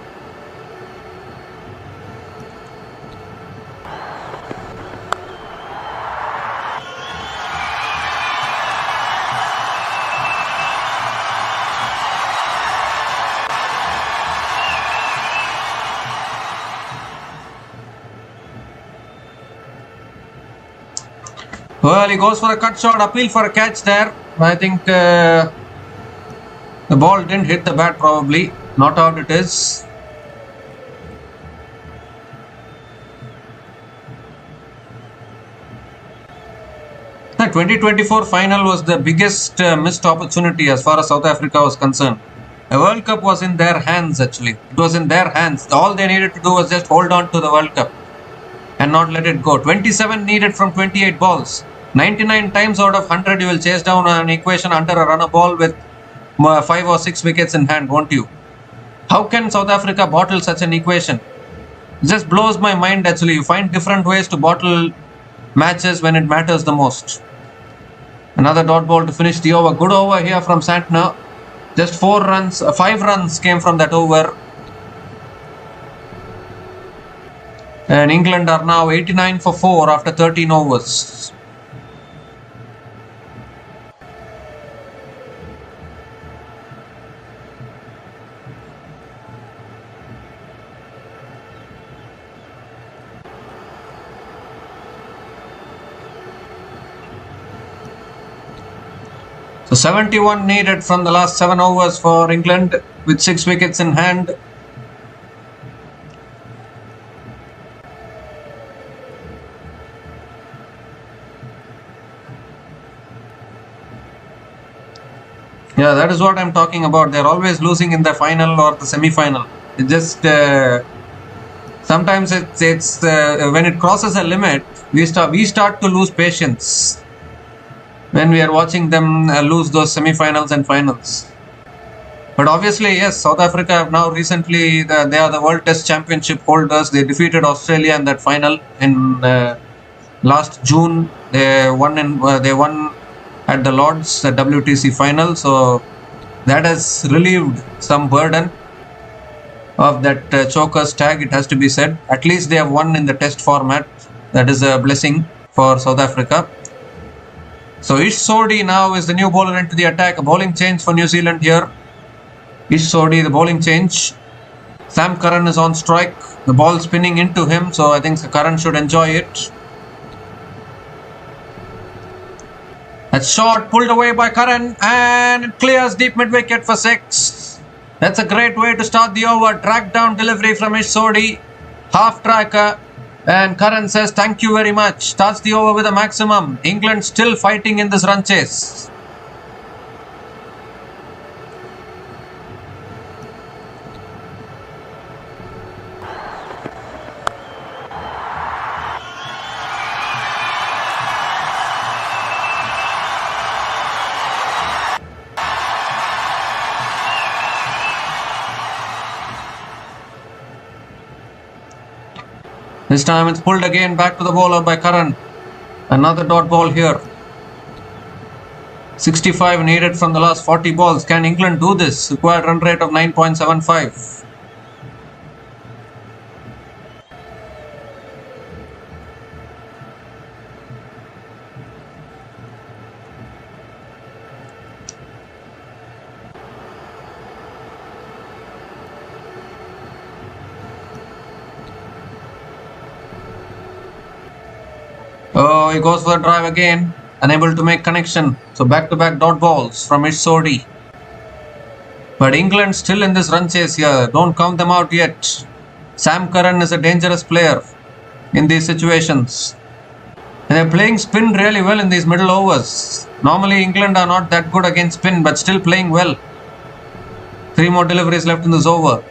Well, he goes for a cut shot, appeal for a catch there. I think the ball didn't hit the bat probably. Not out it is. The 2024 final was the biggest missed opportunity as far as South Africa was concerned. The World Cup was in their hands actually. It was in their hands. All they needed to do was just hold on to the World Cup and not let it go. 27 needed from 28 balls. 99 times out of 100 you will chase down an equation under a runner ball with 5 or 6 wickets in hand, won't you? How can South Africa bottle such an equation? It just blows my mind actually. You find different ways to bottle matches when it matters the most. Another dot ball to finish the over. Good over here from Santner. Just 5 runs came from that over. And England are now 89 for 4 after 13 overs. So 71 needed from the last 7 overs for England with 6 wickets in hand. Yeah, that is what I'm talking about. They're always losing in the final or the semi-final. It just sometimes it's when it crosses a limit, we start to lose patience when we are watching them lose those semi-finals and finals. But obviously, yes, South Africa have now recently they are the World Test Championship holders. They defeated Australia in that final in last June. They won at the Lords, the WTC final. So that has relieved some burden of that choker's tag, it has to be said. At least they have won in the test format. That is a blessing for South Africa. So Ish Sodhi now is the new bowler into the attack. A bowling change for New Zealand here. Ish Sodhi, the bowling change. Sam Curran is on strike. The ball spinning into him. So I think Curran should enjoy it. That shot pulled away by Curran and it clears deep mid wicket for 6. That's a great way to start the over. Drag down delivery from Ish Sodhi. Half tracker. And Curran says thank you very much. Starts the over with a maximum. England still fighting in this run chase. This time it's pulled again back to the bowler by Curran. Another dot ball here. 65 needed from the last 40 balls. Can England do this? Required run rate of 9.75. Oh, he goes for the drive again. Unable to make connection. So back-to-back dot balls from Ish Sodhi. But England still in this run chase here. Don't count them out yet. Sam Curran is a dangerous player in these situations. And they're playing spin really well in these middle overs. Normally England are not that good against spin, but still playing well. 3 more deliveries left in this over.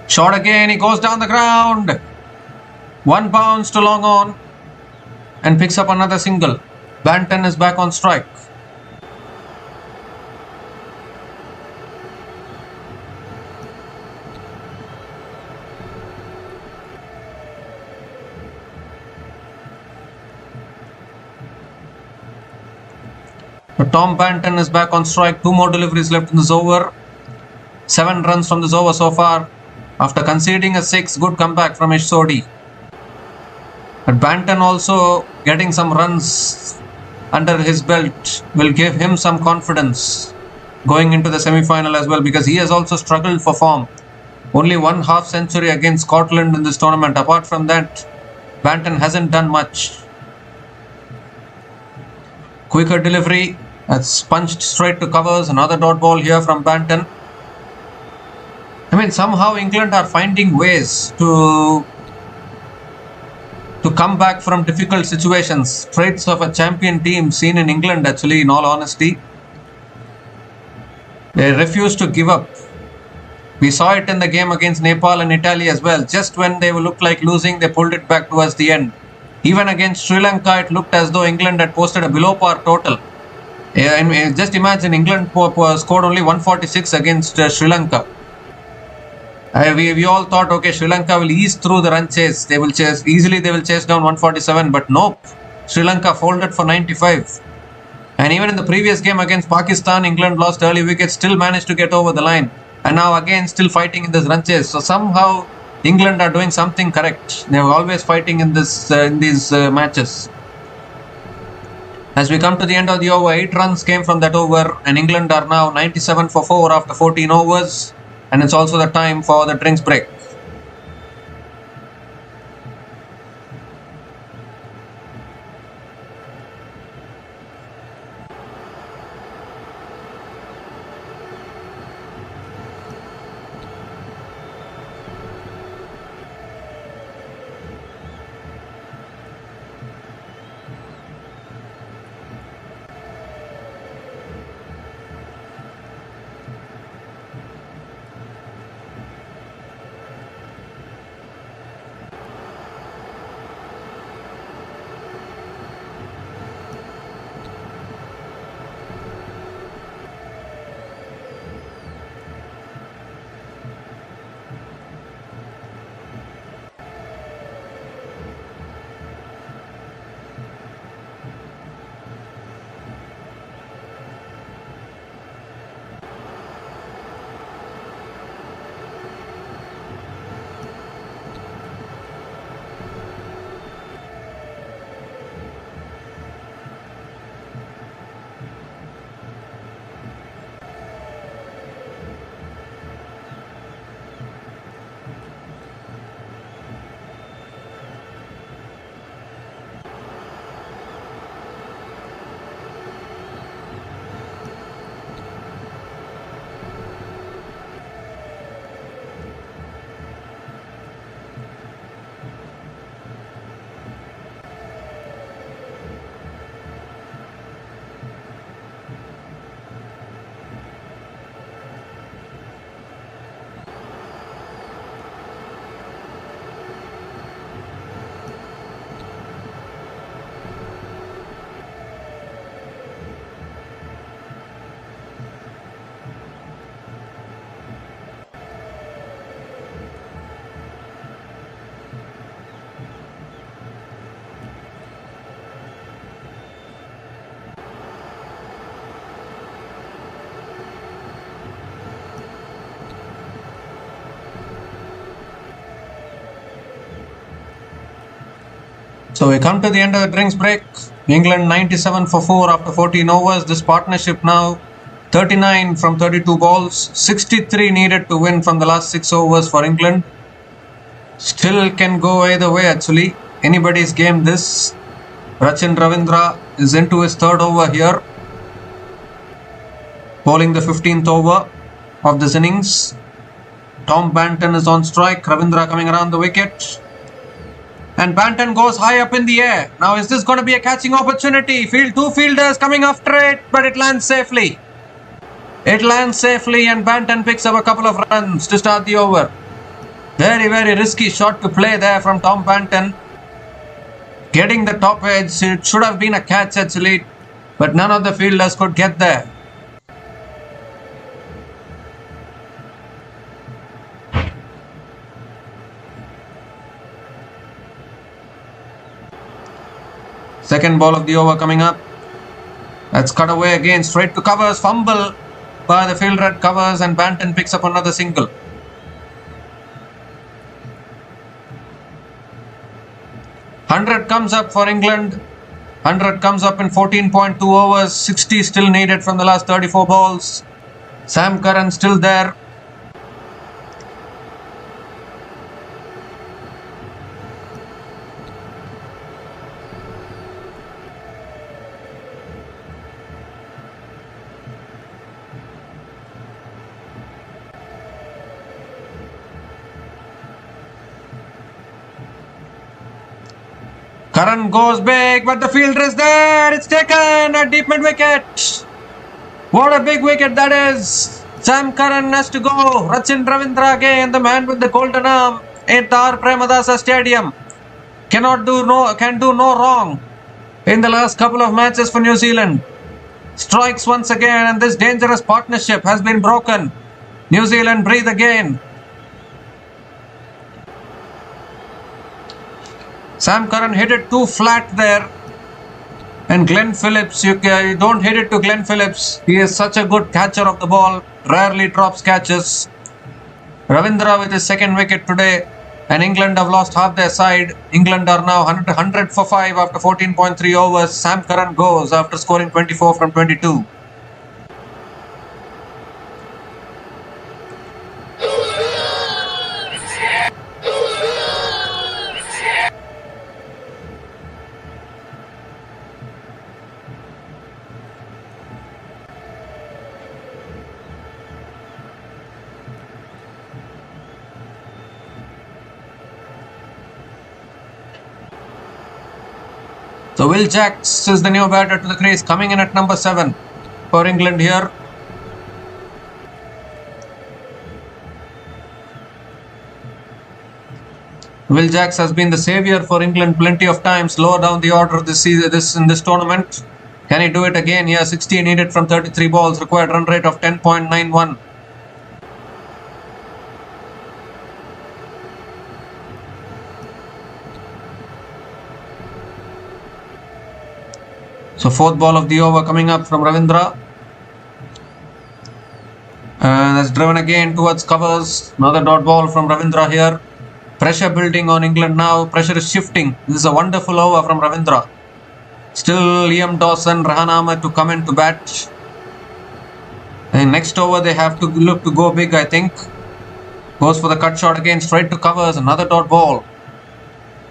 Shot again, he goes down the ground. 1 bounce to long on and picks up another single. Banton is back on strike. But Tom Banton is back on strike. 2 more deliveries left in this over. 7 runs from this over so far. After conceding a 6, good comeback from Ish Sodhi. But Banton also getting some runs under his belt will give him some confidence going into the semi-final as well, because he has also struggled for form. Only 1 half century against Scotland in this tournament. Apart from that, Banton hasn't done much. Quicker delivery. That's punched straight to covers. Another dot ball here from Banton. I mean, somehow England are finding ways to come back from difficult situations. Traits of a champion team seen in England actually, in all honesty. They refuse to give up. We saw it in the game against Nepal and Italy as well. Just when they looked like losing, they pulled it back towards the end. Even against Sri Lanka, it looked as though England had posted a below par total. And just imagine, England scored only 146 against Sri Lanka. We all thought, okay, Sri Lanka will ease through the run chase. They will chase easily. They will chase down 147, but nope. Sri Lanka folded for 95. And even in the previous game against Pakistan, England lost early wickets, still managed to get over the line. And now again, still fighting in this run chase. So somehow England are doing something correct. They are always fighting in these matches. As we come to the end of the over, 8 runs came from that over, and England are now 97 for 4 after 14 overs. And it's also the time for the drinks break. So we come to the end of the drinks break. England 97 for 4 after 14 overs. This partnership now 39 from 32 balls. 63 needed to win from the last 6 overs for England. Still can go either way actually. Anybody's game this. Rachin Ravindra is into his 3rd over here. Bowling the 15th over of this innings. Tom Banton is on strike. Ravindra coming around the wicket. And Banton goes high up in the air. Now is this going to be a catching opportunity? 2 fielders coming after it, but it lands safely. It lands safely and Banton picks up a couple of runs to start the over. Very, very risky shot to play there from Tom Banton. Getting the top edge, it should have been a catch actually, but none of the fielders could get there. Second ball of the over coming up. That's cut away again, straight to covers, fumble by the fielder at covers, and Banton picks up another single. 100 comes up for England. 100 comes up in 14.2 overs. 60 still needed from the last 34 balls. Sam Curran still there. Curran goes big, but the fielder is there. It's taken a deep mid wicket. What a big wicket that is. Sam Curran has to go. Rachin Ravindra again, the man with the golden arm at the R. Premadasa Stadium. can do no wrong in the last couple of matches for New Zealand. Strikes once again, and this dangerous partnership has been broken. New Zealand breathe again. Sam Curran hit it too flat there. And Glenn Phillips, you don't hit it to Glenn Phillips. He is such a good catcher of the ball. Rarely drops catches. Ravindra with his second wicket today. And England have lost half their side. England are now 100 for 5 after 14.3 overs. Sam Curran goes after scoring 24 from 22. So Will Jacks is the new batter to the crease, coming in at number 7 for England here. Will Jacks has been the saviour for England plenty of times, lower down the order this season, in this tournament. Can he do it again here? 60 needed from 33 balls, required run rate of 10.91. So fourth ball of the over coming up from Ravindra. And that's driven again towards covers. Another dot ball from Ravindra here. Pressure building on England now. Pressure is shifting. This is a wonderful over from Ravindra. Still Liam Dawson, Rahan Ahmed to come in to bat. And next over they have to look to go big, I think. Goes for the cut shot again, straight to covers. Another dot ball.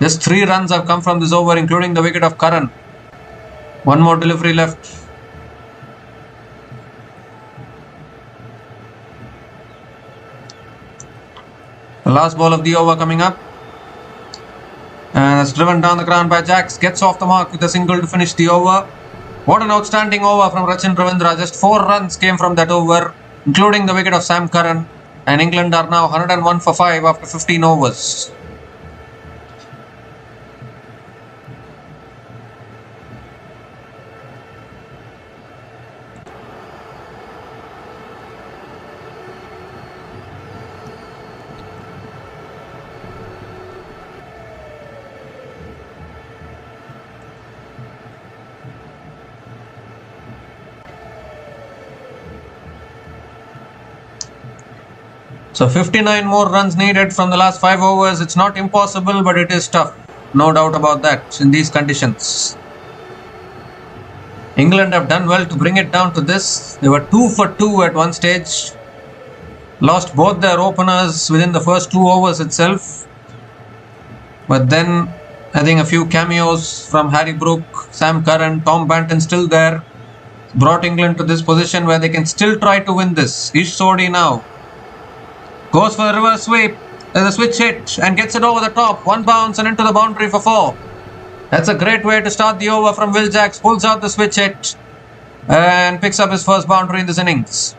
Just 3 runs have come from this over, including the wicket of Curran. One more delivery left. The last ball of the over coming up. And it's driven down the ground by Jacks. Gets off the mark with a single to finish the over. What an outstanding over from Rachin Ravindra. Just 4 runs came from that over, including the wicket of Sam Curran. And England are now 101 for 5 after 15 overs. So 59 more runs needed from the last 5 overs. It's not impossible, but it is tough. No doubt about that in these conditions. England have done well to bring it down to this. They were 2 for 2 at one stage. Lost both their openers within the first 2 overs itself. But then I think a few cameos from Harry Brook, Sam Curran, Tom Banton still there. Brought England to this position where they can still try to win this. Ish Sodhi now. Goes for a reverse sweep. There's a switch hit and gets it over the top. 1 bounce and into the boundary for 4. That's a great way to start the over from Will Jacks. Pulls out the switch hit and picks up his first boundary in this innings.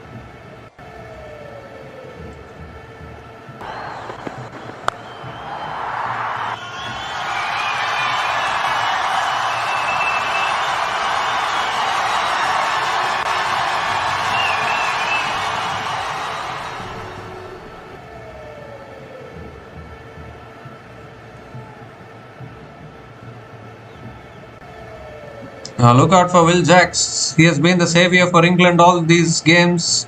Now look out for Will Jacks. He has been the saviour for England all these games.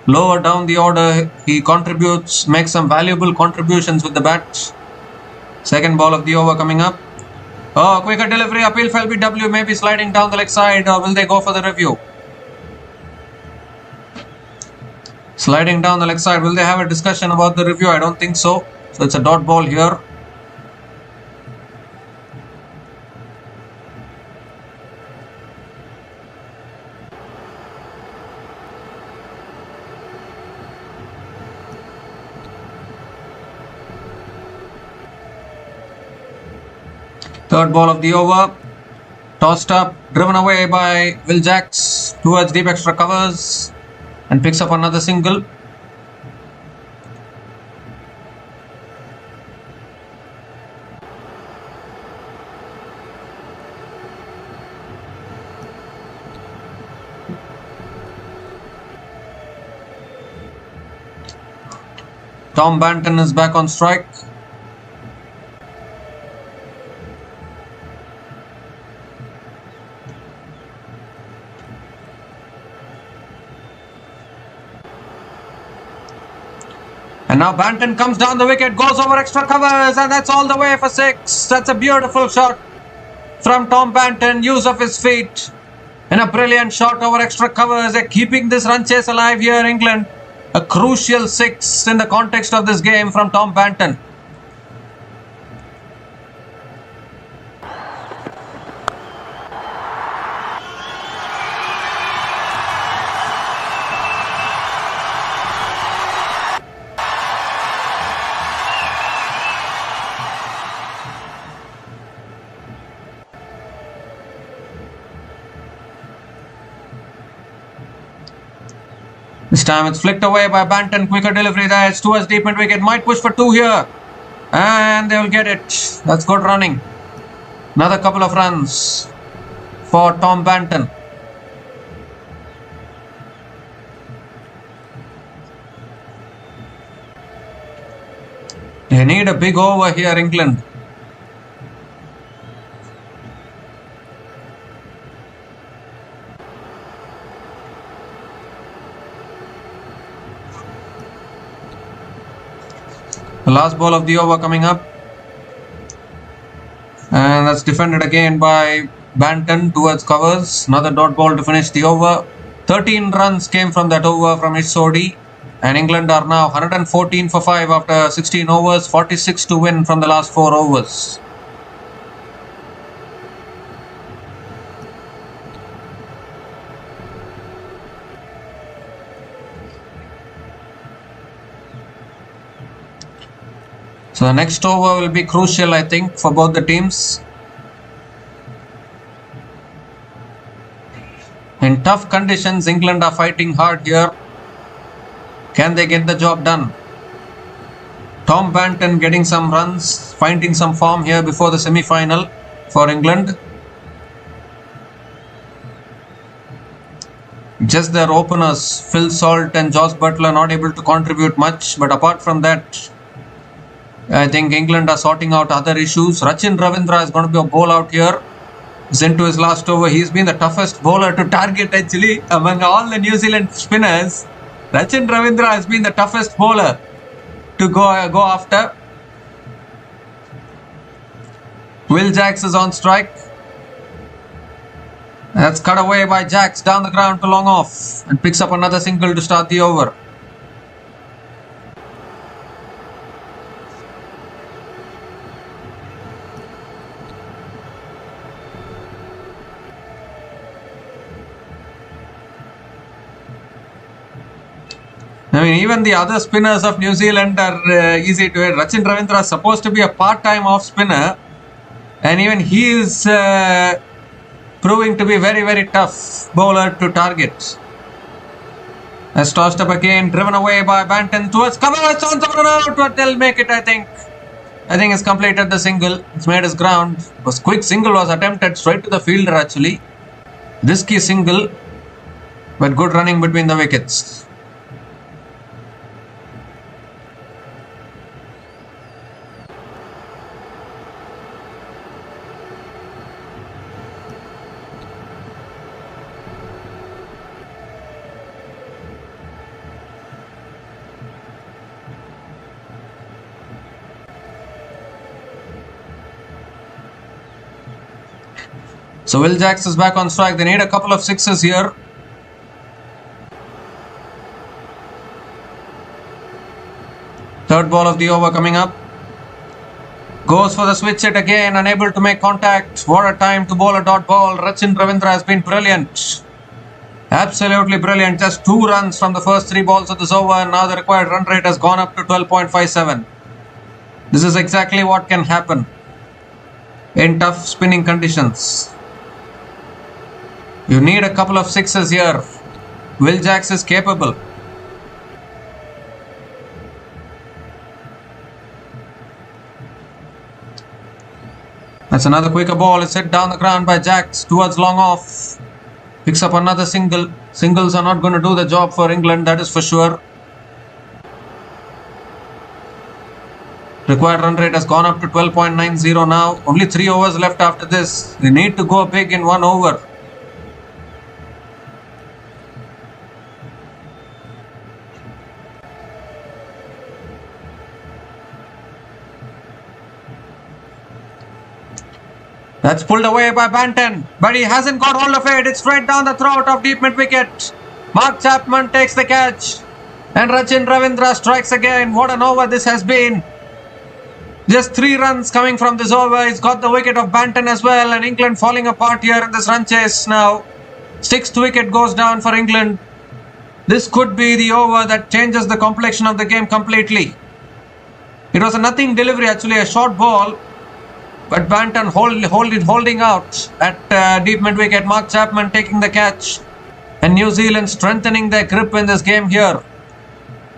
Lower down the order, he contributes, makes some valuable contributions with the bat. Second ball of the over coming up. Oh, quicker delivery, appeal for LBW, maybe sliding down the leg side, or will they go for the review? Sliding down the leg side, will they have a discussion about the review? I don't think so. So it's a dot ball here. Third ball of the over, tossed up, driven away by Will Jacks towards deep extra covers and picks up another single. Tom Banton is back on strike. And now Banton comes down the wicket, goes over extra covers, and that's all the way for 6. That's a beautiful shot from Tom Banton. Use of his feet. And a brilliant shot over extra covers. They're keeping this run chase alive here, England. A crucial 6 in the context of this game from Tom Banton. This time it's flicked away by Banton. Quicker delivery there. It's towards deep mid wicket. Might push for 2 here. And they will get it. That's good running. Another couple of runs for Tom Banton. They need a big over here, England. The last ball of the over coming up. And that's defended again by Banton towards covers. Another dot ball to finish the over. 13 runs came from that over from Sodi. And England are now 114 for 5 after 16 overs. 46 to win from the last 4 overs. So the next over will be crucial, I think, for both the teams. In tough conditions, England are fighting hard here. Can they get the job done? Tom Banton getting some runs, finding some form here before the semi-final for England. Just their openers, Phil Salt and Josh Butler, not able to contribute much. But apart from that, I think England are sorting out other issues. Rachin Ravindra is going to be a bowl out here. He's into his last over. He's been the toughest bowler to target actually among all the New Zealand spinners. Rachin Ravindra has been the toughest bowler to go after. Will Jacks is on strike. That's cut away by Jacks down the ground to long off and picks up another single to start the over. I mean, even the other spinners of New Zealand are easy to hit. Rachin Ravindra is supposed to be a part-time off spinner, and even he is proving to be very, very tough bowler to target. As tossed up again, driven away by Banton towards cover. It's on out, but they'll make it, I think. I think he's completed the single. It's made his ground. A quick single was attempted straight to the fielder actually. Risky single, but good running between the wickets. So Will Jacks is back on strike. They need a couple of sixes here. Third ball of the over coming up. Goes for the switch hit again, unable to make contact. What a time to bowl a dot ball. Rachin Ravindra has been brilliant. Absolutely brilliant. Just 2 runs from the first 3 balls of this over, and now the required run rate has gone up to 12.57. This is exactly what can happen in tough spinning conditions. You need a couple of sixes here. Will Jacks is capable. That's another quicker ball. It's hit down the ground by Jacks towards long off. Picks up another single. Singles are not going to do the job for England, that is for sure. Required run rate has gone up to 12.90 now. Only 3 overs left after this. They need to go big in 1 over. That's pulled away by Banton, but he hasn't got hold of it. It's straight down the throat of deep mid-wicket. Mark Chapman takes the catch. And Rachin Ravindra strikes again. What an over this has been. Just 3 runs coming from this over. He's got the wicket of Banton as well. And England falling apart here in this run chase now. 6th wicket goes down for England. This could be the over that changes the complexion of the game completely. It was a nothing delivery, actually, a short ball. But Banton holding out at deep mid-wicket. Mark Chapman taking the catch. And New Zealand strengthening their grip in this game here.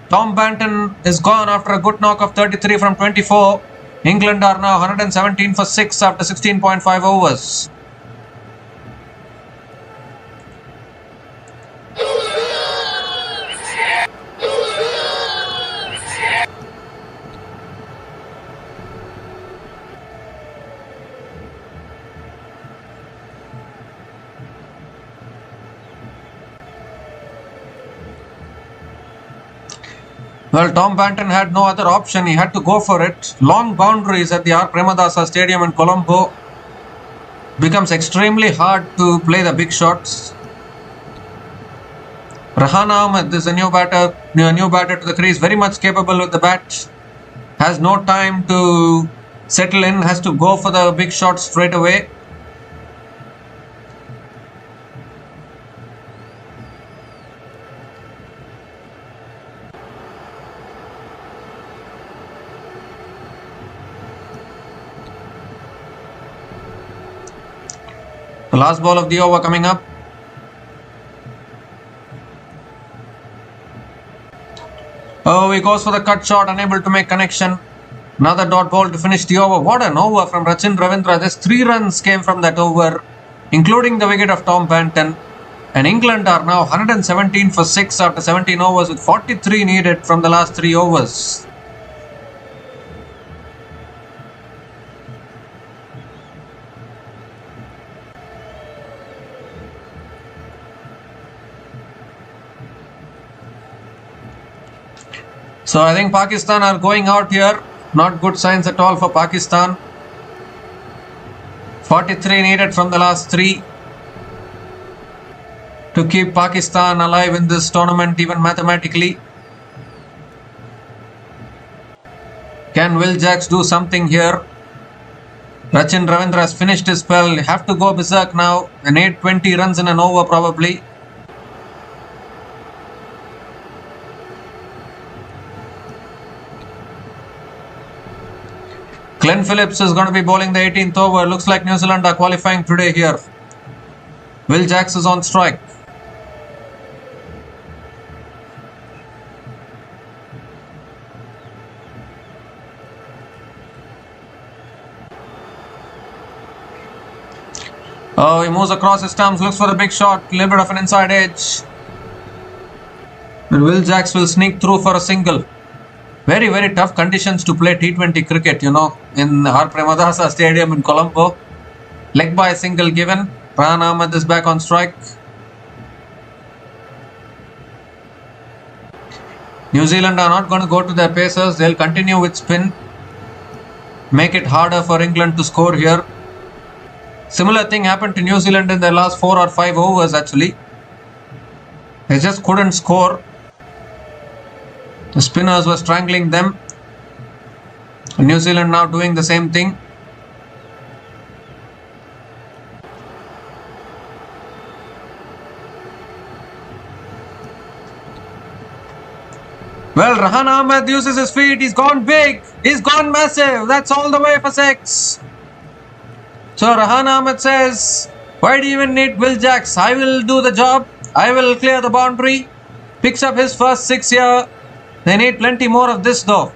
Tom Banton is gone after a good knock of 33 from 24. England are now 117 for 6 after 16.5 overs. Well, Tom Banton had no other option. He had to go for it. Long boundaries at the R. Premadasa Stadium in Colombo. Becomes extremely hard to play the big shots. Rahan Ahmed is a new batter to the crease. Very much capable with the bat. Has no time to settle in. Has to go for the big shot straight away. The last ball of the over coming up. Oh, he goes for the cut shot, unable to make connection. Another dot ball to finish the over. What an over from Rachin Ravindra. Just 3 runs came from that over, including the wicket of Tom Banton. And England are now 117 for 6 after 17 overs with 43 needed from the last 3 overs. So I think Pakistan are going out here. Not good signs at all for Pakistan. 43 needed from the last 3 to keep Pakistan alive in this tournament even mathematically. Can Will Jacks do something here? Rachin Ravindra has finished his spell. You have to go berserk now. They need 20 runs in an over probably. Glenn Phillips is going to be bowling the 18th over. Looks like New Zealand are qualifying today here. Will Jacks is on strike. Oh, he moves across his stumps, looks for the big shot, a little bit of an inside edge. And Will Jacks will sneak through for a single. Very, very tough conditions to play T20 cricket, in R. Premadasa Stadium in Colombo. Leg by single given. Rahan Ahmed is back on strike. New Zealand are not going to go to their pacers. They'll continue with spin. Make it harder for England to score here. Similar thing happened to New Zealand in their last 4 or 5 overs actually. They just couldn't score. The spinners were strangling them. New Zealand now doing the same thing. Well, Rahan Ahmed uses his feet. He's gone big. He's gone massive. That's all the way for 6. So Rahan Ahmed says, why do you even need Will Jacks? I will do the job. I will clear the boundary. Picks up his first 6 here. They need plenty more of this though.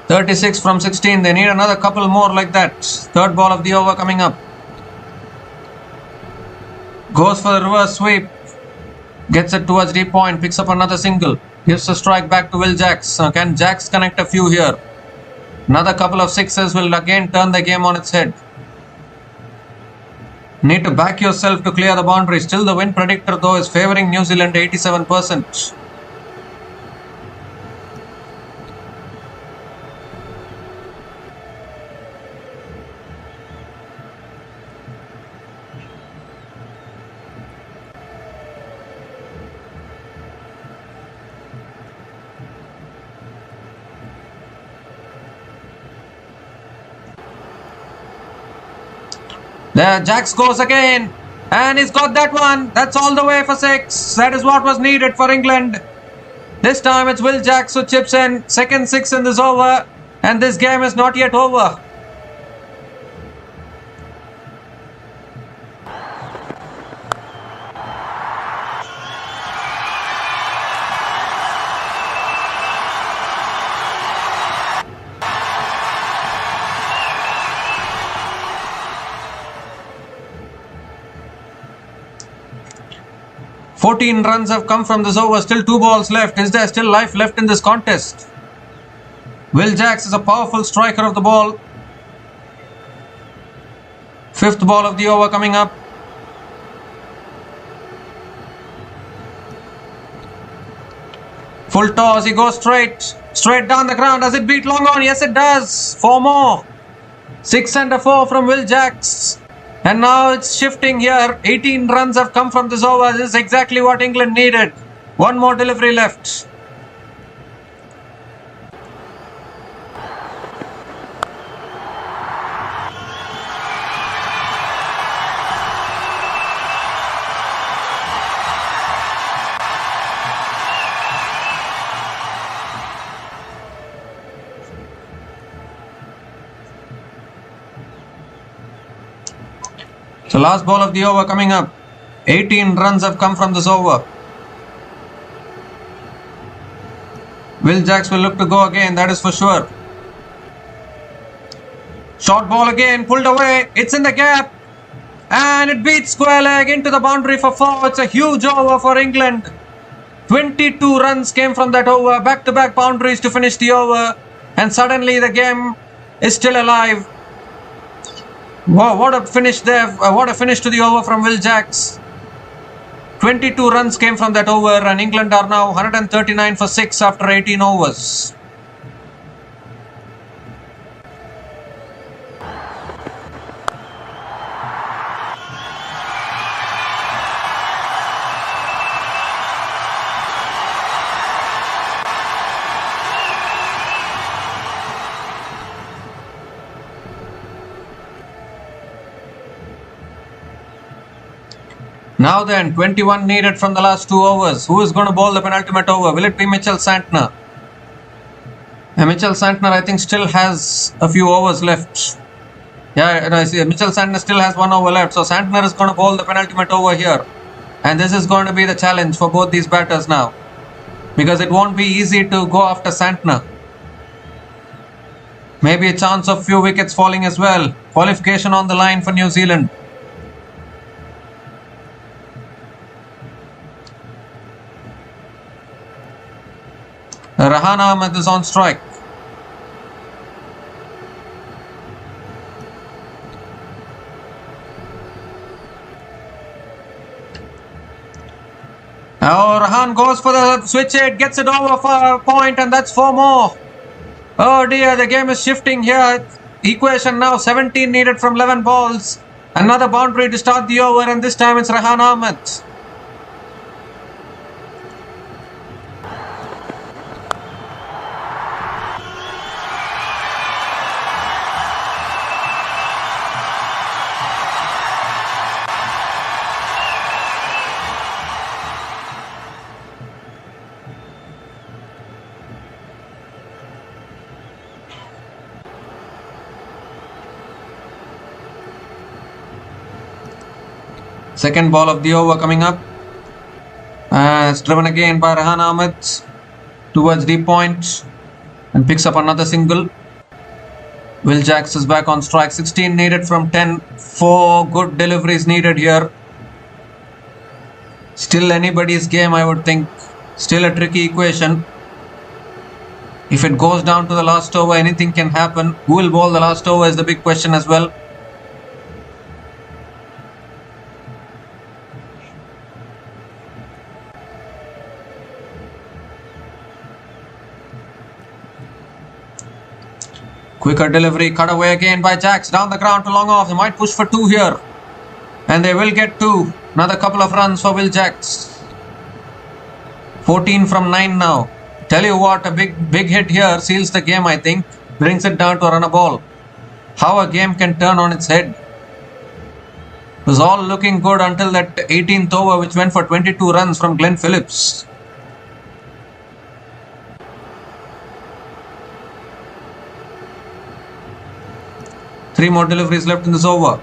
36 from 16. They need another couple more like that. Third ball of the over coming up. Goes for the reverse sweep. Gets it towards deep point. Picks up another single. Gives the strike back to Will Jacks. Can Jacks connect a few here? Another couple of sixes will again turn the game on its head. Need to back yourself to clear the boundary. Still the win predictor though is favouring New Zealand 87%. There Jacks goes again, and he's got that one. That's all the way for 6. That is what was needed for England. This time it's Will Jacks who chips in. Second 6 in this over, and this game is not yet over. "14 runs have come from this over, still 2 balls left. Is there still life left in this contest?" Will Jacks is a powerful striker of the ball. 5th ball of the over coming up. Full toss, he goes straight down the ground. Does it beat long on? Yes it does. 4 more. 6 and a 4 from Will Jacks. And now it's shifting here. 18 runs have come from this over. This is exactly what England needed. 1 more delivery left. So last ball of the over coming up. 18 runs have come from this over. Will Jacks will look to go again, that is for sure. Short ball again, pulled away. It's in the gap. And it beats square leg into the boundary for 4. It's a huge over for England. 22 runs came from that over. Back-to-back boundaries to finish the over. And suddenly the game is still alive. Wow, what a finish there. What a finish to the over from Will Jacks. 22 runs came from that over, and England are now 139 for 6 after 18 overs. Now then, 21 needed from the last 2 overs. Who is going to bowl the penultimate over? Will it be Mitchell Santner? And Mitchell Santner, I think, still has a few overs left. Yeah, I see. Mitchell Santner still has 1 over left. So Santner is going to bowl the penultimate over here. And this is going to be the challenge for both these batters now. Because it won't be easy to go after Santner. Maybe a chance of few wickets falling as well. Qualification on the line for New Zealand. Rahan Ahmed is on strike. Oh, Rahan goes for the switch hit, gets it over for a point, and that's 4 more. Oh dear, the game is shifting here. Equation now, 17 needed from 11 balls. Another boundary to start the over, and this time it's Rahan Ahmed. Second ball of the over coming up. It's driven again by Rahan Ahmed towards deep point. and picks up another single. Will Jacks is back on strike. 16 needed from 10. 4 good deliveries needed here. Still anybody's game, I would think. Still a tricky equation. If it goes down to the last over, anything can happen. Who will bowl the last over is the big question as well. Quicker delivery, cut away again by Jacks. Down the ground to long off. They might push for 2 here. And they will get 2. Another couple of runs for Will Jacks. 14 from 9 now. Tell you what, a big hit here seals the game, I think. Brings it down to a run a ball. How a game can turn on its head. It was all looking good until that 18th over, which went for 22 runs from Glenn Phillips. Three more deliveries left in this over.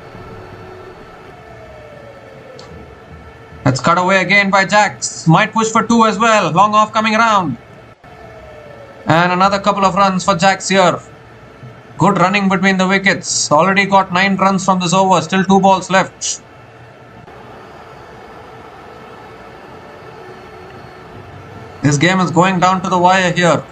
That's cut away again by Jacks. Might push for 2 as well. Long off coming around. And another couple of runs for Jacks here. Good running between the wickets. Already got 9 runs from this over. Still 2 balls left. This game is going down to the wire here.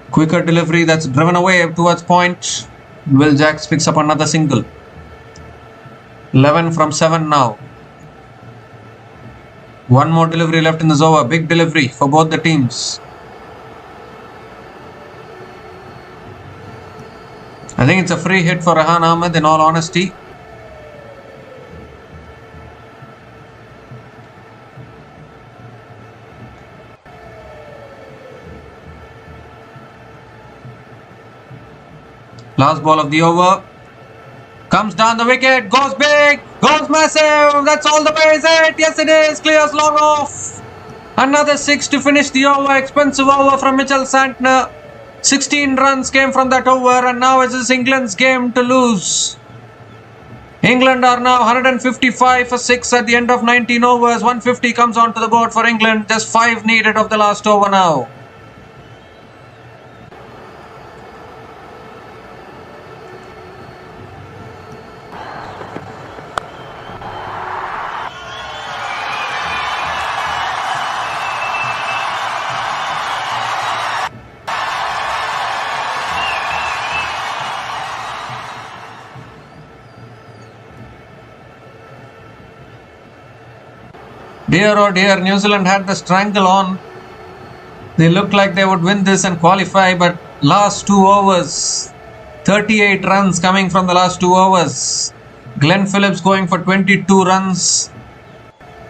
Quicker delivery that's driven away towards point. Will Jacks picks up another single. 11 from 7 now. One more delivery left in this over. Big delivery for both the teams. I think it's a free hit for Rehan Ahmed in all honesty. Last ball of the over. Comes down the wicket. Goes big. Goes massive. That's all the way, is it? Yes, it is. Clears long off. Another 6 to finish the over. Expensive over from Mitchell Santner. 16 runs came from that over, and now it is England's game to lose. England are now 155 for 6 at the end of 19 overs. 150 comes onto the board for England. Just 5 needed of the last over now. Dear oh dear, New Zealand had the strangle on. They looked like they would win this and qualify, but last 2 overs, 38 runs coming from the last 2 overs. Glenn Phillips going for 22 runs.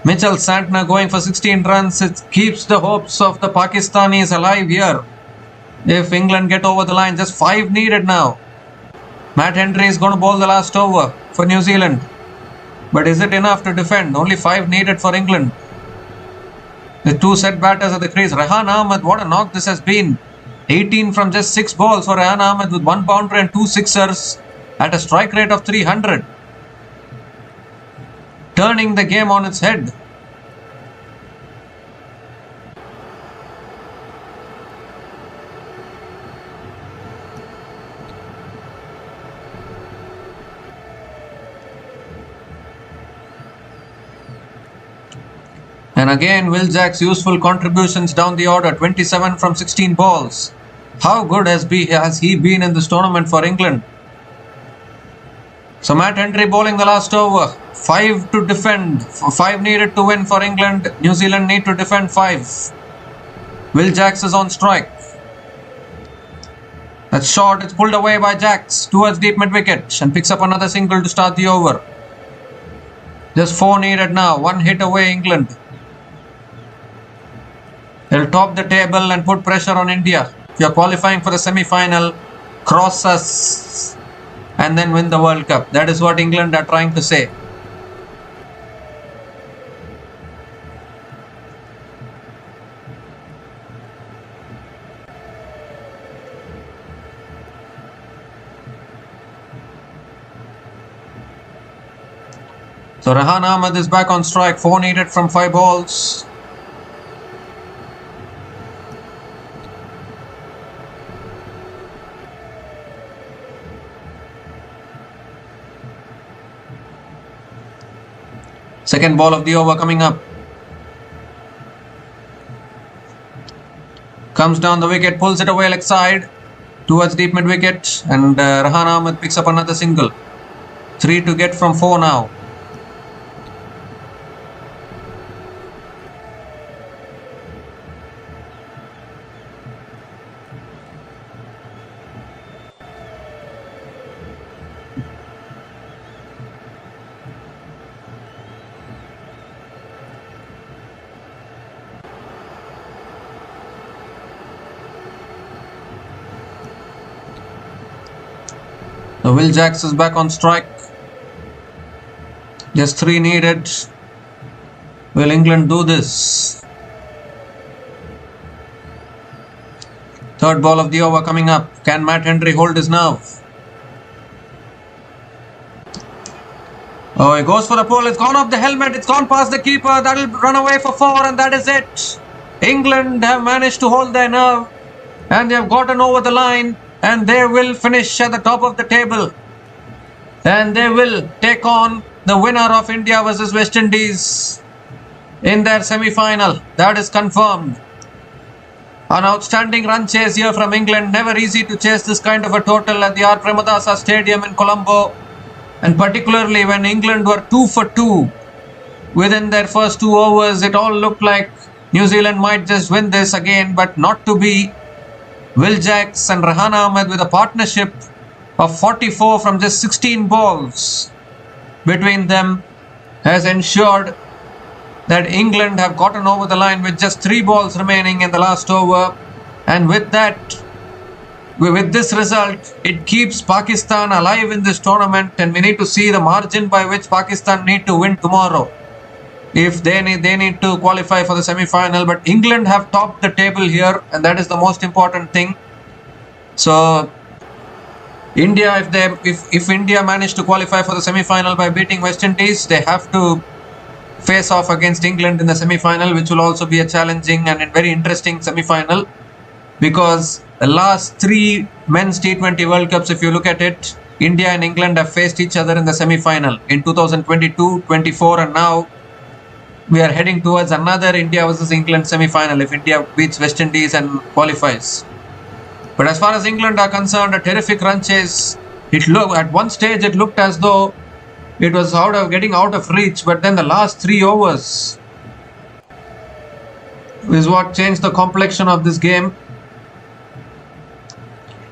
Mitchell Santner going for 16 runs. It keeps the hopes of the Pakistanis alive here. If England get over the line, just 5 needed now. Matt Henry is going to bowl the last over for New Zealand. But is it enough to defend? Only 5 needed for England. The 2 set batters at the crease. Rehan Ahmed, what a knock this has been. 18 from just 6 balls for Rehan Ahmed with 1 boundary and 2 sixers at a strike rate of 300. Turning the game on its head. And again, Will Jacks' useful contributions down the order. 27 from 16 balls. How good has he been in this tournament for England? So Matt Henry bowling the last over. 5 to defend. 5 needed to win for England. New Zealand need to defend 5. Will Jacks is on strike. That's short. It's pulled away by Jacks towards deep mid wicket and picks up another single to start the over. Just 4 needed now. 1 hit away England. They'll top the table and put pressure on India. If you're qualifying for the semi-final, cross us and then win the World Cup. That is what England are trying to say. So Rehan Ahmed is back on strike. 4 needed from 5 balls. Second ball of the over coming up. Comes down the wicket, pulls it away leg side towards deep mid wicket, and Rehan Ahmed picks up another single. 3 to get from 4 now. So Will Jacks is back on strike. Just 3 needed. Will England do this? Third ball of the over coming up. Can Matt Henry hold his nerve? Oh, he goes for the pull. It's gone off the helmet. It's gone past the keeper. That'll run away for 4, and that is it. England have managed to hold their nerve, and they have gotten over the line, and they will finish at the top of the table. And they will take on the winner of India versus West Indies in their semi-final. That is confirmed. An outstanding run chase here from England. Never easy to chase this kind of a total at the R. Premadasa Stadium in Colombo. And particularly when England were 2 for 2 within their first 2 overs, it all looked like New Zealand might just win this again, but not to be. Will Jacks and Rehan Ahmed with a partnership of 44 from just 16 balls between them has ensured that England have gotten over the line with just 3 balls remaining in the last over. And with that, with this result, it keeps Pakistan alive in this tournament, and we need to see the margin by which Pakistan need to win tomorrow if they need to qualify for the semi-final. But England have topped the table here, and that is the most important thing. So India, if India manage to qualify for the semi-final by beating West Indies, they have to face off against England in the semi-final, which will also be a challenging and a very interesting semi-final, because the last 3 men's T20 World Cups, if you look at it, India and England have faced each other in the semi-final in 2022, 24, and now we are heading towards another India versus England semi-final if India beats West Indies and qualifies. But as far as England are concerned, a terrific run chase. At one stage it looked as though it was getting out of reach, but then the last 3 overs is what changed the complexion of this game.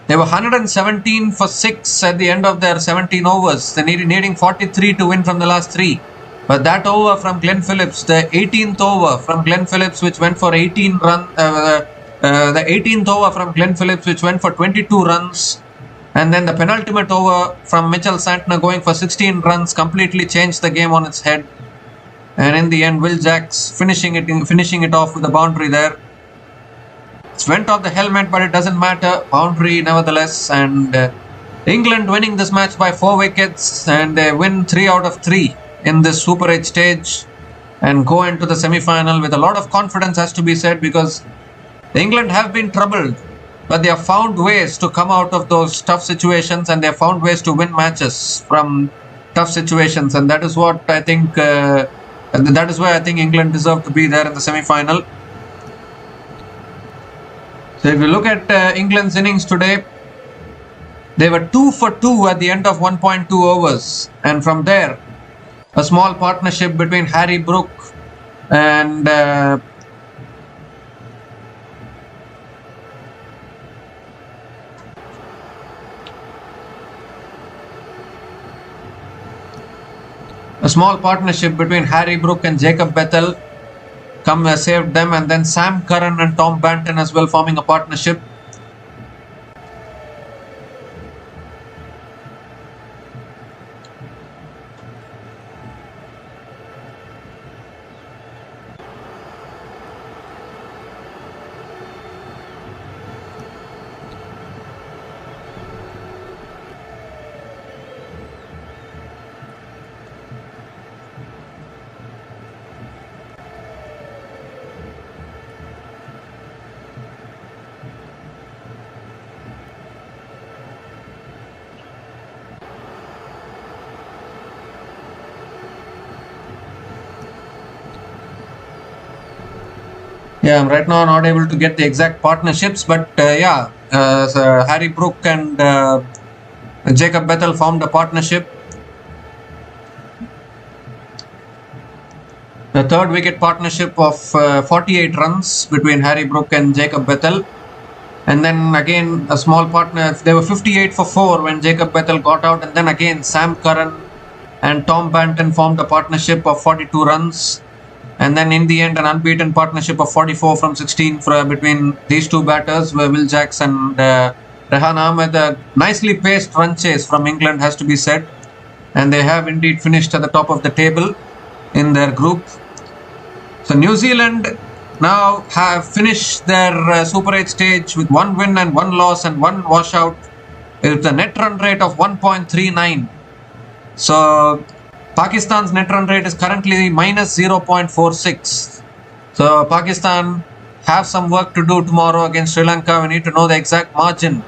They were 117 for 6 at the end of their 17 overs. They needing 43 to win from the last 3. But that over from Glenn Phillips, the 18th over from Glenn Phillips, which went for 18 runs, the 18th over from Glenn Phillips, which went for 22 runs, and then the penultimate over from Mitchell Santner going for 16 runs, completely changed the game on its head. And in the end, Will Jacks finishing it off with a boundary there. It went off the helmet, but it doesn't matter. Boundary nevertheless, and England winning this match by 4 wickets, and they win 3 out of 3 in this Super 8 stage and go into the semi-final with a lot of confidence, has to be said, because England have been troubled, but they have found ways to come out of those tough situations, and they have found ways to win matches from tough situations, and that is what I think, that is why I think England deserve to be there in the semi-final. So if you look at England's innings today, they were 2 for 2 at the end of 1.2 overs, and from there, a small partnership between Harry Brook and Jacob Bethel saved them, and then Sam Curran and Tom Banton as well forming a partnership. Yeah, I'm right now not able to get the exact partnerships, but so Harry Brook and Jacob Bethel formed a partnership. The third wicket partnership of 48 runs between Harry Brook and Jacob Bethel. And then again a small partner, they were 58 for 4 when Jacob Bethel got out, and then again Sam Curran and Tom Banton formed a partnership of 42 runs. And then in the end, an unbeaten partnership of 44 from 16 between these two batters were Will Jacks and Rehan Ahmed. A nicely paced run chase from England, has to be said. And they have indeed finished at the top of the table in their group. So New Zealand now have finished their Super 8 stage with 1 win and 1 loss and 1 washout, with a net run rate of 1.39. So Pakistan's net run rate is currently minus 0.46. So Pakistan have some work to do tomorrow against Sri Lanka. We need to know the exact margin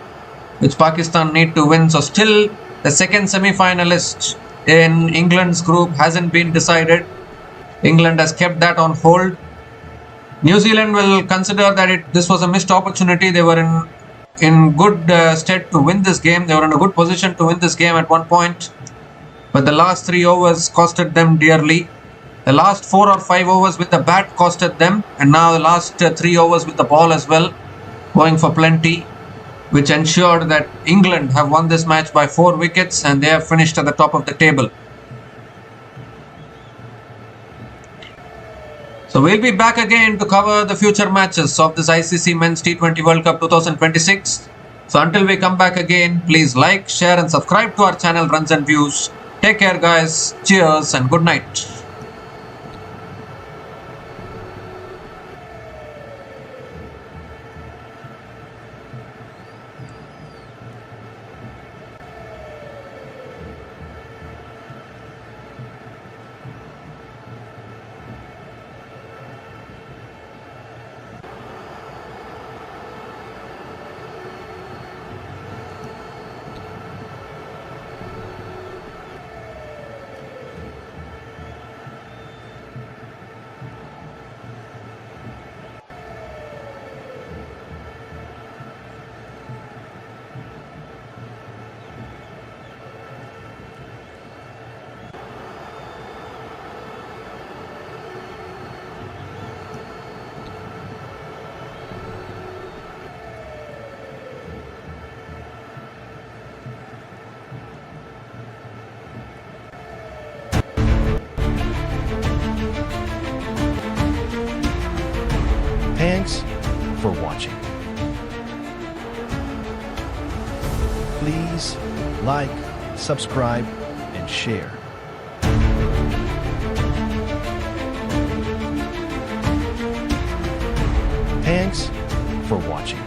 which Pakistan need to win. So still the second semi-finalist in England's group hasn't been decided. England has kept that on hold. New Zealand will consider that this was a missed opportunity. They were in good stead to win this game. They were in a good position to win this game at one point. But the last 3 overs costed them dearly. The last 4 or 5 overs with the bat costed them. And now the last 3 overs with the ball as well, going for plenty, which ensured that England have won this match by 4 wickets and they have finished at the top of the table. So we'll be back again to cover the future matches of this ICC Men's T20 World Cup 2026. So until we come back again, please like, share and subscribe to our channel Runs and Views. Take care guys, cheers and good night.
Thanks for watching. Please like, subscribe, and share. Thanks for watching.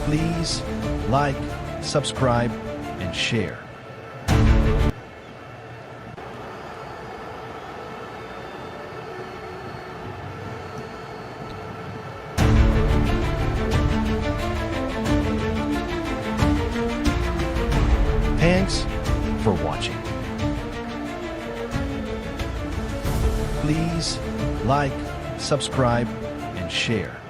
Please like, subscribe, and share. Thanks for watching. Please like, subscribe, and share.